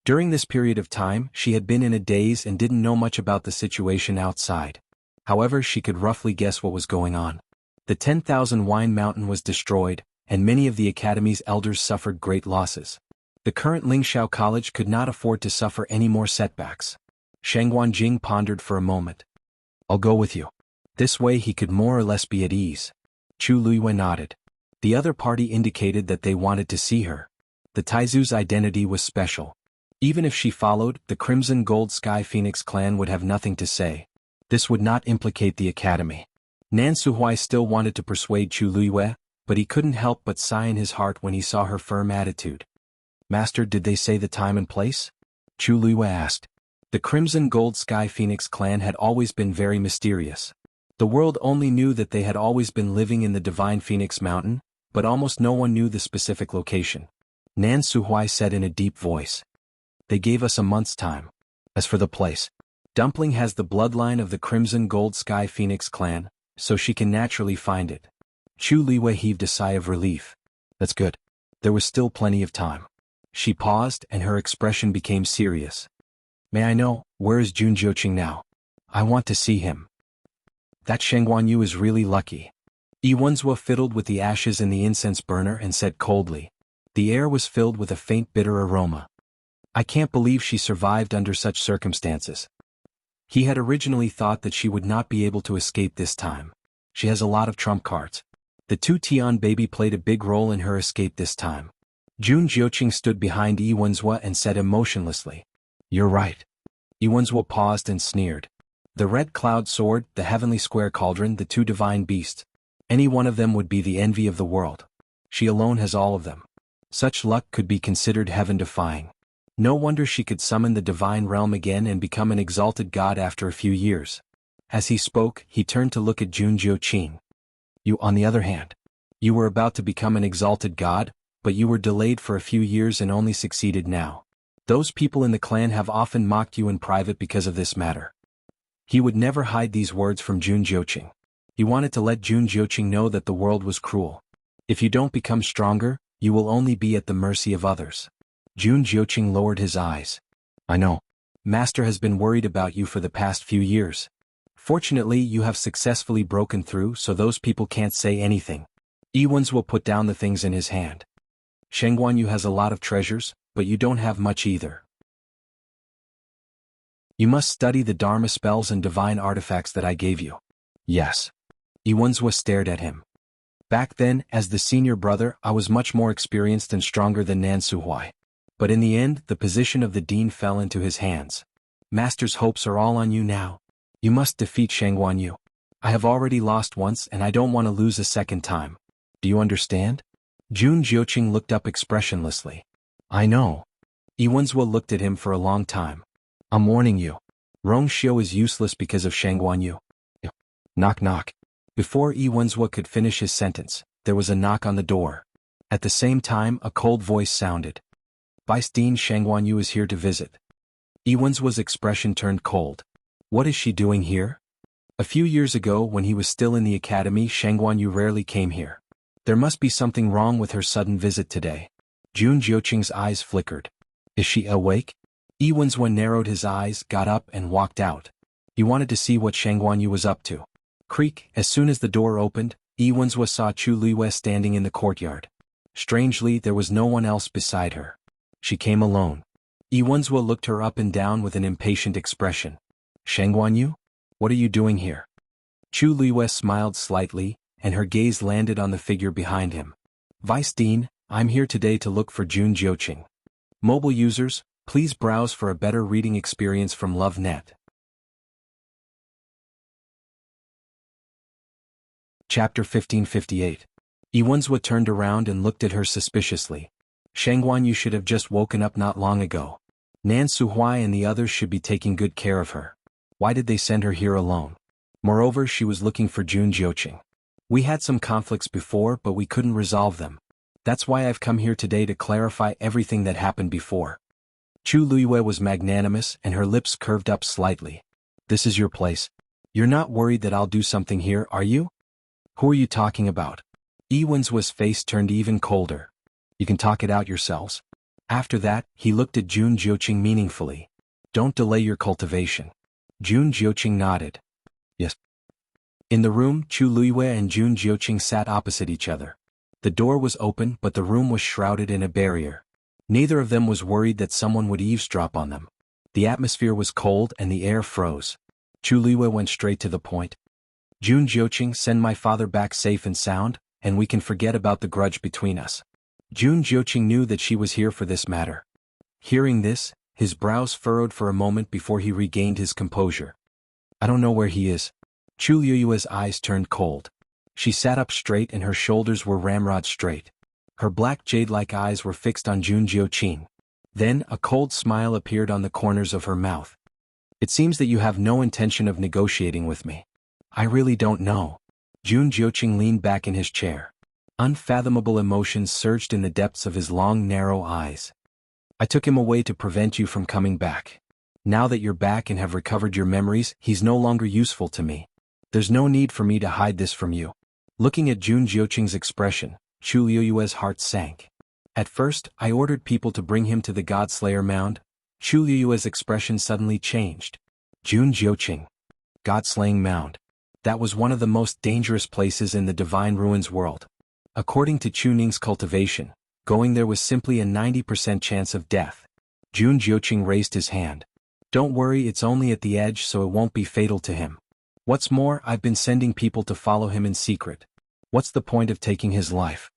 During this period of time, she had been in a daze and didn't know much about the situation outside. However, she could roughly guess what was going on. The 10,000 Wine Mountain was destroyed, and many of the academy's elders suffered great losses. The current Lingxiao College could not afford to suffer any more setbacks. Shang Wanjing pondered for a moment. I'll go with you. This way he could more or less be at ease. Chu Liuwe nodded. The other party indicated that they wanted to see her. The Taizu's identity was special. Even if she followed, the Crimson Gold Sky Phoenix clan would have nothing to say. This would not implicate the academy. Nan Suhuai still wanted to persuade Chu Liuwe, but he couldn't help but sigh in his heart when he saw her firm attitude. Master, did they say the time and place? Chu Liuwe asked. The Crimson Gold Sky Phoenix clan had always been very mysterious. The world only knew that they had always been living in the Divine Phoenix Mountain, but almost no one knew the specific location. Nan Suhuai said in a deep voice. They gave us a month's time. As for the place, Dumpling has the bloodline of the Crimson Gold Sky Phoenix clan, so she can naturally find it. Chu Liuwe heaved a sigh of relief. That's good. There was still plenty of time. She paused and her expression became serious. May I know, where is Jun Jiuqing now? I want to see him. That Sheng Guanyu is really lucky. Yi Wenzhua fiddled with the ashes in the incense burner and said coldly. The air was filled with a faint bitter aroma. I can't believe she survived under such circumstances. He had originally thought that she would not be able to escape this time. She has a lot of trump cards. The two Tian baby played a big role in her escape this time. Jun Jiuqing stood behind Yi Wenzhua and said emotionlessly. You're right. Yi Wenzhua paused and sneered. The red cloud sword, the heavenly square cauldron, the two divine beasts. Any one of them would be the envy of the world. She alone has all of them. Such luck could be considered heaven-defying. No wonder she could summon the divine realm again and become an exalted god after a few years. As he spoke, he turned to look at Jun Jiuqing. You, on the other hand. You were about to become an exalted god, but you were delayed for a few years and only succeeded now. Those people in the clan have often mocked you in private because of this matter. He would never hide these words from Jun Jiuqing. He wanted to let Jun Jiuqing know that the world was cruel. If you don't become stronger, you will only be at the mercy of others. Jun Jiuqing lowered his eyes. I know. Master has been worried about you for the past few years. Fortunately, you have successfully broken through, so those people can't say anything. Yi Wenzhua put down the things in his hand. Sheng Guanyu has a lot of treasures, but you don't have much either. You must study the Dharma spells and divine artifacts that I gave you. Yes. Yi Wenzhua stared at him. Back then, as the senior brother, I was much more experienced and stronger than Nan Suhuai. But in the end, the position of the dean fell into his hands. Master's hopes are all on you now. You must defeat Sheng Guanyu. I have already lost once and I don't want to lose a second time. Do you understand? Jun Jiuqing looked up expressionlessly. I know. Yi Wenzhua looked at him for a long time. I'm warning you. Rong Xiu is useless because of Sheng Guanyu. Knock knock. Before Yi Wenzhua could finish his sentence, there was a knock on the door. At the same time, a cold voice sounded. Vice Dean Sheng Guanyu is here to visit. Yi Wenzhua's expression turned cold. What is she doing here? A few years ago when he was still in the academy, Sheng Guanyu rarely came here. There must be something wrong with her sudden visit today. Jun Jiuqing's eyes flickered. Is she awake? Yi Wenzhua narrowed his eyes, got up and walked out. He wanted to see what Sheng Guanyu was up to. Creak, as soon as the door opened, Iwanzwa saw Chu Luiwe standing in the courtyard. Strangely, there was no one else beside her. She came alone. Iwanzwa looked her up and down with an impatient expression. Shengguanyu? What are you doing here? Chu Luiwe smiled slightly, and her gaze landed on the figure behind him. Vice Dean, I'm here today to look for Jun Jiuqing. Mobile users, please browse for a better reading experience from LoveNet. Chapter 1558. Iwanzwa turned around and looked at her suspiciously. Shengguan, you should have just woken up not long ago. Nan Suhuai and the others should be taking good care of her. Why did they send her here alone? Moreover, she was looking for Jun Jiuqing. We had some conflicts before, but we couldn't resolve them. That's why I've come here today to clarify everything that happened before. Chu Luiwe was magnanimous and her lips curved up slightly. This is your place. You're not worried that I'll do something here, are you? Who are you talking about? Iwanzwa's face turned even colder. You can talk it out yourselves. After that, he looked at Jun Jiuqing meaningfully. Don't delay your cultivation. Jun Jiuqing nodded. Yes. In the room, Chu Luiwe and Jun Jiuqing sat opposite each other. The door was open, but the room was shrouded in a barrier. Neither of them was worried that someone would eavesdrop on them. The atmosphere was cold and the air froze. Chu Luiwe went straight to the point. Jun Jiuqing, send my father back safe and sound, and we can forget about the grudge between us. Jun Jiuqing knew that she was here for this matter. Hearing this, his brows furrowed for a moment before he regained his composure. I don't know where he is. Chu Luiwe's eyes turned cold. She sat up straight and her shoulders were ramrod straight. Her black jade-like eyes were fixed on Jun Jiuqing. Then, a cold smile appeared on the corners of her mouth. It seems that you have no intention of negotiating with me. I really don't know. Jun Jiuqing leaned back in his chair. Unfathomable emotions surged in the depths of his long, narrow eyes. I took him away to prevent you from coming back. Now that you're back and have recovered your memories, he's no longer useful to me. There's no need for me to hide this from you. Looking at Jun Jiuqing's expression, Chu Luiwe's heart sank. At first, I ordered people to bring him to the Godslayer Mound. Chu Luiwe's expression suddenly changed. Jun Jiuqing. Godslaying Mound. That was one of the most dangerous places in the Divine Ruins world. According to Chu Ning's cultivation, going there was simply a 90% chance of death. Jun Jiuqing raised his hand. Don't worry, it's only at the edge so it won't be fatal to him. What's more, I've been sending people to follow him in secret. What's the point of taking his life?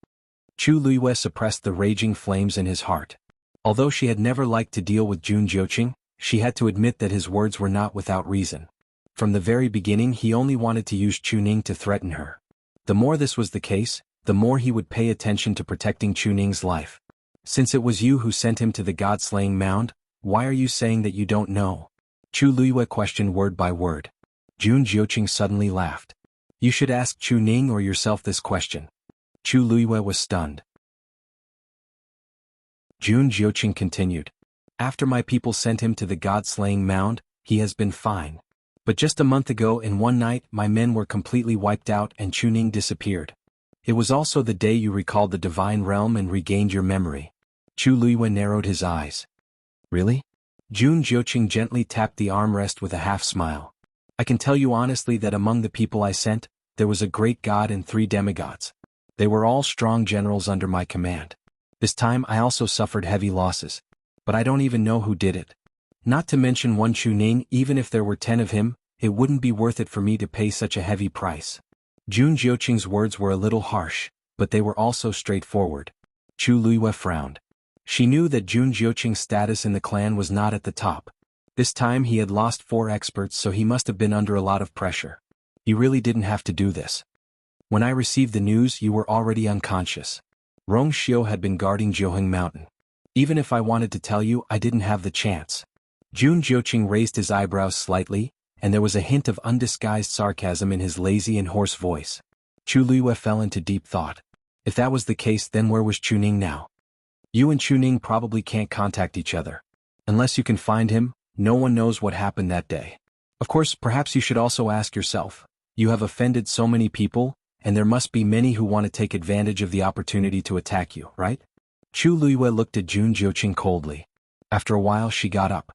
Chu Luiwe suppressed the raging flames in his heart. Although she had never liked to deal with Jun Jiuqing, she had to admit that his words were not without reason. From the very beginning he only wanted to use Chu Ning to threaten her. The more this was the case, the more he would pay attention to protecting Chu Ning's life. Since it was you who sent him to the God-slaying mound, why are you saying that you don't know? Chu Luiwe questioned word by word. Jun Jiuqing suddenly laughed. You should ask Chu Ning or yourself this question. Chu Luiwe was stunned. Jun Jiuqing continued. After my people sent him to the God-slaying mound, he has been fine. But just a month ago in one night my men were completely wiped out and Chu Ning disappeared. It was also the day you recalled the divine realm and regained your memory. Chu Luiwe narrowed his eyes. Really? Jun Jiuqing gently tapped the armrest with a half-smile. I can tell you honestly that among the people I sent, there was a great god and 3 demigods. They were all strong generals under my command. This time I also suffered heavy losses. But I don't even know who did it. Not to mention one Chu Ning, even if there were 10 of him, it wouldn't be worth it for me to pay such a heavy price. Jun Jiuqing's words were a little harsh, but they were also straightforward. Chu Luiwe frowned. She knew that Jun Jiuqing's status in the clan was not at the top. This time he had lost 4 experts, so he must have been under a lot of pressure. You really didn't have to do this. When I received the news you were already unconscious. Rong Xiu had been guarding Jiuheng Mountain. Even if I wanted to tell you, I didn't have the chance. Jun Jiuqing raised his eyebrows slightly, and there was a hint of undisguised sarcasm in his lazy and hoarse voice. Chu Luiwe fell into deep thought. If that was the case, then where was Chu Ning now? You and Chu Ning probably can't contact each other. Unless you can find him, no one knows what happened that day. Of course, perhaps you should also ask yourself, you have offended so many people, and there must be many who want to take advantage of the opportunity to attack you, right? Chu Luiwe looked at Jun Jiuqing coldly. After a while she got up.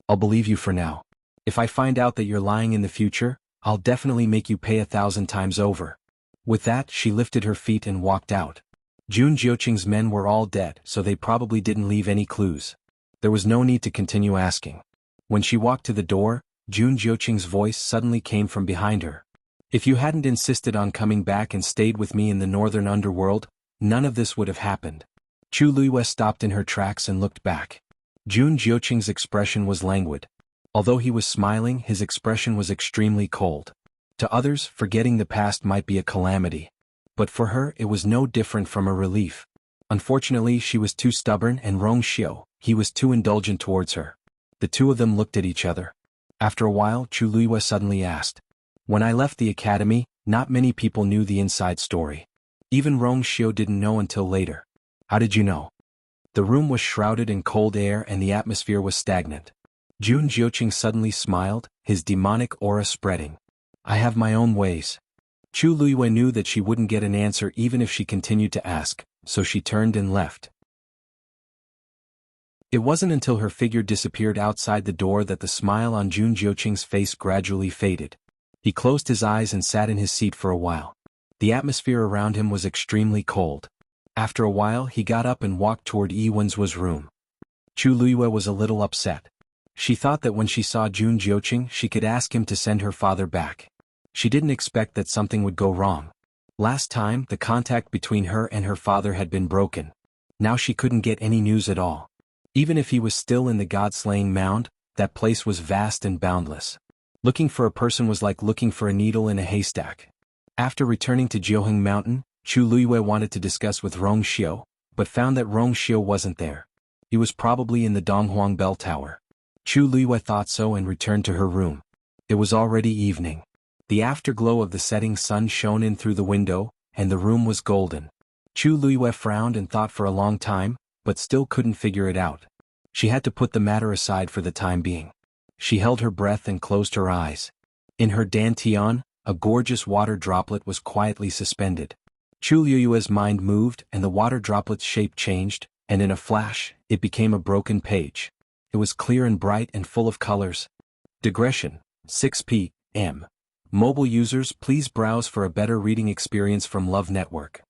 I'll believe you for now. If I find out that you're lying in the future, I'll definitely make you pay 1,000 times over. With that, she lifted her feet and walked out. Jun Jiuqing's men were all dead, so they probably didn't leave any clues. There was no need to continue asking. When she walked to the door, Jun Jiuqing's voice suddenly came from behind her. If you hadn't insisted on coming back and stayed with me in the northern underworld, none of this would have happened. Chu Luiyue stopped in her tracks and looked back. Jun Jiuqing's expression was languid. Although he was smiling, his expression was extremely cold. To others, forgetting the past might be a calamity. But for her, it was no different from a relief. Unfortunately, she was too stubborn, and Rong Xiu, he was too indulgent towards her. The two of them looked at each other. After a while, Chu Luiyue suddenly asked, "When I left the academy, not many people knew the inside story. Even Rong Xiu didn't know until later. How did you know?" The room was shrouded in cold air and the atmosphere was stagnant. Jun Jiuqing suddenly smiled, his demonic aura spreading. "I have my own ways." Chu Luiyue knew that she wouldn't get an answer even if she continued to ask, so she turned and left. It wasn't until her figure disappeared outside the door that the smile on Jun Jiuqing's face gradually faded. He closed his eyes and sat in his seat for a while. The atmosphere around him was extremely cold. After a while, he got up and walked toward Yi Wenzuo's room. Chu Luiyue was a little upset. She thought that when she saw Jun Jiuqing, she could ask him to send her father back. She didn't expect that something would go wrong. Last time, the contact between her and her father had been broken. Now she couldn't get any news at all. Even if he was still in the god-slaying mound, that place was vast and boundless. Looking for a person was like looking for a needle in a haystack. After returning to Jiuheng Mountain, Chu Luiyue wanted to discuss with Rong Xiu, but found that Rong Xiu wasn't there. He was probably in the Donghuang Bell Tower. Chu Luiyue thought so and returned to her room. It was already evening. The afterglow of the setting sun shone in through the window, and the room was golden. Chu Luiyue frowned and thought for a long time, but still couldn't figure it out. She had to put the matter aside for the time being. She held her breath and closed her eyes. In her dantian, a gorgeous water droplet was quietly suspended. Chu Luiyue's mind moved and the water droplet's shape changed, and in a flash, it became a broken page. It was clear and bright and full of colors. Digression, 6 p.m. Mobile users, please browse for a better reading experience from Love Network.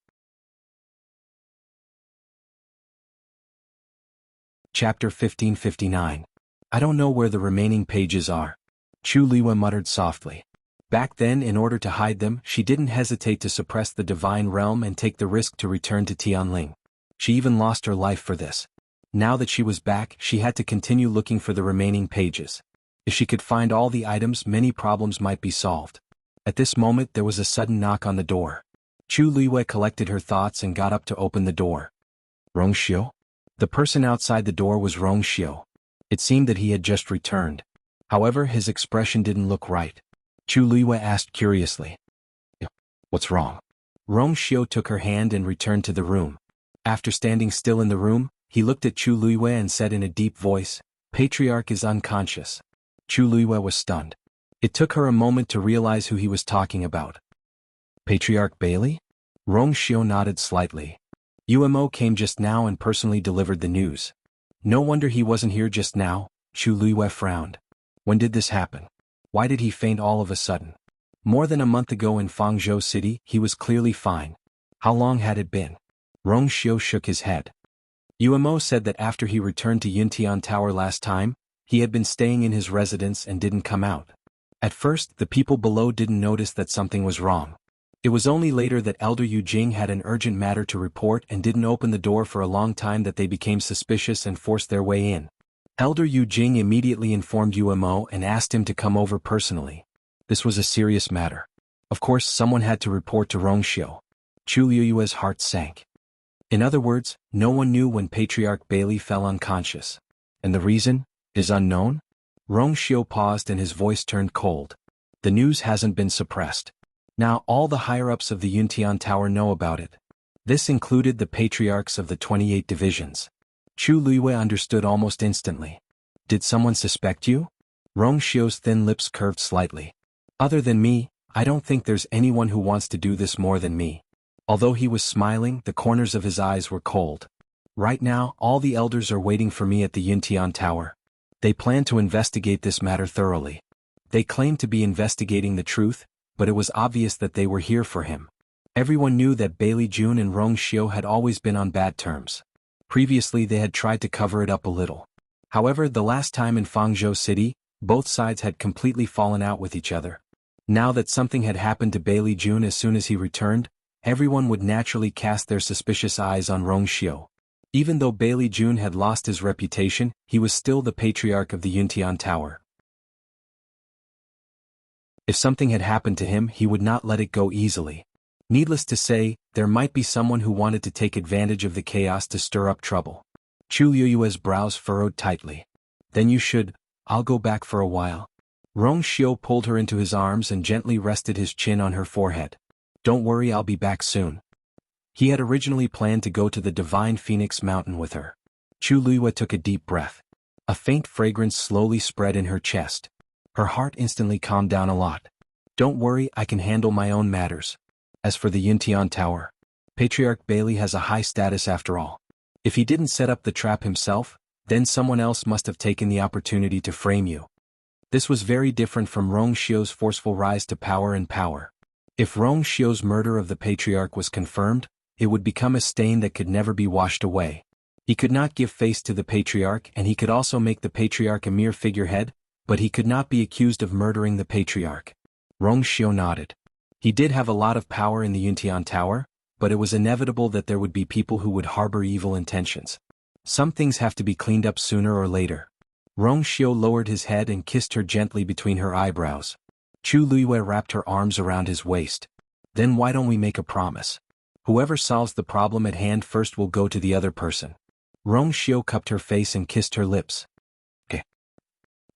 Chapter 1559. I don't know where the remaining pages are. Chu Luiyue muttered softly. Back then, in order to hide them, she didn't hesitate to suppress the divine realm and take the risk to return to Tianling. She even lost her life for this. Now that she was back, she had to continue looking for the remaining pages. If she could find all the items, many problems might be solved. At this moment, there was a sudden knock on the door. Chu Luiyue collected her thoughts and got up to open the door. Rong Xiu? The person outside the door was Rong Xiu. It seemed that he had just returned. However, his expression didn't look right. Chu Luiyue asked curiously, "What's wrong?" Rong Xiu took her hand and returned to the room. After standing still in the room, he looked at Chu Luiyue and said in a deep voice, "Patriarch is unconscious." Chu Luiyue was stunned. It took her a moment to realize who he was talking about. Patriarch Bailey? Rong Xiu nodded slightly. Umo came just now and personally delivered the news. No wonder he wasn't here just now. Chu Luiyue frowned. When did this happen? Why did he faint all of a sudden? More than a month ago in Fangzhou City, he was clearly fine. How long had it been? Rong Xiu shook his head. Umo said that after he returned to Yuntian Tower last time, he had been staying in his residence and didn't come out. At first, the people below didn't notice that something was wrong. It was only later that Elder Yu Jing had an urgent matter to report and didn't open the door for a long time that they became suspicious and forced their way in. Elder Yu Jing immediately informed Umo and asked him to come over personally. This was a serious matter. Of course, someone had to report to Rong Xiu. Chu Luiyue's heart sank. In other words, no one knew when Patriarch Bailey fell unconscious. And the reason is unknown? Rong Xiu paused and his voice turned cold. The news hasn't been suppressed. Now all the higher-ups of the Yuntian Tower know about it. This included the patriarchs of the 28 divisions. Chu Luiyue understood almost instantly. Did someone suspect you? Rong Xiu's thin lips curved slightly. Other than me, I don't think there's anyone who wants to do this more than me. Although he was smiling, the corners of his eyes were cold. Right now, all the elders are waiting for me at the Yuntian Tower. They plan to investigate this matter thoroughly. They claimed to be investigating the truth, but it was obvious that they were here for him. Everyone knew that Bailey Jun and Rong Xiu had always been on bad terms. Previously they had tried to cover it up a little. However, the last time in Fangzhou City, both sides had completely fallen out with each other. Now that something had happened to Bailey Jun as soon as he returned, everyone would naturally cast their suspicious eyes on Rong Xiu. Even though Bailey Jun had lost his reputation, he was still the patriarch of the Yuntian Tower. If something had happened to him, he would not let it go easily. Needless to say, there might be someone who wanted to take advantage of the chaos to stir up trouble. Chu Liyue's brows furrowed tightly. Then I'll go back for a while. Rong Xiu pulled her into his arms and gently rested his chin on her forehead. Don't worry, I'll be back soon. He had originally planned to go to the Divine Phoenix Mountain with her. Chu Liyue took a deep breath. A faint fragrance slowly spread in her chest. Her heart instantly calmed down a lot. Don't worry, I can handle my own matters. As for the Yuntian Tower, Patriarch Bailey has a high status after all. If he didn't set up the trap himself, then someone else must have taken the opportunity to frame you. This was very different from Rong Xiu's forceful rise to power and power. If Rong Xiu's murder of the Patriarch was confirmed, it would become a stain that could never be washed away. He could not give face to the Patriarch, and he could also make the Patriarch a mere figurehead, but he could not be accused of murdering the Patriarch. Rong Xiu nodded. He did have a lot of power in the Yuntian Tower, but it was inevitable that there would be people who would harbor evil intentions. Some things have to be cleaned up sooner or later. Rong Xiu lowered his head and kissed her gently between her eyebrows. Chu Liyue wrapped her arms around his waist. Then why don't we make a promise? Whoever solves the problem at hand first will go to the other person. Rong Xiu cupped her face and kissed her lips. Okay.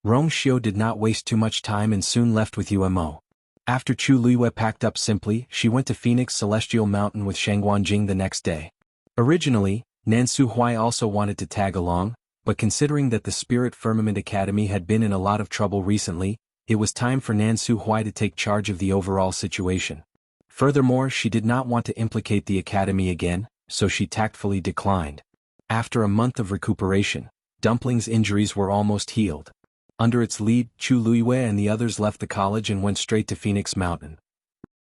Rong Xiu did not waste too much time and soon left with Umo. After Chu Liyue packed up simply, she went to Phoenix Celestial Mountain with Shangguanjing the next day. Originally, Nansu Huai also wanted to tag along, but considering that the Spirit Firmament Academy had been in a lot of trouble recently, it was time for Nansu Huai to take charge of the overall situation. Furthermore, she did not want to implicate the academy again, so she tactfully declined. After a month of recuperation, Dumpling's injuries were almost healed. Under its lead, Chu Liyue and the others left the college and went straight to Phoenix Mountain.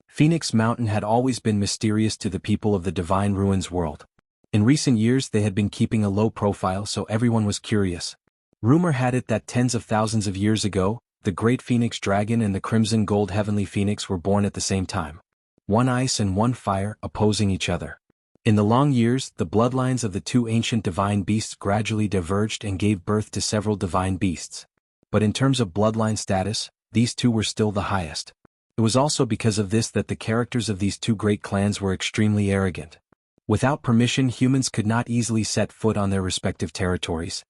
Phoenix Mountain had always been mysterious to the people of the Divine Ruins world. In recent years they had been keeping a low profile, so everyone was curious. Rumor had it that tens of thousands of years ago, the Great Phoenix Dragon and the Crimson Gold Heavenly Phoenix were born at the same time. One ice and one fire, opposing each other. In the long years, the bloodlines of the two ancient divine beasts gradually diverged and gave birth to several divine beasts. But in terms of bloodline status, these two were still the highest. It was also because of this that the characters of these two great clans were extremely arrogant. Without permission, humans could not easily set foot on their respective territories.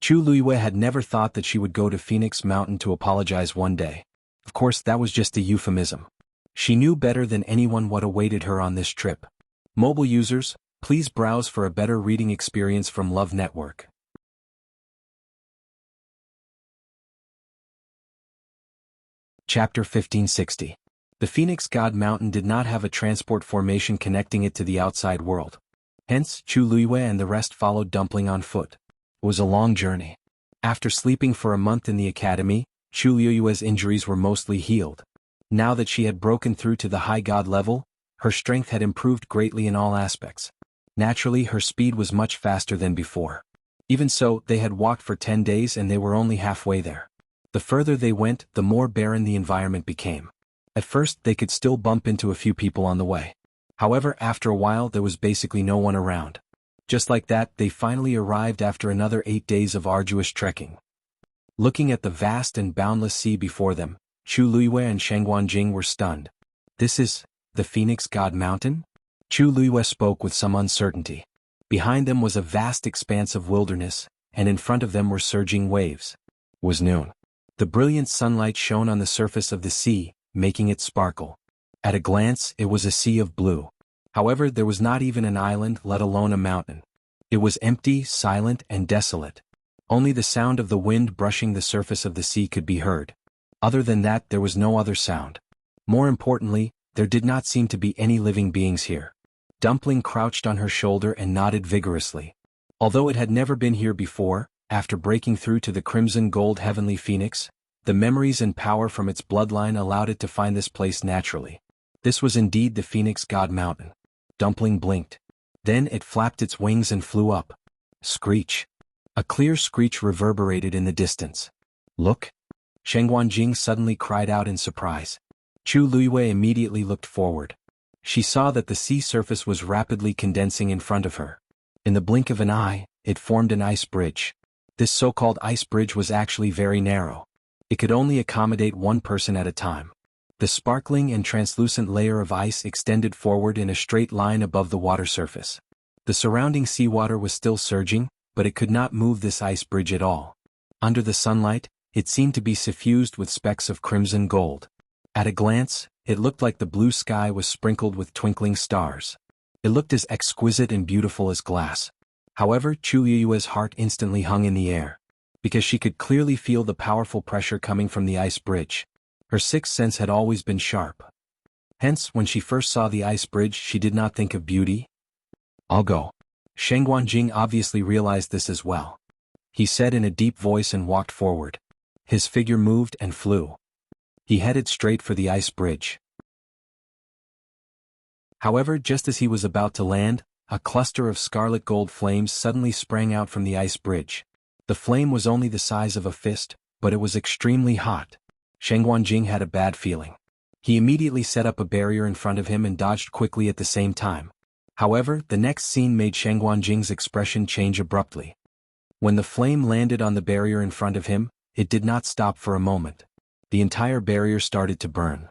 Chu Liyue had never thought that she would go to Phoenix Mountain to apologize one day. Of course, that was just a euphemism. She knew better than anyone what awaited her on this trip. Mobile users, please browse for a better reading experience from Love Network. Chapter 1560. The Phoenix God Mountain did not have a transport formation connecting it to the outside world. Hence, Chu Liyue and the rest followed Dumpling on foot. It was a long journey. After sleeping for a month in the academy, Chu Liyue's injuries were mostly healed. Now that she had broken through to the high god level, her strength had improved greatly in all aspects. Naturally, her speed was much faster than before. Even so, they had walked for 10 days and they were only halfway there. The further they went, the more barren the environment became. At first, they could still bump into a few people on the way. However, after a while there was basically no one around. Just like that, they finally arrived after another 8 days of arduous trekking. Looking at the vast and boundless sea before them, Chu Liyue and Shangguanjing were stunned. This is the Phoenix God Mountain? Chu Liyue spoke with some uncertainty. Behind them was a vast expanse of wilderness, and in front of them were surging waves. It was noon. The brilliant sunlight shone on the surface of the sea, making it sparkle. At a glance, it was a sea of blue. However, there was not even an island, let alone a mountain. It was empty, silent, and desolate. Only the sound of the wind brushing the surface of the sea could be heard. Other than that, there was no other sound. More importantly, there did not seem to be any living beings here. Dumpling crouched on her shoulder and nodded vigorously. Although it had never been here before, After breaking through to the crimson gold heavenly phoenix, the memories and power from its bloodline allowed it to find this place naturally. This was indeed the Phoenix God Mountain. Dumpling blinked. Then it flapped its wings and flew up. Screech. A clear screech reverberated in the distance. Look! Shengguanjing suddenly cried out in surprise. Chu Luiyue immediately looked forward. She saw that the sea surface was rapidly condensing in front of her. In the blink of an eye, it formed an ice bridge. This so-called ice bridge was actually very narrow. It could only accommodate one person at a time. The sparkling and translucent layer of ice extended forward in a straight line above the water surface. The surrounding seawater was still surging, but it could not move this ice bridge at all. Under the sunlight, it seemed to be suffused with specks of crimson gold. At a glance, it looked like the blue sky was sprinkled with twinkling stars. It looked as exquisite and beautiful as glass. However, Chu Liyue's heart instantly hung in the air, because she could clearly feel the powerful pressure coming from the ice bridge. Her sixth sense had always been sharp. Hence, when she first saw the ice bridge, she did not think of beauty. I'll go. Shengguanjing obviously realized this as well. He said in a deep voice and walked forward. His figure moved and flew. He headed straight for the ice bridge. However, just as he was about to land, a cluster of scarlet gold flames suddenly sprang out from the ice bridge. The flame was only the size of a fist, but it was extremely hot. Shengguanjing had a bad feeling. He immediately set up a barrier in front of him and dodged quickly at the same time. However, the next scene made Shengguanjing's expression change abruptly. When the flame landed on the barrier in front of him, it did not stop for a moment. The entire barrier started to burn.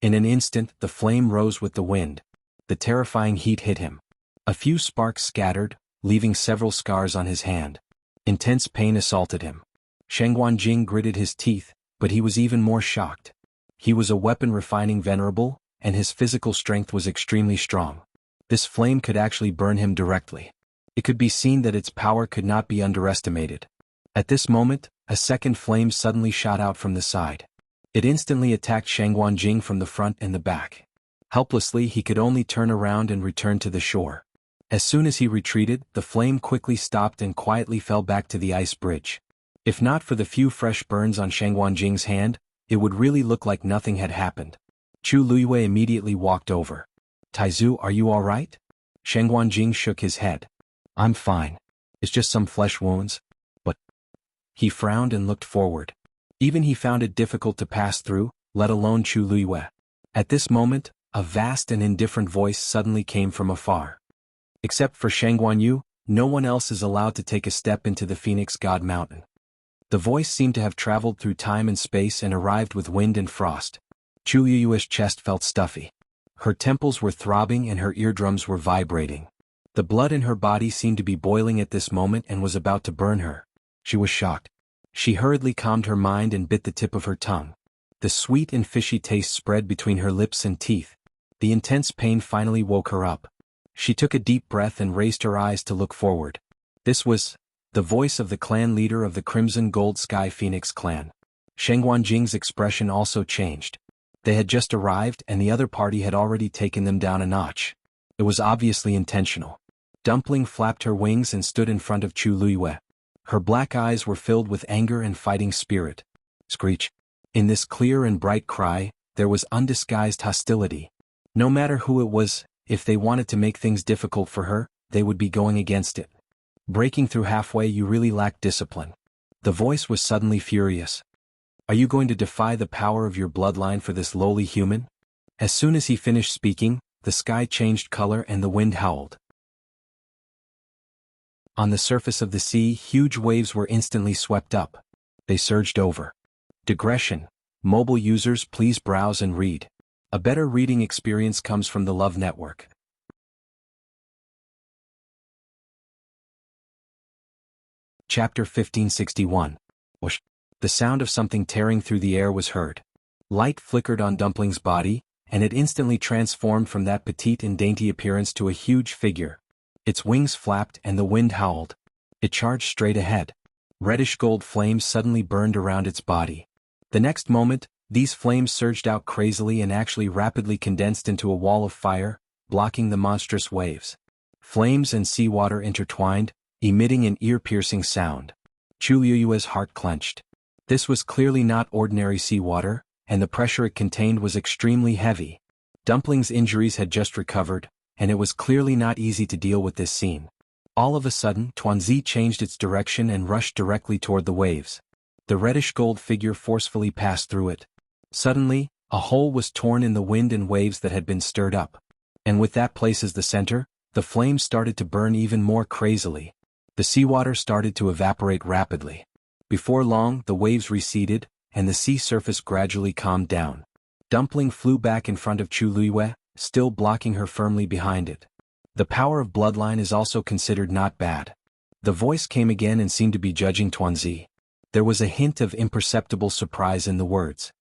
In an instant, the flame rose with the wind. The terrifying heat hit him. A few sparks scattered, leaving several scars on his hand. Intense pain assaulted him. Shengguanjing gritted his teeth, but he was even more shocked. He was a weapon-refining venerable, and his physical strength was extremely strong. This flame could actually burn him directly. It could be seen that its power could not be underestimated. At this moment, a second flame suddenly shot out from the side. It instantly attacked Shengguanjing from the front and the back. Helplessly, he could only turn around and return to the shore. As soon as he retreated, the flame quickly stopped and quietly fell back to the ice bridge. If not for the few fresh burns on Shengguanjing's hand, it would really look like nothing had happened. Chu Luiyue immediately walked over. Taizu, are you all right? Shengguanjing shook his head. I'm fine. It's just some flesh wounds. But... He frowned and looked forward. Even he found it difficult to pass through, let alone Chu Luiyue. At this moment, a vast and indifferent voice suddenly came from afar. Except for Shengguanyu, no one else is allowed to take a step into the Phoenix God Mountain. The voice seemed to have traveled through time and space and arrived with wind and frost. Chu Liyue's chest felt stuffy. Her temples were throbbing and her eardrums were vibrating. The blood in her body seemed to be boiling at this moment and was about to burn her. She was shocked. She hurriedly calmed her mind and bit the tip of her tongue. The sweet and fishy taste spread between her lips and teeth. The intense pain finally woke her up. She took a deep breath and raised her eyes to look forward. This was the voice of the clan leader of the Crimson Gold Sky Phoenix clan. Shengguanjing's expression also changed. They had just arrived and the other party had already taken them down a notch. It was obviously intentional. Dumpling flapped her wings and stood in front of Chu Luiyue. Her black eyes were filled with anger and fighting spirit. Screech. In this clear and bright cry, there was undisguised hostility. No matter who it was, if they wanted to make things difficult for her, they would be going against it. Breaking through halfway, you really lack discipline. The voice was suddenly furious. Are you going to defy the power of your bloodline for this lowly human? As soon as he finished speaking, the sky changed color and the wind howled. On the surface of the sea, huge waves were instantly swept up. They surged over. Digression. Mobile users, please browse and read. A better reading experience comes from the Love Network. Chapter 1561. Whoosh. The sound of something tearing through the air was heard. Light flickered on Dumpling's body, and it instantly transformed from that petite and dainty appearance to a huge figure. Its wings flapped and the wind howled. It charged straight ahead. Reddish gold flames suddenly burned around its body. The next moment, these flames surged out crazily and actually rapidly condensed into a wall of fire, blocking the monstrous waves. Flames and seawater intertwined, emitting an ear-piercing sound. Chu Liyue's heart clenched. This was clearly not ordinary seawater, and the pressure it contained was extremely heavy. Dumpling's injuries had just recovered, and it was clearly not easy to deal with this scene. All of a sudden, Tuanzi changed its direction and rushed directly toward the waves. The reddish-gold figure forcefully passed through it. Suddenly, a hole was torn in the wind and waves that had been stirred up. And with that place as the center, the flames started to burn even more crazily. The seawater started to evaporate rapidly. Before long, the waves receded, and the sea surface gradually calmed down. Dumpling flew back in front of Chu Liyue, still blocking her firmly behind it. The power of bloodline is also considered not bad. The voice came again and seemed to be judging Tuanzi. There was a hint of imperceptible surprise in the words.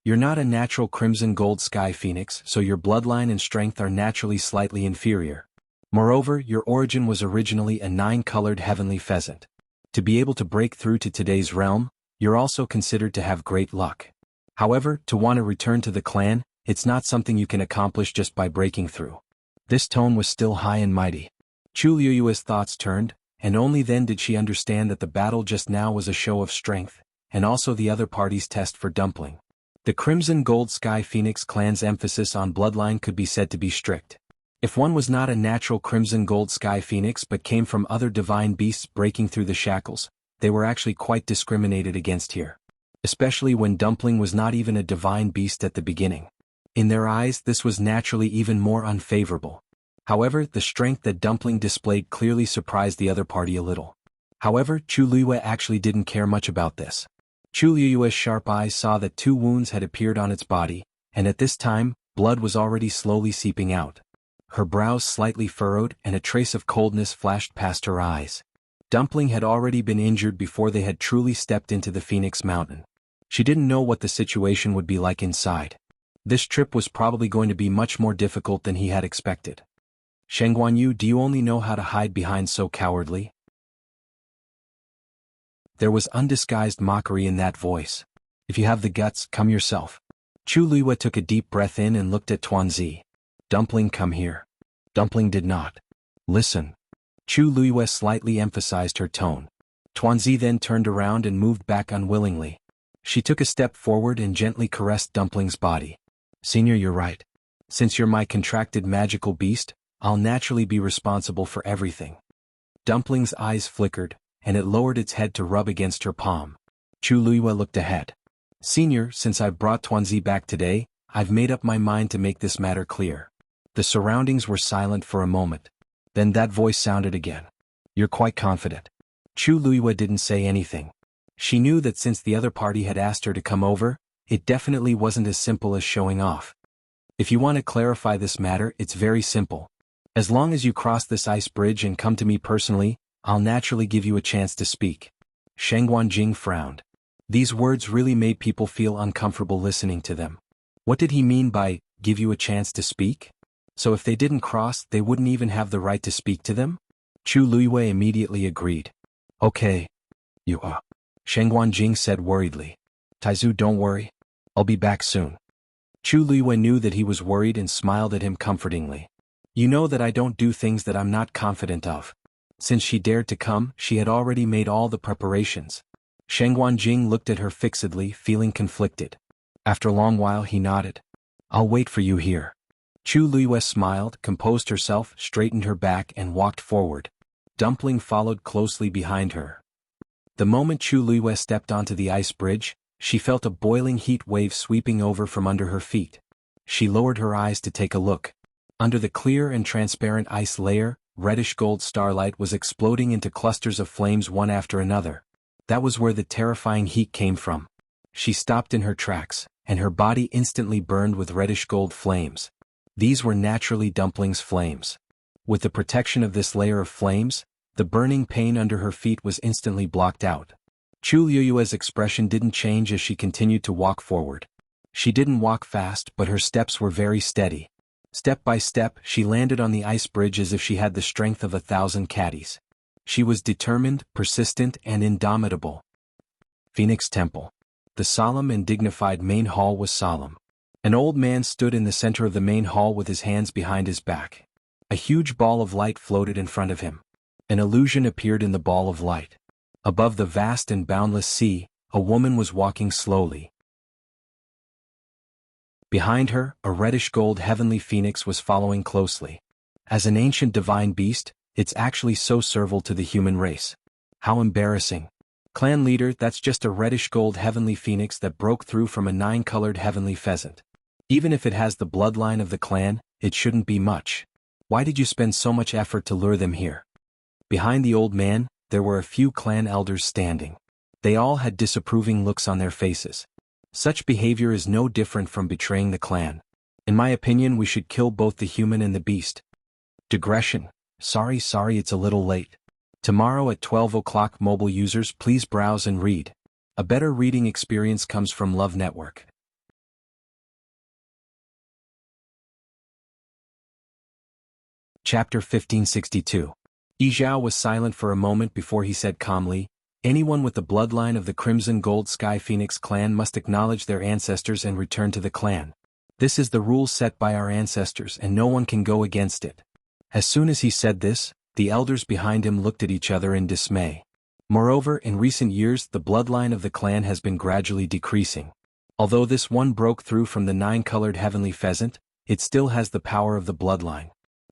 You're not a natural crimson gold sky phoenix, so your bloodline and strength are naturally slightly inferior. Moreover, your origin was originally a 9-colored heavenly pheasant. To be able to break through to today's realm, you're also considered to have great luck. However, to want to return to the clan, it's not something you can accomplish just by breaking through. This tone was still high and mighty. Chu Liyue's thoughts turned, and only then did she understand that the battle just now was a show of strength, and also the other party's test for Dumpling. The Crimson Gold Sky Phoenix clan's emphasis on bloodline could be said to be strict. If one was not a natural Crimson Gold Sky Phoenix but came from other divine beasts breaking through the shackles, they were actually quite discriminated against here. Especially when Dumpling was not even a divine beast at the beginning. In their eyes, this was naturally even more unfavorable. However, the strength that Dumpling displayed clearly surprised the other party a little. However, Chu Liyue actually didn't care much about this. Chu Liyue's sharp eyes saw that 2 wounds had appeared on its body, and at this time, blood was already slowly seeping out. Her brows slightly furrowed and a trace of coldness flashed past her eyes. Dumpling had already been injured before they had truly stepped into the Phoenix Mountain. She didn't know what the situation would be like inside. This trip was probably going to be much more difficult than he had expected. Shengguanyu, do you only know how to hide behind so cowardly? There was undisguised mockery in that voice. If you have the guts, come yourself. Chu Liyue took a deep breath in and looked at Tuanzi. Dumpling, come here. Dumpling did not. Listen. Chu Liyue slightly emphasized her tone. Tuanzi then turned around and moved back unwillingly. She took a step forward and gently caressed Dumpling's body. Senior, you're right. Since you're my contracted magical beast, I'll naturally be responsible for everything. Dumpling's eyes flickered, and it lowered its head to rub against her palm. Chu Liyue looked ahead. Senior, since I've brought Tuanzi back today, I've made up my mind to make this matter clear. The surroundings were silent for a moment. Then that voice sounded again. You're quite confident. Chu Liyue didn't say anything. She knew that since the other party had asked her to come over, it definitely wasn't as simple as showing off. If you want to clarify this matter, it's very simple. As long as you cross this ice bridge and come to me personally, I'll naturally give you a chance to speak. Shengguanjing frowned. These words really made people feel uncomfortable listening to them. What did he mean by, give you a chance to speak? So if they didn't cross, they wouldn't even have the right to speak to them? Chu Liyue immediately agreed. Okay. You are. Shengguanjing said worriedly. Taizu, don't worry. I'll be back soon. Chu Liyue knew that he was worried and smiled at him comfortingly. You know that I don't do things that I'm not confident of. Since she dared to come, she had already made all the preparations. Shengguanjing looked at her fixedly, feeling conflicted. After a long while he nodded. I'll wait for you here. Chu Liyue smiled, composed herself, straightened her back and walked forward. Dumpling followed closely behind her. The moment Chu Liyue stepped onto the ice bridge, she felt a boiling heat wave sweeping over from under her feet. She lowered her eyes to take a look. Under the clear and transparent ice layer, reddish-gold starlight was exploding into clusters of flames one after another. That was where the terrifying heat came from. She stopped in her tracks, and her body instantly burned with reddish-gold flames. These were naturally Dumpling's flames. With the protection of this layer of flames, the burning pain under her feet was instantly blocked out. Chu Liyue's expression didn't change as she continued to walk forward. She didn't walk fast, but her steps were very steady. Step by step, she landed on the ice bridge as if she had the strength of 1,000 caddies. She was determined, persistent, and indomitable. Phoenix Temple. The solemn and dignified main hall was solemn. An old man stood in the center of the main hall with his hands behind his back. A huge ball of light floated in front of him. An illusion appeared in the ball of light. Above the vast and boundless sea, a woman was walking slowly. Behind her, a reddish-gold heavenly phoenix was following closely. As an ancient divine beast, it's actually so servile to the human race. How embarrassing. Clan leader, that's just a reddish-gold heavenly phoenix that broke through from a 9-colored heavenly pheasant. Even if it has the bloodline of the clan, it shouldn't be much. Why did you spend so much effort to lure them here? Behind the old man, there were a few clan elders standing. They all had disapproving looks on their faces. Such behavior is no different from betraying the clan. In my opinion, we should kill both the human and the beast. Digression. Sorry, it's a little late. Tomorrow at 12 o'clock, mobile users, please browse and read. A better reading experience comes from Love Network. Chapter 1562. Yi Zhao was silent for a moment before he said calmly, "Anyone with the bloodline of the Crimson Gold Sky Phoenix clan must acknowledge their ancestors and return to the clan. This is the rule set by our ancestors and no one can go against it." As soon as he said this, the elders behind him looked at each other in dismay. Moreover, in recent years the bloodline of the clan has been gradually decreasing. Although this one broke through from the 9-colored heavenly pheasant, it still has the power of the bloodline.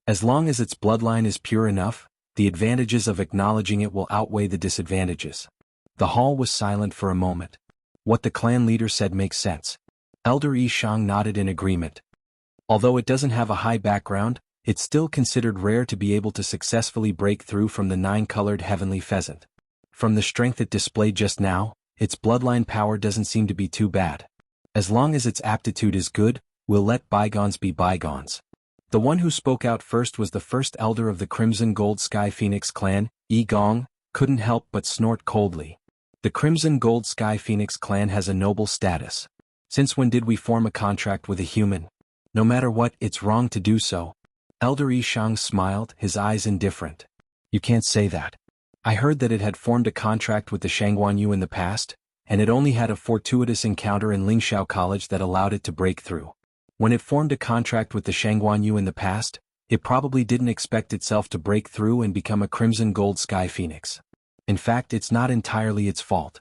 As long as its bloodline is pure enough, the advantages of acknowledging it will outweigh the disadvantages. The hall was silent for a moment. What the clan leader said makes sense. Elder Yi Shang nodded in agreement. Although it doesn't have a high background, it's still considered rare to be able to successfully break through from the 9-colored heavenly pheasant. From the strength it displayed just now, its bloodline power doesn't seem to be too bad. As long as its aptitude is good, we'll let bygones be bygones. The one who spoke out first was the first elder of the Crimson Gold Sky Phoenix clan. Yi Gong couldn't help but snort coldly. The Crimson Gold Sky Phoenix clan has a noble status. Since when did we form a contract with a human? No matter what, it's wrong to do so. Elder Yi Shang smiled, his eyes indifferent. You can't say that. I heard that it had formed a contract with the Shangguanyu in the past, and it only had a fortuitous encounter in Lingxiao College that allowed it to break through. When it formed a contract with the Shangguanyu in the past, it probably didn't expect itself to break through and become a Crimson Gold Sky Phoenix. In fact, it's not entirely its fault.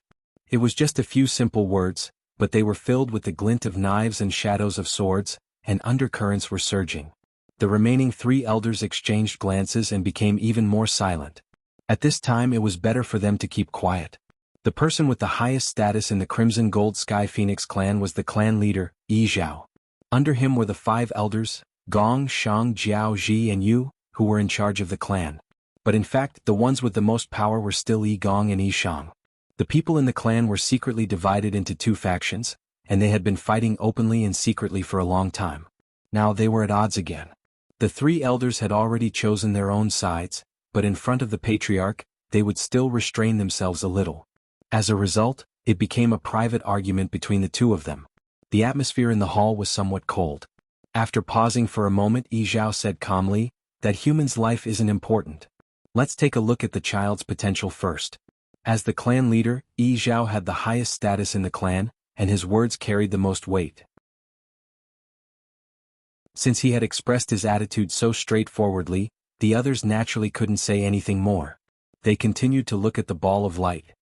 It was just a few simple words, but they were filled with the glint of knives and shadows of swords, and undercurrents were surging. The remaining 3 elders exchanged glances and became even more silent. At this time it was better for them to keep quiet. The person with the highest status in the Crimson Gold Sky Phoenix clan was the clan leader, Yi Zhao. Under him were the 5 elders, Gong, Shang, Jiao, Ji and Yu, who were in charge of the clan. But in fact, the ones with the most power were still Yi Gong and Yi Shang. The people in the clan were secretly divided into 2 factions, and they had been fighting openly and secretly for a long time. Now they were at odds again. The 3 elders had already chosen their own sides, but in front of the patriarch, they would still restrain themselves a little. As a result, it became a private argument between the 2 of them. The atmosphere in the hall was somewhat cold. After pausing for a moment, Yi Zhao said calmly, "That human's life isn't important. Let's take a look at the child's potential first." As the clan leader, Yi Zhao had the highest status in the clan, and his words carried the most weight. Since he had expressed his attitude so straightforwardly, the others naturally couldn't say anything more. They continued to look at the ball of light.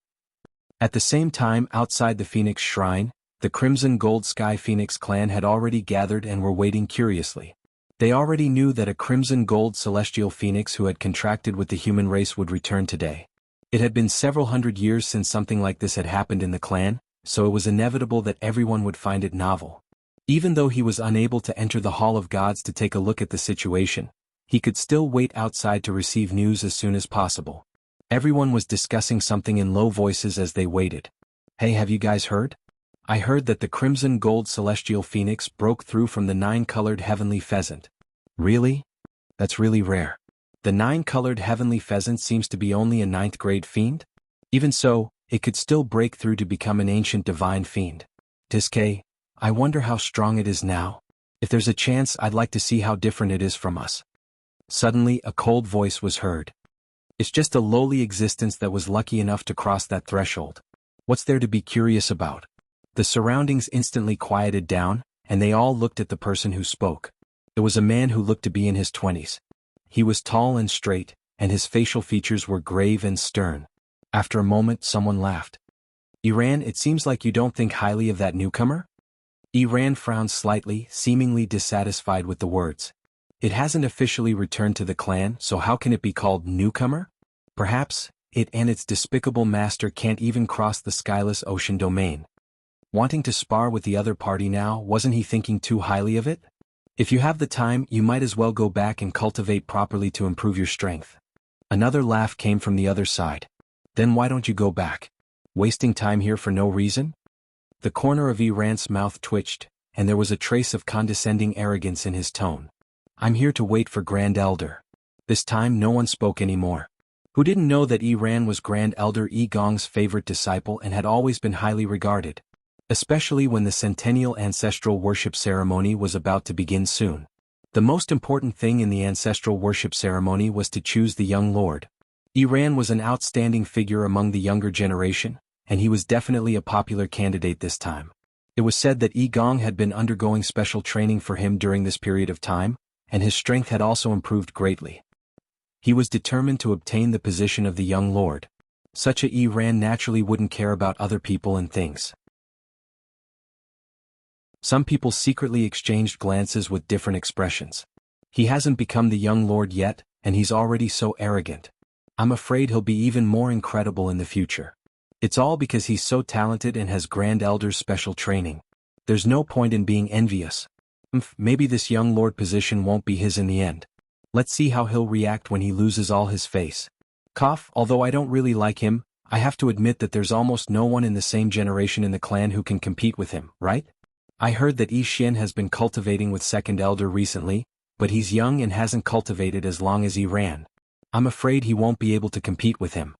At the same time, outside the Phoenix Shrine, the Crimson Gold Sky Phoenix clan had already gathered and were waiting curiously. They already knew that a Crimson Gold Celestial Phoenix who had contracted with the human race would return today. It had been several hundred years since something like this had happened in the clan, so it was inevitable that everyone would find it novel. Even though he was unable to enter the Hall of Gods to take a look at the situation, he could still wait outside to receive news as soon as possible. Everyone was discussing something in low voices as they waited. "Hey, have you guys heard? I heard that the Crimson Gold Celestial Phoenix broke through from the 9-colored heavenly pheasant." "Really? That's really rare. The 9-colored heavenly pheasant seems to be only a 9th-grade fiend? Even so, it could still break through to become an ancient divine fiend. Tiske, I wonder how strong it is now. If there's a chance, I'd like to see how different it is from us." Suddenly, a cold voice was heard. "It's just a lowly existence that was lucky enough to cross that threshold. What's there to be curious about?" The surroundings instantly quieted down, and they all looked at the person who spoke. It was a man who looked to be in his 20s. He was tall and straight, and his facial features were grave and stern. After a moment, someone laughed. Iran, it seems like you don't think highly of that newcomer? Iran frowned slightly, seemingly dissatisfied with the words. It hasn't officially returned to the clan, so how can it be called newcomer? Perhaps it and its despicable master can't even cross the skyless ocean domain. Wanting to spar with the other party now, wasn't he thinking too highly of it? If you have the time, you might as well go back and cultivate properly to improve your strength. Another laugh came from the other side. Then why don't you go back? Wasting time here for no reason? The corner of Iran's mouth twitched, and there was a trace of condescending arrogance in his tone. I'm here to wait for Grand Elder. This time no one spoke anymore. Who didn't know that Iran was Grand Elder Yi Gong's favorite disciple and had always been highly regarded? Especially when the centennial ancestral worship ceremony was about to begin soon. The most important thing in the ancestral worship ceremony was to choose the young lord. Iran was an outstanding figure among the younger generation, and he was definitely a popular candidate this time. It was said that Yi Gong had been undergoing special training for him during this period of time, and his strength had also improved greatly. He was determined to obtain the position of the young lord. Such a Iran naturally wouldn't care about other people and things. Some people secretly exchanged glances with different expressions. He hasn't become the young lord yet, and he's already so arrogant. I'm afraid he'll be even more incredible in the future. It's all because he's so talented and has Grand Elder's special training. There's no point in being envious. Maybe this young lord position won't be his in the end. Let's see how he'll react when he loses all his face. Although I don't really like him, I have to admit that there's almost no one in the same generation in the clan who can compete with him, right? I heard that Yi Xin has been cultivating with Second Elder recently, but he's young and hasn't cultivated as long as Iran. I'm afraid he won't be able to compete with him.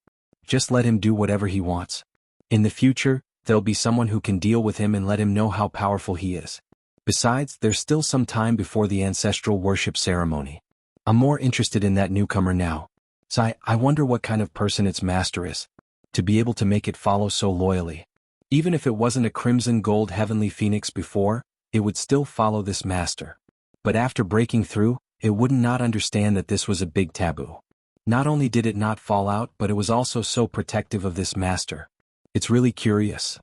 Just let him do whatever he wants. In the future, there'll be someone who can deal with him and let him know how powerful he is. Besides, there's still some time before the ancestral worship ceremony. I'm more interested in that newcomer now. So I wonder what kind of person its master is. To be able to make it follow so loyally. Even if it wasn't a crimson gold heavenly phoenix before, it would still follow this master. But after breaking through, it would not understand that this was a big taboo. Not only did it not fall out, but it was also so protective of this master. It's really curious.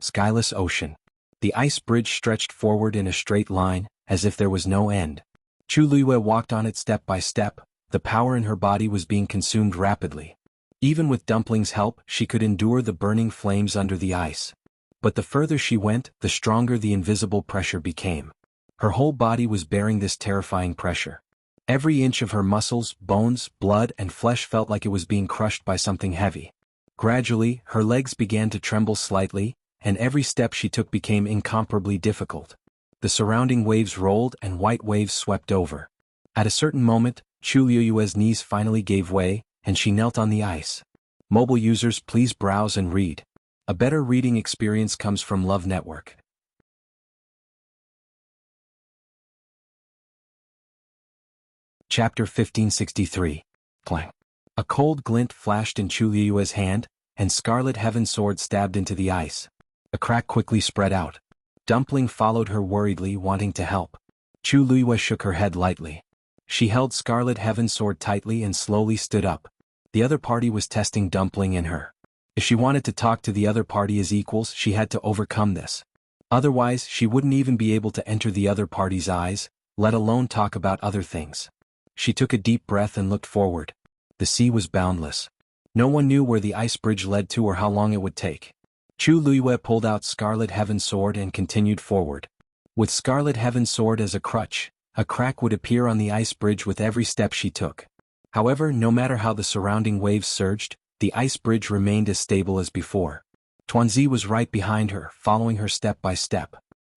Skyless ocean. The ice bridge stretched forward in a straight line, as if there was no end. Chu Luiyue walked on it step by step. The power in her body was being consumed rapidly. Even with Dumpling's help, she could endure the burning flames under the ice. But the further she went, the stronger the invisible pressure became. Her whole body was bearing this terrifying pressure. Every inch of her muscles, bones, blood, and flesh felt like it was being crushed by something heavy. Gradually, her legs began to tremble slightly, and every step she took became incomparably difficult. The surrounding waves rolled and white waves swept over. At a certain moment, Chu Luiyue's knees finally gave way, and she knelt on the ice. Mobile users, please browse and read. A better reading experience comes from Love Network. Chapter 1563. Clang. A cold glint flashed in Chu Luiyue's hand, and Scarlet Heaven's sword stabbed into the ice. A crack quickly spread out. Dumpling followed her worriedly, wanting to help. Chu Luiyue shook her head lightly. She held Scarlet Heaven's sword tightly and slowly stood up. The other party was testing Dumpling and her. If she wanted to talk to the other party as equals, she had to overcome this. Otherwise, she wouldn't even be able to enter the other party's eyes, let alone talk about other things. She took a deep breath and looked forward. The sea was boundless. No one knew where the ice bridge led to or how long it would take. Chu Luiyue pulled out Scarlet Heaven's sword and continued forward. With Scarlet Heaven's sword as a crutch, a crack would appear on the ice bridge with every step she took. However, no matter how the surrounding waves surged, the ice bridge remained as stable as before. Tuanzi was right behind her, following her step by step.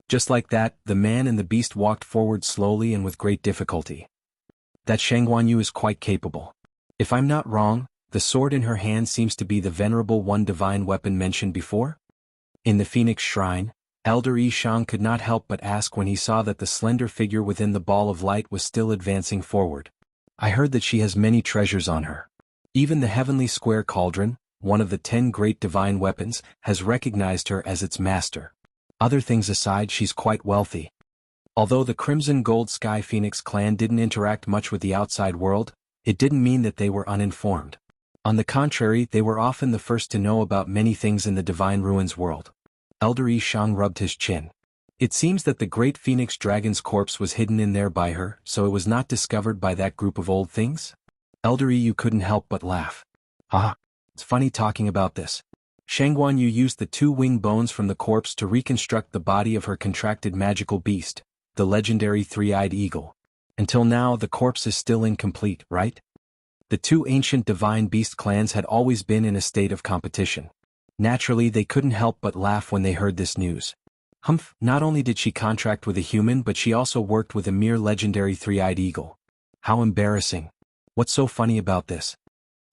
Just like that, the man and the beast walked forward slowly and with great difficulty. That Shangguanyu is quite capable. If I'm not wrong, the sword in her hand seems to be the venerable one divine weapon mentioned before? In the Phoenix Shrine, Elder Yi Shang could not help but ask when he saw that the slender figure within the ball of light was still advancing forward. I heard that she has many treasures on her. Even the heavenly square cauldron, one of the 10 great divine weapons, has recognized her as its master. Other things aside, she's quite wealthy. Although the Crimson Gold Sky Phoenix clan didn't interact much with the outside world, it didn't mean that they were uninformed. On the contrary, they were often the first to know about many things in the Divine Ruins world. Elder Yi Shang rubbed his chin. It seems that the great phoenix dragon's corpse was hidden in there by her, so it was not discovered by that group of old things? Elder Yi couldn't help but laugh. Ah, it's funny talking about this. Shangguan Yu used the 2 wing bones from the corpse to reconstruct the body of her contracted magical beast, the legendary 3-eyed eagle. Until now, the corpse is still incomplete, right? The 2 ancient divine beast clans had always been in a state of competition. Naturally, they couldn't help but laugh when they heard this news. Humph, not only did she contract with a human, but she also worked with a mere legendary 3-eyed eagle. How embarrassing. What's so funny about this?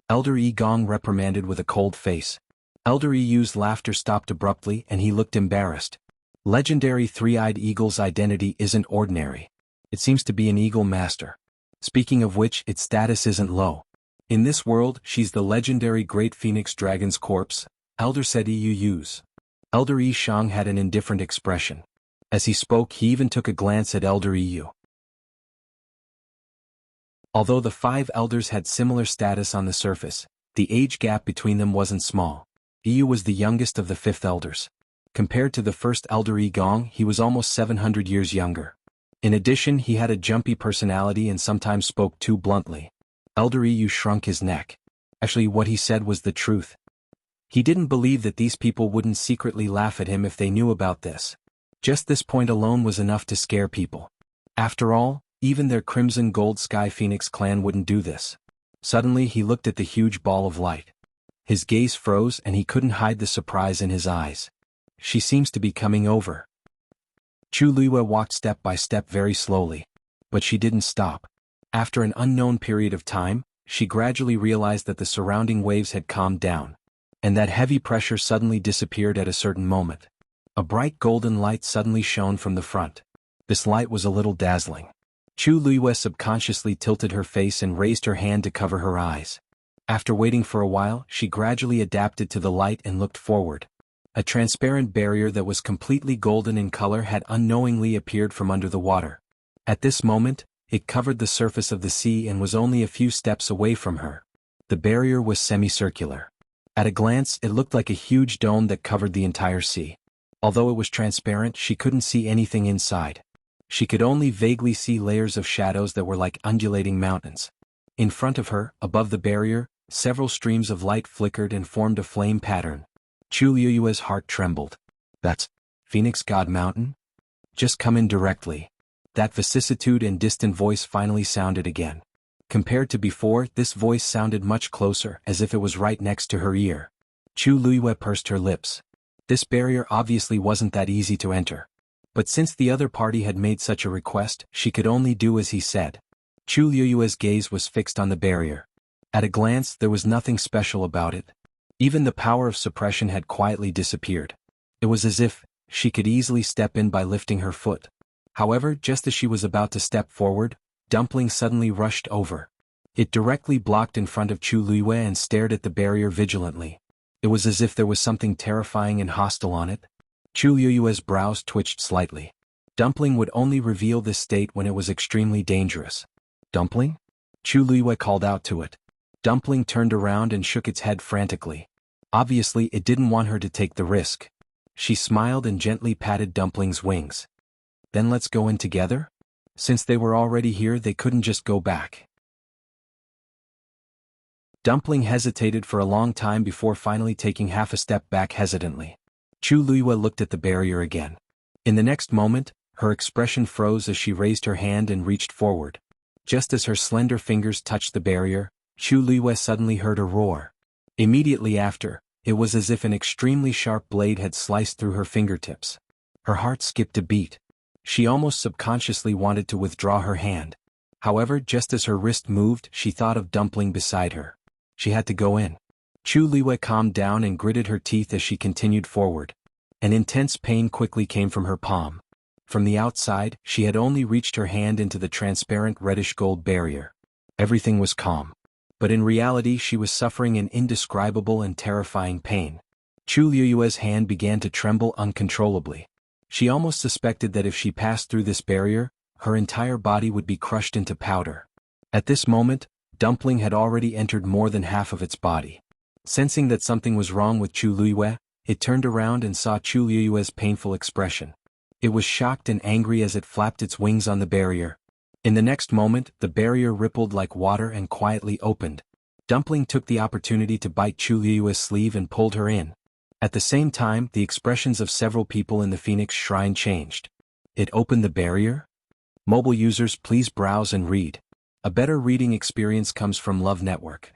Elder Yi Gong reprimanded with a cold face. Elder Yi Yu's laughter stopped abruptly and he looked embarrassed. Legendary 3-eyed eagle's identity isn't ordinary. It seems to be an eagle master. Speaking of which, its status isn't low. In this world, she's the legendary great phoenix dragon's corpse, Elder said Yu Yu's. Elder Yi Shang had an indifferent expression. As he spoke, he even took a glance at Elder Yu. Although the 5 elders had similar status on the surface, the age gap between them wasn't small. Yu was the youngest of the 5th elders. Compared to the first Elder Yi Gong, he was almost 700 years younger. In addition, he had a jumpy personality and sometimes spoke too bluntly. Elder Yu shrunk his neck. Actually, what he said was the truth. He didn't believe that these people wouldn't secretly laugh at him if they knew about this. Just this point alone was enough to scare people. After all, even their Crimson Gold Sky Phoenix clan wouldn't do this. Suddenly he looked at the huge ball of light. His gaze froze and he couldn't hide the surprise in his eyes. She seems to be coming over. Chu Luiyue walked step by step very slowly. But she didn't stop. After an unknown period of time, she gradually realized that the surrounding waves had calmed down. And that heavy pressure suddenly disappeared at a certain moment. A bright golden light suddenly shone from the front. This light was a little dazzling. Chu Luiyue subconsciously tilted her face and raised her hand to cover her eyes. After waiting for a while, she gradually adapted to the light and looked forward. A transparent barrier that was completely golden in color had unknowingly appeared from under the water. At this moment, it covered the surface of the sea and was only a few steps away from her. The barrier was semicircular. At a glance, it looked like a huge dome that covered the entire sea. Although it was transparent, she couldn't see anything inside. She could only vaguely see layers of shadows that were like undulating mountains. In front of her, above the barrier, several streams of light flickered and formed a flame pattern. Chu Luiyue's heart trembled. That's Phoenix God Mountain? Just come in directly. That vicissitude and distant voice finally sounded again. Compared to before, this voice sounded much closer, as if it was right next to her ear. Chu Luiyue pursed her lips. This barrier obviously wasn't that easy to enter. But since the other party had made such a request, she could only do as he said. Chu Luiyue's gaze was fixed on the barrier. At a glance, there was nothing special about it. Even the power of suppression had quietly disappeared. It was as if she could easily step in by lifting her foot. However, just as she was about to step forward, Dumpling suddenly rushed over. It directly blocked in front of Chu Luiyue and stared at the barrier vigilantly. It was as if there was something terrifying and hostile on it. Chu Luiyue's brows twitched slightly. Dumpling would only reveal this state when it was extremely dangerous. Dumpling? Chu Luiyue called out to it. Dumpling turned around and shook its head frantically. Obviously, it didn't want her to take the risk. She smiled and gently patted Dumpling's wings. Then let's go in together? Since they were already here, they couldn't just go back. Dumpling hesitated for a long time before finally taking half a step back hesitantly. Chu Luiyue looked at the barrier again. In the next moment, her expression froze as she raised her hand and reached forward. Just as her slender fingers touched the barrier, Chu Luiyue suddenly heard a roar. Immediately after, it was as if an extremely sharp blade had sliced through her fingertips. Her heart skipped a beat. She almost subconsciously wanted to withdraw her hand. However, just as her wrist moved, she thought of Dumpling beside her. She had to go in. Chu Luiyue calmed down and gritted her teeth as she continued forward. An intense pain quickly came from her palm. From the outside, she had only reached her hand into the transparent reddish-gold barrier. Everything was calm. But in reality, she was suffering an indescribable and terrifying pain. Chu Luiyue's hand began to tremble uncontrollably. She almost suspected that if she passed through this barrier, her entire body would be crushed into powder. At this moment, Dumpling had already entered more than half of its body. Sensing that something was wrong with Chu Luiyue, it turned around and saw Chu Luiyue's painful expression. It was shocked and angry as it flapped its wings on the barrier. In the next moment, the barrier rippled like water and quietly opened. Dumpling took the opportunity to bite Chu Luiyue's sleeve and pulled her in. At the same time, the expressions of several people in the Phoenix Shrine changed. It opened the barrier? Mobile users, please browse and read. A better reading experience comes from Love Network.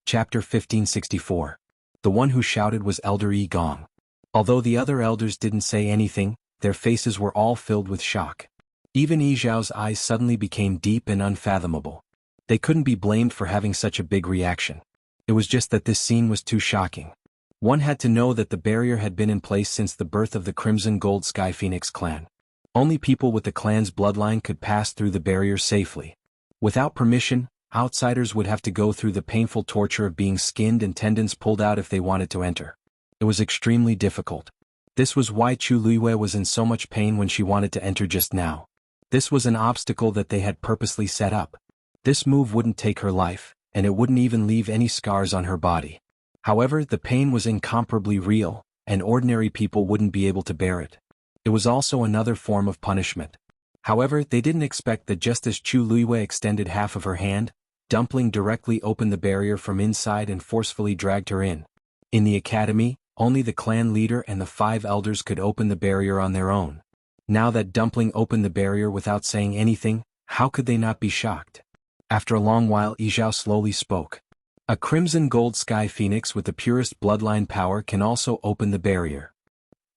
Chapter 1564. The one who shouted was Elder Yi Gong. Although the other elders didn't say anything, their faces were all filled with shock. Even Yi Zhao's eyes suddenly became deep and unfathomable. They couldn't be blamed for having such a big reaction. It was just that this scene was too shocking. One had to know that the barrier had been in place since the birth of the Crimson Gold Sky Phoenix clan. Only people with the clan's bloodline could pass through the barrier safely. Without permission, outsiders would have to go through the painful torture of being skinned and tendons pulled out if they wanted to enter. It was extremely difficult. This was why Chu Luiyue was in so much pain when she wanted to enter just now. This was an obstacle that they had purposely set up. This move wouldn't take her life, and it wouldn't even leave any scars on her body. However, the pain was incomparably real, and ordinary people wouldn't be able to bear it. It was also another form of punishment. However, they didn't expect that just as Chu Luiyue extended half of her hand, Dumpling directly opened the barrier from inside and forcefully dragged her in. In the academy, only the clan leader and the 5 elders could open the barrier on their own. Now that Dumpling opened the barrier without saying anything, how could they not be shocked? After a long while, Yi Zhao slowly spoke. A Crimson Gold Sky Phoenix with the purest bloodline power can also open the barrier.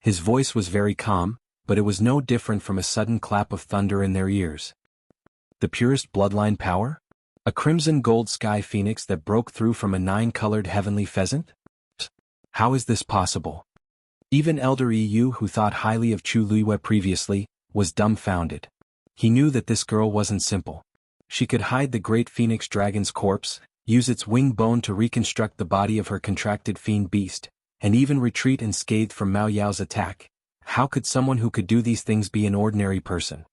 His voice was very calm, but it was no different from a sudden clap of thunder in their ears. The purest bloodline power? A Crimson Gold Sky Phoenix that broke through from a 9-colored heavenly pheasant? How is this possible? Even Elder Yu, who thought highly of Chu Luiyue previously, was dumbfounded. He knew that this girl wasn't simple. She could hide the great phoenix dragon's corpse, use its wing bone to reconstruct the body of her contracted fiend beast, and even retreat unscathed from Mao Yao's attack. How could someone who could do these things be an ordinary person?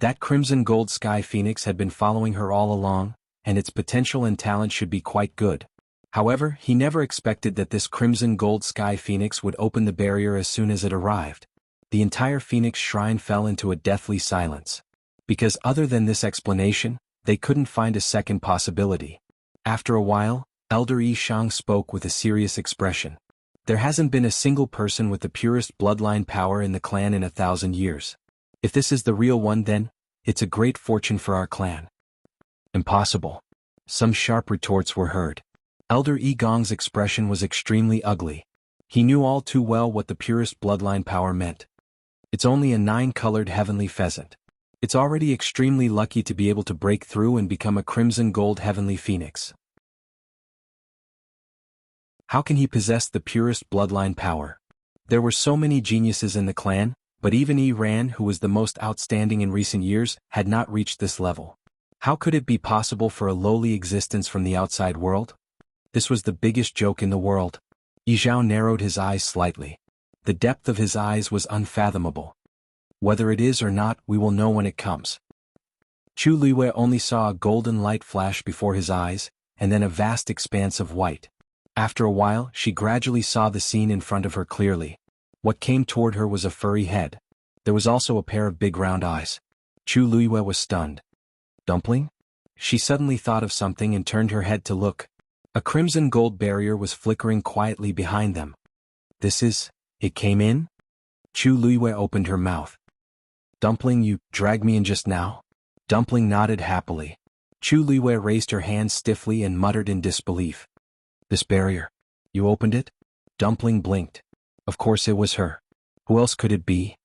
That Crimson Gold Sky Phoenix had been following her all along, and its potential and talent should be quite good. However, he never expected that this Crimson Gold Sky Phoenix would open the barrier as soon as it arrived. The entire Phoenix Shrine fell into a deathly silence. Because other than this explanation, they couldn't find a second possibility. After a while, Elder Yi Shang spoke with a serious expression. There hasn't been a single person with the purest bloodline power in the clan in 1,000 years. If this is the real one, then it's a great fortune for our clan. Impossible. Some sharp retorts were heard. Elder Yi Gong's expression was extremely ugly. He knew all too well what the purest bloodline power meant. It's only a 9-colored heavenly pheasant. It's already extremely lucky to be able to break through and become a Crimson Gold Heavenly Phoenix. How can he possess the purest bloodline power? There were so many geniuses in the clan, but even Yi Ran, who was the most outstanding in recent years, had not reached this level. How could it be possible for a lowly existence from the outside world? This was the biggest joke in the world. Yi Zhao narrowed his eyes slightly. The depth of his eyes was unfathomable. Whether it is or not, we will know when it comes. Chu Luiyue only saw a golden light flash before his eyes, and then a vast expanse of white. After a while, she gradually saw the scene in front of her clearly. What came toward her was a furry head. There was also a pair of big round eyes. Chu Luiyue was stunned. Dumpling? She suddenly thought of something and turned her head to look. A crimson gold barrier was flickering quietly behind them. It came in? Chu Luiyue opened her mouth. Dumpling, you dragged me in just now? Dumpling nodded happily. Chu Luiyue raised her hand stiffly and muttered in disbelief. This barrier. You opened it? Dumpling blinked. Of course it was her. Who else could it be?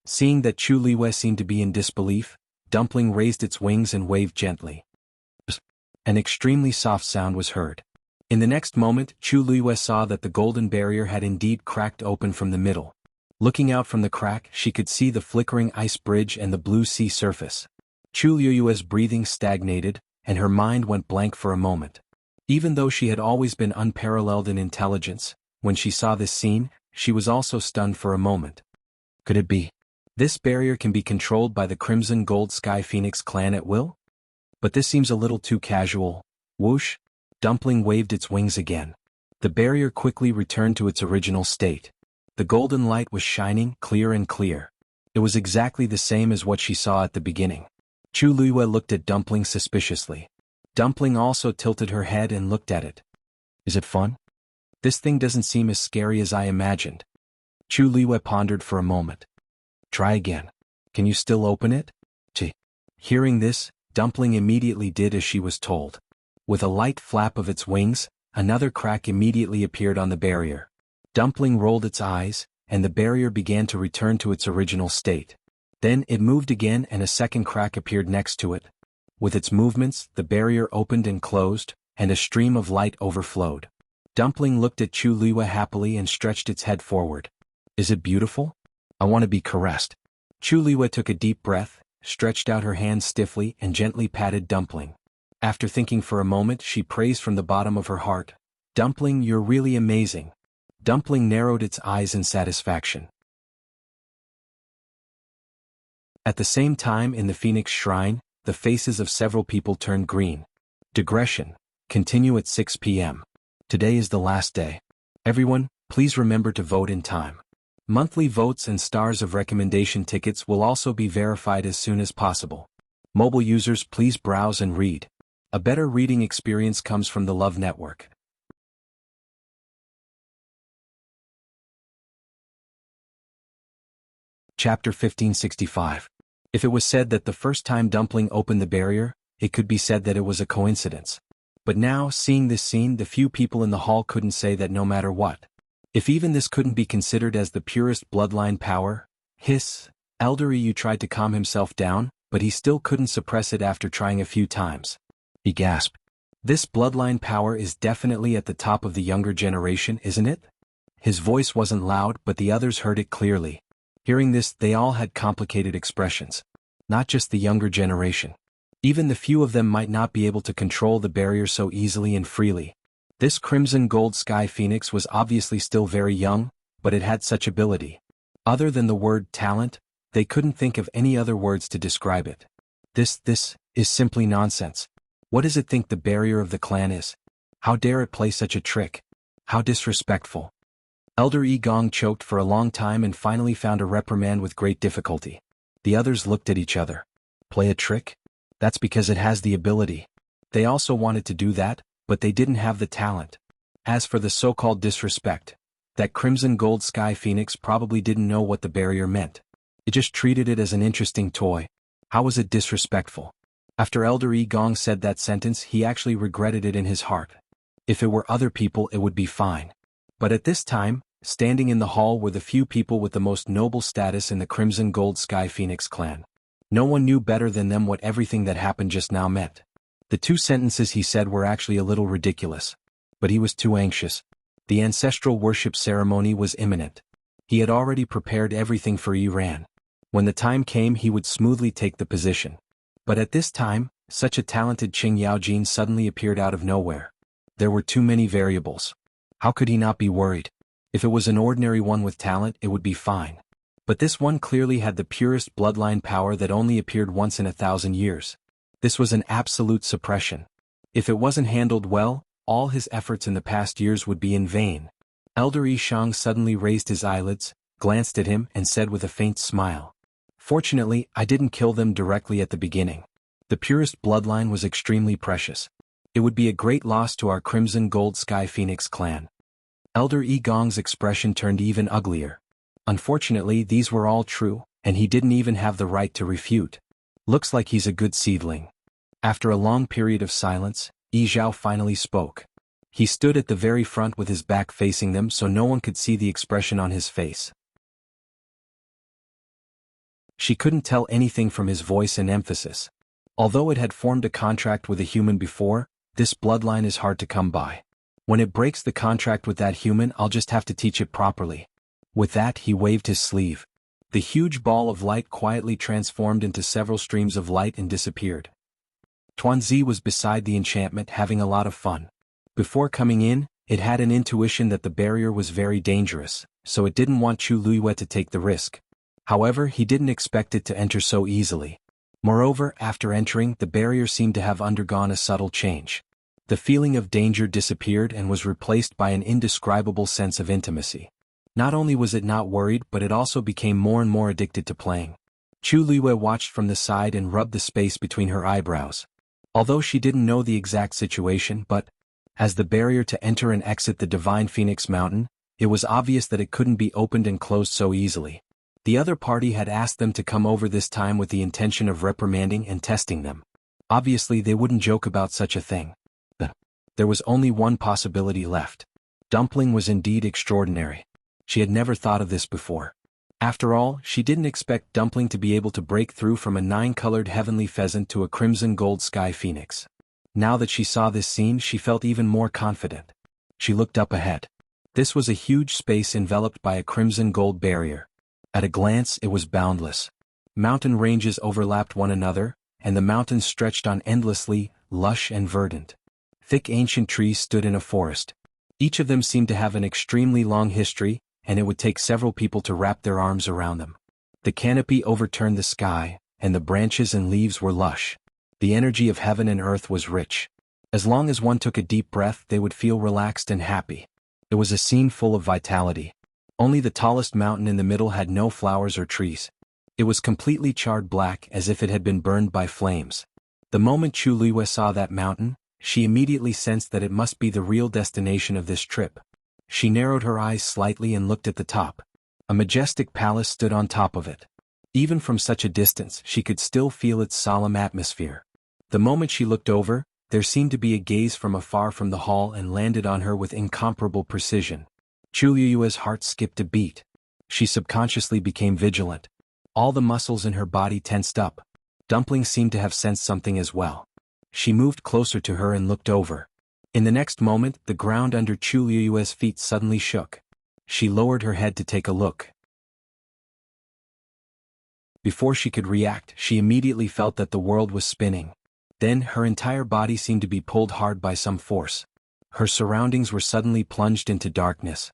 Seeing that Chu Luiyue seemed to be in disbelief, Dumpling raised its wings and waved gently. An extremely soft sound was heard. In the next moment, Chu Luiyue saw that the golden barrier had indeed cracked open from the middle. Looking out from the crack, she could see the flickering ice bridge and the blue sea surface. Chu Luiyue's breathing stagnated, and her mind went blank for a moment. Even though she had always been unparalleled in intelligence, when she saw this scene, she was also stunned for a moment. Could it be? This barrier can be controlled by the Crimson Gold Sky Phoenix clan at will? But this seems a little too casual. Whoosh! Dumpling waved its wings again. The barrier quickly returned to its original state. The golden light was shining, clear and clear. It was exactly the same as what she saw at the beginning. Chu Luiyue looked at Dumpling suspiciously. Dumpling also tilted her head and looked at it. Is it fun? This thing doesn't seem as scary as I imagined. Chu Luiyue pondered for a moment. Try again. Can you still open it? Hearing this, Dumpling immediately did as she was told. With a light flap of its wings, another crack immediately appeared on the barrier. Dumpling rolled its eyes, and the barrier began to return to its original state. Then it moved again and a second crack appeared next to it. With its movements, the barrier opened and closed, and a stream of light overflowed. Dumpling looked at Chu Luiyue happily and stretched its head forward. Is it beautiful? I want to be caressed. Chu Luiyue took a deep breath, stretched out her hand stiffly and gently patted Dumpling. After thinking for a moment, she praised from the bottom of her heart. Dumpling, you're really amazing. Dumpling narrowed its eyes in satisfaction. At the same time in the Phoenix Shrine, the faces of several people turned green. Digression. Continue at 6 p.m. Today is the last day. Everyone, please remember to vote in time. Monthly votes and stars of recommendation tickets will also be verified as soon as possible. Mobile users, please browse and read. A better reading experience comes from the Love Network. Chapter 1565. If it was said that the first time Dumpling opened the barrier, it could be said that it was a coincidence. But now, seeing this scene, the few people in the hall couldn't say that no matter what. If even this couldn't be considered as the purest bloodline power, Elder Yu tried to calm himself down, but he still couldn't suppress it after trying a few times. He gasped. This bloodline power is definitely at the top of the younger generation, isn't it? His voice wasn't loud, but the others heard it clearly. Hearing this, they all had complicated expressions. Not just the younger generation. Even the few of them might not be able to control the barrier so easily and freely. This Crimson Gold Sky Phoenix was obviously still very young, but it had such ability. Other than the word talent, they couldn't think of any other words to describe it. This is simply nonsense. What does it think the barrier of the clan is? How dare it play such a trick? How disrespectful. Elder Yi Gong choked for a long time and finally found a reprimand with great difficulty. The others looked at each other. Play a trick? That's because it has the ability. They also wanted to do that, but they didn't have the talent. As for the so-called disrespect, that Crimson Gold Sky Phoenix probably didn't know what the barrier meant. It just treated it as an interesting toy. How was it disrespectful? After Elder Yi Gong said that sentence, he actually regretted it in his heart. If it were other people, it would be fine. But at this time, standing in the hall were the few people with the most noble status in the Crimson Gold Sky Phoenix clan. No one knew better than them what everything that happened just now meant. The two sentences he said were actually a little ridiculous. But he was too anxious. The ancestral worship ceremony was imminent. He had already prepared everything for Iran. When the time came, he would smoothly take the position. But at this time, such a talented Qing Yaojin suddenly appeared out of nowhere. There were too many variables. How could he not be worried? If it was an ordinary one with talent, it would be fine. But this one clearly had the purest bloodline power that only appeared once in 1,000 years. This was an absolute suppression. If it wasn't handled well, all his efforts in the past years would be in vain. Elder Yi Shang suddenly raised his eyelids, glanced at him and said with a faint smile. Fortunately, I didn't kill them directly at the beginning. The purest bloodline was extremely precious. It would be a great loss to our Crimson Gold Sky Phoenix clan. Elder Yi Gong's expression turned even uglier. Unfortunately, these were all true, and he didn't even have the right to refute. Looks like he's a good seedling. After a long period of silence, Yi Zhao finally spoke. He stood at the very front with his back facing them so no one could see the expression on his face. She couldn't tell anything from his voice and emphasis. Although it had formed a contract with a human before, this bloodline is hard to come by. When it breaks the contract with that human, I'll just have to teach it properly. With that, he waved his sleeve. The huge ball of light quietly transformed into several streams of light and disappeared. Tuanzi was beside the enchantment having a lot of fun. Before coming in, it had an intuition that the barrier was very dangerous, so it didn't want Chu Luiyue to take the risk. However, he didn't expect it to enter so easily. Moreover, after entering, the barrier seemed to have undergone a subtle change. The feeling of danger disappeared and was replaced by an indescribable sense of intimacy. Not only was it not worried, but it also became more and more addicted to playing. Chu Liwei watched from the side and rubbed the space between her eyebrows. Although she didn't know the exact situation, but, as the barrier to enter and exit the Divine Phoenix Mountain, it was obvious that it couldn't be opened and closed so easily. The other party had asked them to come over this time with the intention of reprimanding and testing them. Obviously they wouldn't joke about such a thing. There was only one possibility left. Dumpling was indeed extraordinary. She had never thought of this before. After all, she didn't expect Dumpling to be able to break through from a 9-colored heavenly pheasant to a crimson gold sky phoenix. Now that she saw this scene, she felt even more confident. She looked up ahead. This was a huge space enveloped by a crimson gold barrier. At a glance, it was boundless. Mountain ranges overlapped one another, and the mountains stretched on endlessly, lush and verdant. Thick ancient trees stood in a forest. Each of them seemed to have an extremely long history, and it would take several people to wrap their arms around them. The canopy overturned the sky, and the branches and leaves were lush. The energy of heaven and earth was rich. As long as one took a deep breath, they would feel relaxed and happy. It was a scene full of vitality. Only the tallest mountain in the middle had no flowers or trees. It was completely charred black, as if it had been burned by flames. The moment Chu Liwei saw that mountain, she immediately sensed that it must be the real destination of this trip. She narrowed her eyes slightly and looked at the top. A majestic palace stood on top of it. Even from such a distance, she could still feel its solemn atmosphere. The moment she looked over, there seemed to be a gaze from afar from the hall and landed on her with incomparable precision. Chu Liwei's heart skipped a beat. She subconsciously became vigilant. All the muscles in her body tensed up. Dumpling seemed to have sensed something as well. She moved closer to her and looked over. In the next moment, the ground under Chu Liwei's feet suddenly shook. She lowered her head to take a look. Before she could react, she immediately felt that the world was spinning. Then, her entire body seemed to be pulled hard by some force. Her surroundings were suddenly plunged into darkness.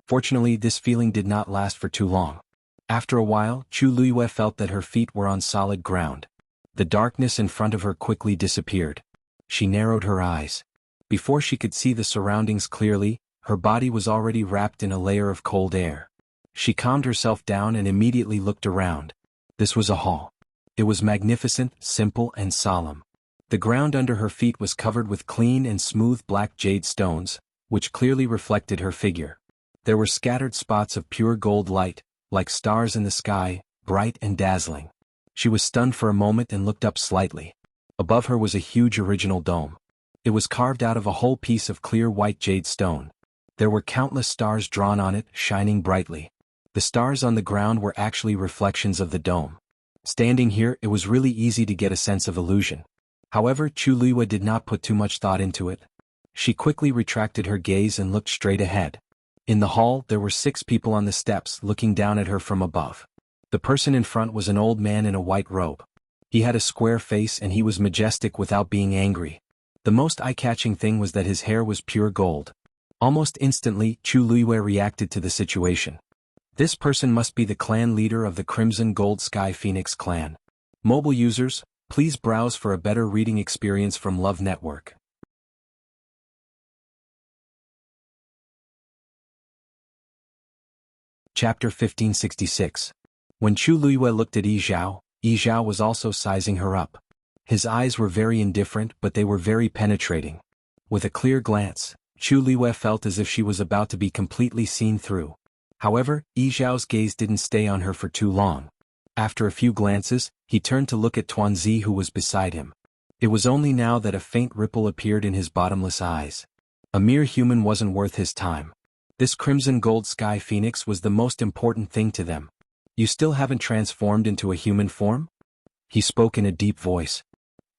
Fortunately, this feeling did not last for too long. After a while, Chu Liwei felt that her feet were on solid ground. The darkness in front of her quickly disappeared. She narrowed her eyes. Before she could see the surroundings clearly, her body was already wrapped in a layer of cold air. She calmed herself down and immediately looked around. This was a hall. It was magnificent, simple, and solemn. The ground under her feet was covered with clean and smooth black jade stones, which clearly reflected her figure. There were scattered spots of pure gold light, like stars in the sky, bright and dazzling. She was stunned for a moment and looked up slightly. Above her was a huge original dome. It was carved out of a whole piece of clear white jade stone. There were countless stars drawn on it, shining brightly. The stars on the ground were actually reflections of the dome. Standing here, it was really easy to get a sense of illusion. However, Chu Liwei did not put too much thought into it. She quickly retracted her gaze and looked straight ahead. In the hall, there were 6 people on the steps looking down at her from above. The person in front was an old man in a white robe. He had a square face and he was majestic without being angry. The most eye-catching thing was that his hair was pure gold. Almost instantly, Chu Liwei reacted to the situation. This person must be the clan leader of the Crimson Gold Sky Phoenix clan. Mobile users, please browse for a better reading experience from Love Network. Chapter 1566. When Chu Liwei looked at Yi Zhao was also sizing her up. His eyes were very indifferent, but they were very penetrating. With a clear glance, Chu Liwei felt as if she was about to be completely seen through. However, Yi Zhao's gaze didn't stay on her for too long. After a few glances, he turned to look at Tuanzi, who was beside him. It was only now that a faint ripple appeared in his bottomless eyes. A mere human wasn't worth his time. This Crimson Gold Sky Phoenix was the most important thing to them. You still haven't transformed into a human form? He spoke in a deep voice.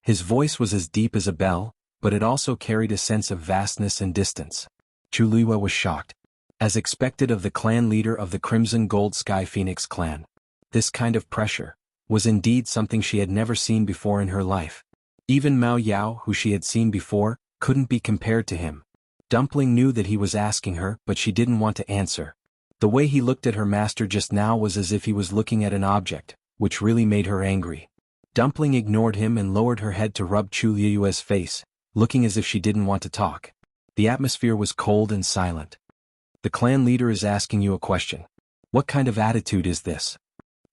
His voice was as deep as a bell, but it also carried a sense of vastness and distance. Chu Liwei was shocked. As expected of the clan leader of the Crimson Gold Sky Phoenix clan. This kind of pressure was indeed something she had never seen before in her life. Even Mao Yao, who she had seen before, couldn't be compared to him. Dumpling knew that he was asking her, but she didn't want to answer. The way he looked at her master just now was as if he was looking at an object, which really made her angry. Dumpling ignored him and lowered her head to rub Chu Liyue's face, looking as if she didn't want to talk. The atmosphere was cold and silent. The clan leader is asking you a question. What kind of attitude is this?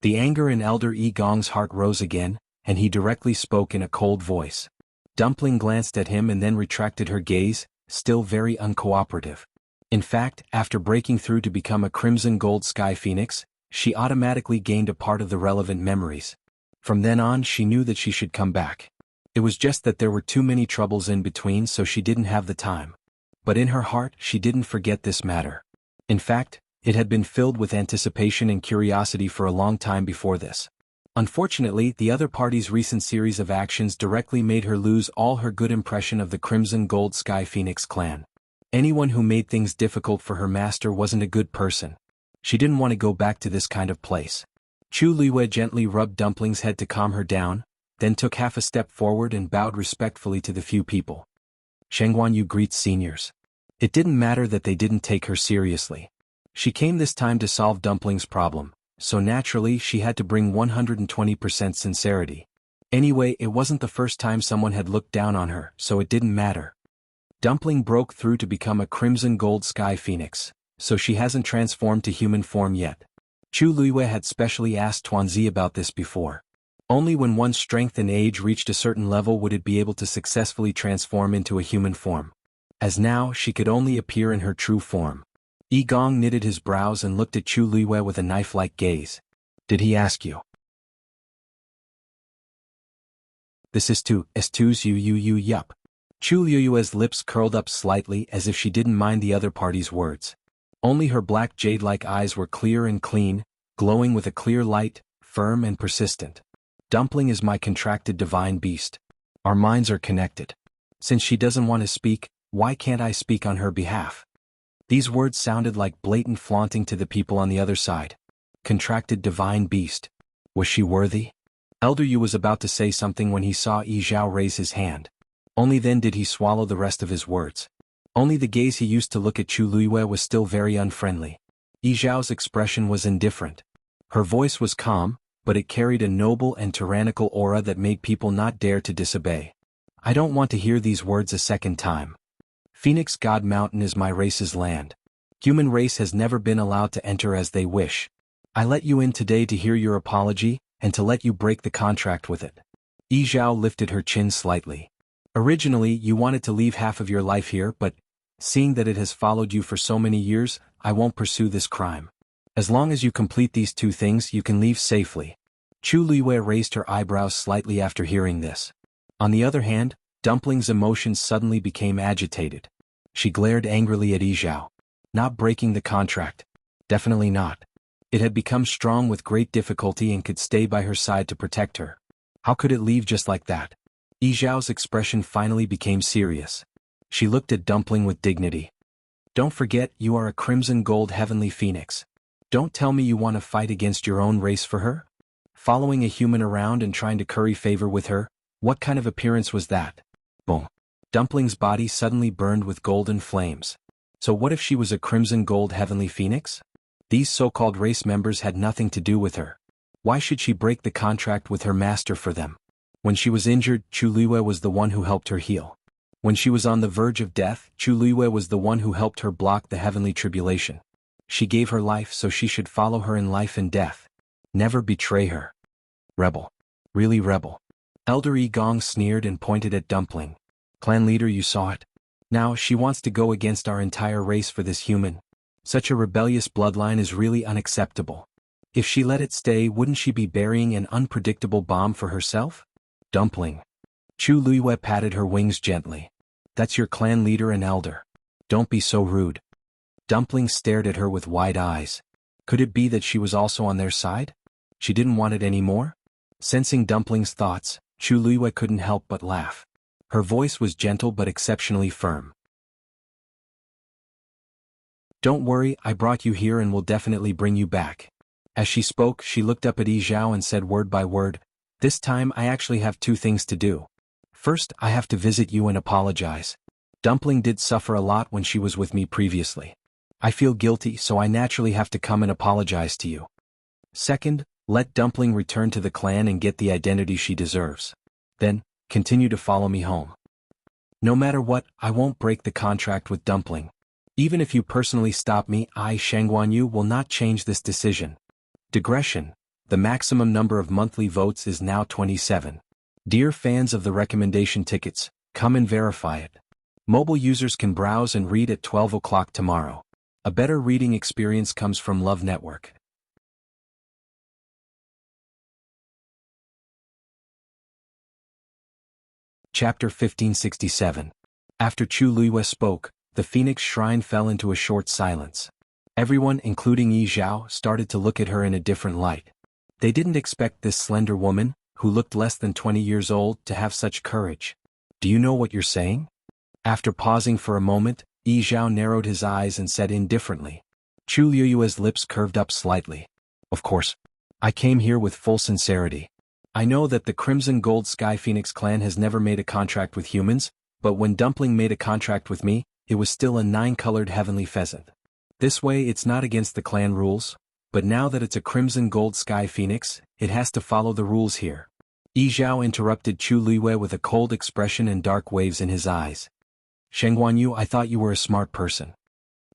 The anger in Elder Yi Gong's heart rose again, and he directly spoke in a cold voice. Dumpling glanced at him and then retracted her gaze, still very uncooperative. In fact, after breaking through to become a Crimson Gold Sky Phoenix, she automatically gained a part of the relevant memories. From then on she knew that she should come back. It was just that there were too many troubles in between, so she didn't have the time. But in her heart she didn't forget this matter. In fact, it had been filled with anticipation and curiosity for a long time before this. Unfortunately, the other party's recent series of actions directly made her lose all her good impression of the Crimson Gold Sky Phoenix clan. Anyone who made things difficult for her master wasn't a good person. She didn't want to go back to this kind of place. Chu Liyue gently rubbed Dumpling's head to calm her down, then took half a step forward and bowed respectfully to the few people. Shengguan Yu greets seniors. It didn't matter that they didn't take her seriously. She came this time to solve Dumpling's problem, so naturally she had to bring 120% sincerity. Anyway, it wasn't the first time someone had looked down on her, so it didn't matter. Dumpling broke through to become a Crimson Gold Sky Phoenix, so she hasn't transformed to human form yet. Chu Liyue had specially asked Tuanzi about this before. Only when one's strength and age reached a certain level would it be able to successfully transform into a human form. As now, she could only appear in her true form. Yi Gong knitted his brows and looked at Chu Liyue with a knife-like gaze. Did he ask you? This is to S2's you yup. Chu Liyue's lips curled up slightly as if she didn't mind the other party's words. Only her black jade-like eyes were clear and clean, glowing with a clear light, firm and persistent. Dumpling is my contracted divine beast. Our minds are connected. Since she doesn't want to speak, why can't I speak on her behalf? These words sounded like blatant flaunting to the people on the other side. Contracted divine beast. Was she worthy? Elder Yu was about to say something when he saw Yi Zhao raise his hand. Only then did he swallow the rest of his words. Only the gaze he used to look at Chu Liyue was still very unfriendly. Yi Zhao's expression was indifferent. Her voice was calm, but it carried a noble and tyrannical aura that made people not dare to disobey. I don't want to hear these words a second time. Phoenix God Mountain is my race's land. Human race has never been allowed to enter as they wish. I let you in today to hear your apology, and to let you break the contract with it. Yi Zhao lifted her chin slightly. Originally, you wanted to leave half of your life here, but, seeing that it has followed you for so many years, I won't pursue this crime. As long as you complete these two things, you can leave safely. Chu Liyue raised her eyebrows slightly after hearing this. On the other hand, Dumpling's emotions suddenly became agitated. She glared angrily at Yi Zhao. Not breaking the contract. Definitely not. It had become strong with great difficulty and could stay by her side to protect her. How could it leave just like that? Yi Zhao's expression finally became serious. She looked at Dumpling with dignity. Don't forget, you are a Crimson Gold Heavenly Phoenix. Don't tell me you want to fight against your own race for her? Following a human around and trying to curry favor with her, what kind of appearance was that? Boom. Dumpling's body suddenly burned with golden flames. So what if she was a Crimson Gold Heavenly Phoenix? These so-called race members had nothing to do with her. Why should she break the contract with her master for them? When she was injured, Chu Liyue was the one who helped her heal. When she was on the verge of death, Chu Liyue was the one who helped her block the heavenly tribulation. She gave her life, so she should follow her in life and death. Never betray her. Rebel. Really rebel. Elder Yi Gong sneered and pointed at Dumpling. Clan leader, you saw it. Now she wants to go against our entire race for this human. Such a rebellious bloodline is really unacceptable. If she let it stay, wouldn't she be burying an unpredictable bomb for herself? Dumpling. Chu Liyue patted her wings gently. That's your clan leader and elder. Don't be so rude. Dumpling stared at her with wide eyes. Could it be that she was also on their side? She didn't want it anymore? Sensing Dumpling's thoughts, Chu Liyue couldn't help but laugh. Her voice was gentle but exceptionally firm. Don't worry, I brought you here and will definitely bring you back. As she spoke, she looked up at Yi Zhao and said word by word, this time I actually have two things to do. First, I have to visit you and apologize. Dumpling did suffer a lot when she was with me previously. I feel guilty, so I naturally have to come and apologize to you. Second, let Dumpling return to the clan and get the identity she deserves. Then, continue to follow me home. No matter what, I won't break the contract with Dumpling. Even if you personally stop me, I, Shangguanyu, will not change this decision. Digression. The maximum number of monthly votes is now 27. Dear fans of the recommendation tickets, come and verify it. Mobile users can browse and read at 12 o'clock tomorrow. A better reading experience comes from Love Network. Chapter 1567. After Chu Luiyue spoke, the Phoenix Shrine fell into a short silence. Everyone, including Yi Zhao, started to look at her in a different light. They didn't expect this slender woman, who looked less than 20 years old, to have such courage. Do you know what you're saying? After pausing for a moment, Yi Zhao narrowed his eyes and said indifferently. Chu Luiyue's lips curved up slightly. Of course. I came here with full sincerity. I know that the Crimson Gold Sky Phoenix clan has never made a contract with humans, but when Dumpling made a contract with me, it was still a 9-colored heavenly pheasant. This way it's not against the clan rules, but now that it's a Crimson Gold Sky Phoenix, it has to follow the rules here. Yi Zhao interrupted Chu Luiyue with a cold expression and dark waves in his eyes. Shangguanyu, I thought you were a smart person.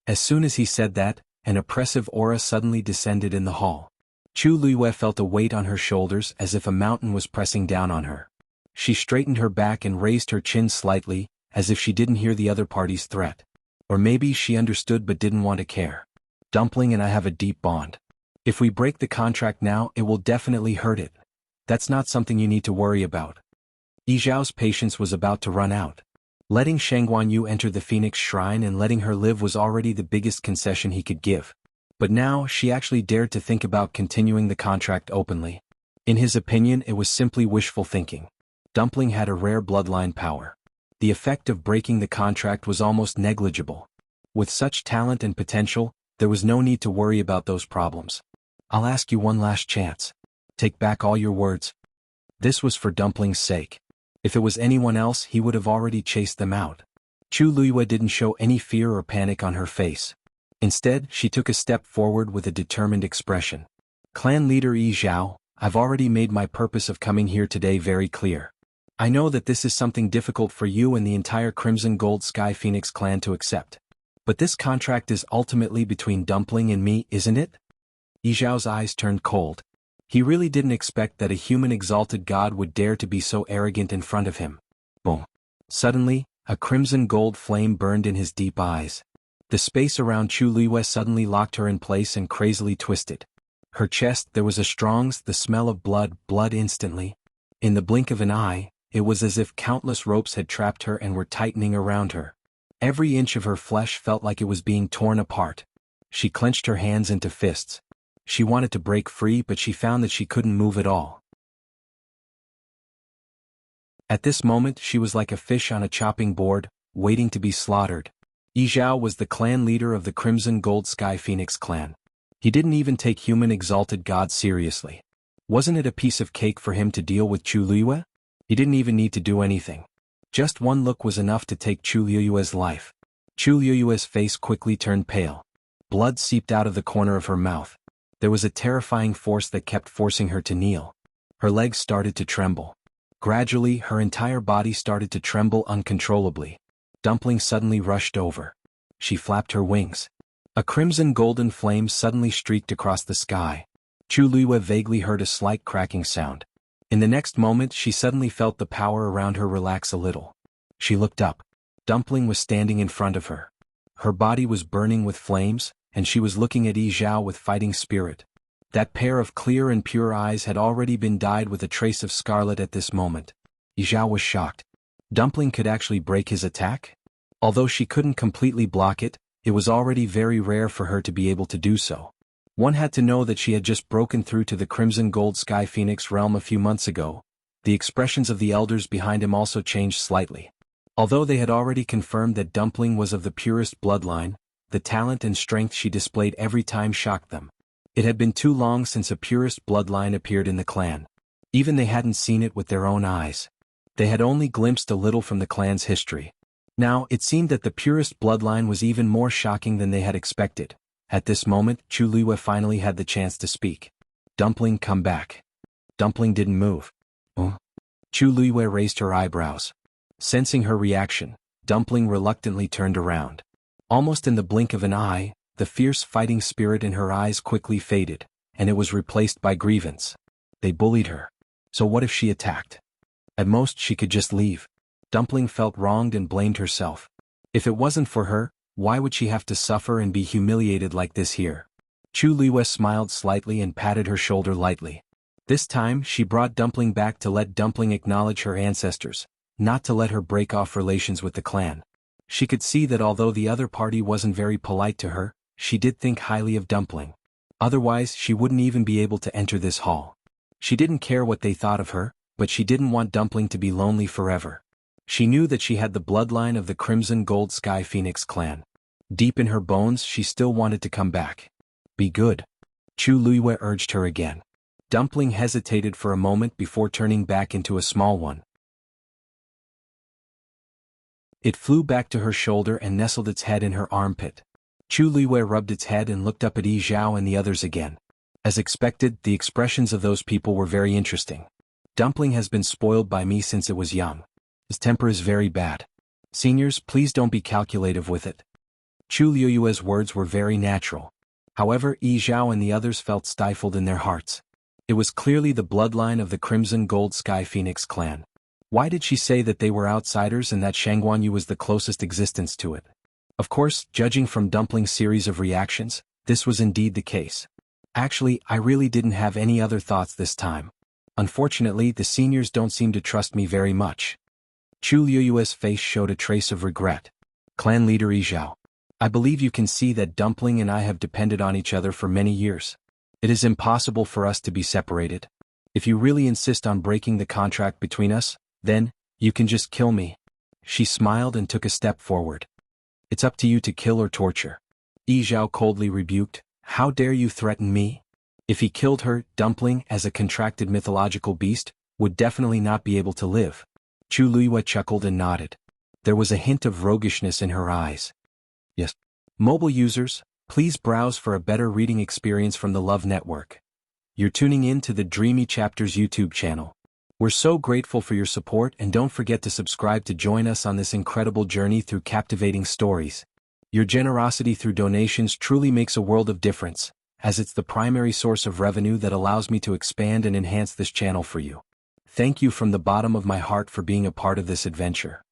As soon as he said that, an oppressive aura suddenly descended in the hall. Chu Luiyue felt a weight on her shoulders as if a mountain was pressing down on her. She straightened her back and raised her chin slightly, as if she didn't hear the other party's threat. Or maybe she understood but didn't want to care. Dumpling and I have a deep bond. If we break the contract now, it will definitely hurt it. That's not something you need to worry about. Yi Zhao's patience was about to run out. Letting Shangguanyu enter the Phoenix Shrine and letting her live was already the biggest concession he could give. But now, she actually dared to think about continuing the contract openly. In his opinion, it was simply wishful thinking. Dumpling had a rare bloodline power. The effect of breaking the contract was almost negligible. With such talent and potential, there was no need to worry about those problems. I'll ask you one last chance. Take back all your words. This was for Dumpling's sake. If it was anyone else, he would have already chased them out. Chu Luiyue didn't show any fear or panic on her face. Instead, she took a step forward with a determined expression. Clan leader Yi Zhao, I've already made my purpose of coming here today very clear. I know that this is something difficult for you and the entire Crimson Gold Sky Phoenix clan to accept. But this contract is ultimately between Dumpling and me, isn't it? Yi Zhao's eyes turned cold. He really didn't expect that a human exalted god would dare to be so arrogant in front of him. Boom. Suddenly, a crimson gold flame burned in his deep eyes. The space around Chu Luiyue suddenly locked her in place and crazily twisted. Her chest, there was the smell of blood instantly. In the blink of an eye, it was as if countless ropes had trapped her and were tightening around her. Every inch of her flesh felt like it was being torn apart. She clenched her hands into fists. She wanted to break free, but she found that she couldn't move at all. At this moment, she was like a fish on a chopping board, waiting to be slaughtered. Yi Zhao was the clan leader of the Crimson Gold Sky Phoenix clan. He didn't even take human exalted gods seriously. Wasn't it a piece of cake for him to deal with Chu Luiyue? He didn't even need to do anything. Just one look was enough to take Chu Luiyue's life. Chu Luiyue's face quickly turned pale. Blood seeped out of the corner of her mouth. There was a terrifying force that kept forcing her to kneel. Her legs started to tremble. Gradually, her entire body started to tremble uncontrollably. Dumpling suddenly rushed over. She flapped her wings. A crimson golden flame suddenly streaked across the sky. Chu Luiyue vaguely heard a slight cracking sound. In the next moment, she suddenly felt the power around her relax a little. She looked up. Dumpling was standing in front of her. Her body was burning with flames, and she was looking at Yi Zhao with fighting spirit. That pair of clear and pure eyes had already been dyed with a trace of scarlet at this moment. Yi Zhao was shocked. Dumpling could actually break his attack? Although she couldn't completely block it, it was already very rare for her to be able to do so. One had to know that she had just broken through to the Crimson Gold Sky Phoenix realm a few months ago. The expressions of the elders behind him also changed slightly. Although they had already confirmed that Dumpling was of the purest bloodline, the talent and strength she displayed every time shocked them. It had been too long since a purest bloodline appeared in the clan. Even they hadn't seen it with their own eyes. They had only glimpsed a little from the clan's history. Now, it seemed that the purest bloodline was even more shocking than they had expected. At this moment, Chu Liyue finally had the chance to speak. Dumpling, come back. Dumpling didn't move. Oh? Chu Liyue raised her eyebrows. Sensing her reaction, Dumpling reluctantly turned around. Almost in the blink of an eye, the fierce fighting spirit in her eyes quickly faded, and it was replaced by grievance. They bullied her. So what if she attacked? At most she could just leave. Dumpling felt wronged and blamed herself. If it wasn't for her, why would she have to suffer and be humiliated like this here? Chu Liyue smiled slightly and patted her shoulder lightly. This time she brought Dumpling back to let Dumpling acknowledge her ancestors, not to let her break off relations with the clan. She could see that although the other party wasn't very polite to her, she did think highly of Dumpling. Otherwise she wouldn't even be able to enter this hall. She didn't care what they thought of her, but she didn't want Dumpling to be lonely forever. She knew that she had the bloodline of the Crimson Gold Sky Phoenix clan. Deep in her bones she still wanted to come back. Be good. Chu Liyue urged her again. Dumpling hesitated for a moment before turning back into a small one. It flew back to her shoulder and nestled its head in her armpit. Chu Liyue rubbed its head and looked up at Yi Zhao and the others again. As expected, the expressions of those people were very interesting. Dumpling has been spoiled by me since it was young. His temper is very bad. Seniors, please don't be calculative with it. Chu Liyue's words were very natural. However, Yi Zhao and the others felt stifled in their hearts. It was clearly the bloodline of the Crimson Gold Sky Phoenix clan. Why did she say that they were outsiders and that Shangguan Yu was the closest existence to it? Of course, judging from Dumpling's series of reactions, this was indeed the case. Actually, I really didn't have any other thoughts this time. Unfortunately, the seniors don't seem to trust me very much. Chu Liyue's face showed a trace of regret. Clan leader Yi Zhao. I believe you can see that Dumpling and I have depended on each other for many years. It is impossible for us to be separated. If you really insist on breaking the contract between us, then, you can just kill me. She smiled and took a step forward. It's up to you to kill or torture. Yi Zhao coldly rebuked, how dare you threaten me? If he killed her, Dumpling, as a contracted mythological beast, would definitely not be able to live. Chu Liyue chuckled and nodded. There was a hint of roguishness in her eyes. Yes. Mobile users, please browse for a better reading experience from the Love Network. You're tuning in to the Dreamy Chapters YouTube channel. We're so grateful for your support and don't forget to subscribe to join us on this incredible journey through captivating stories. Your generosity through donations truly makes a world of difference, as it's the primary source of revenue that allows me to expand and enhance this channel for you. Thank you from the bottom of my heart for being a part of this adventure.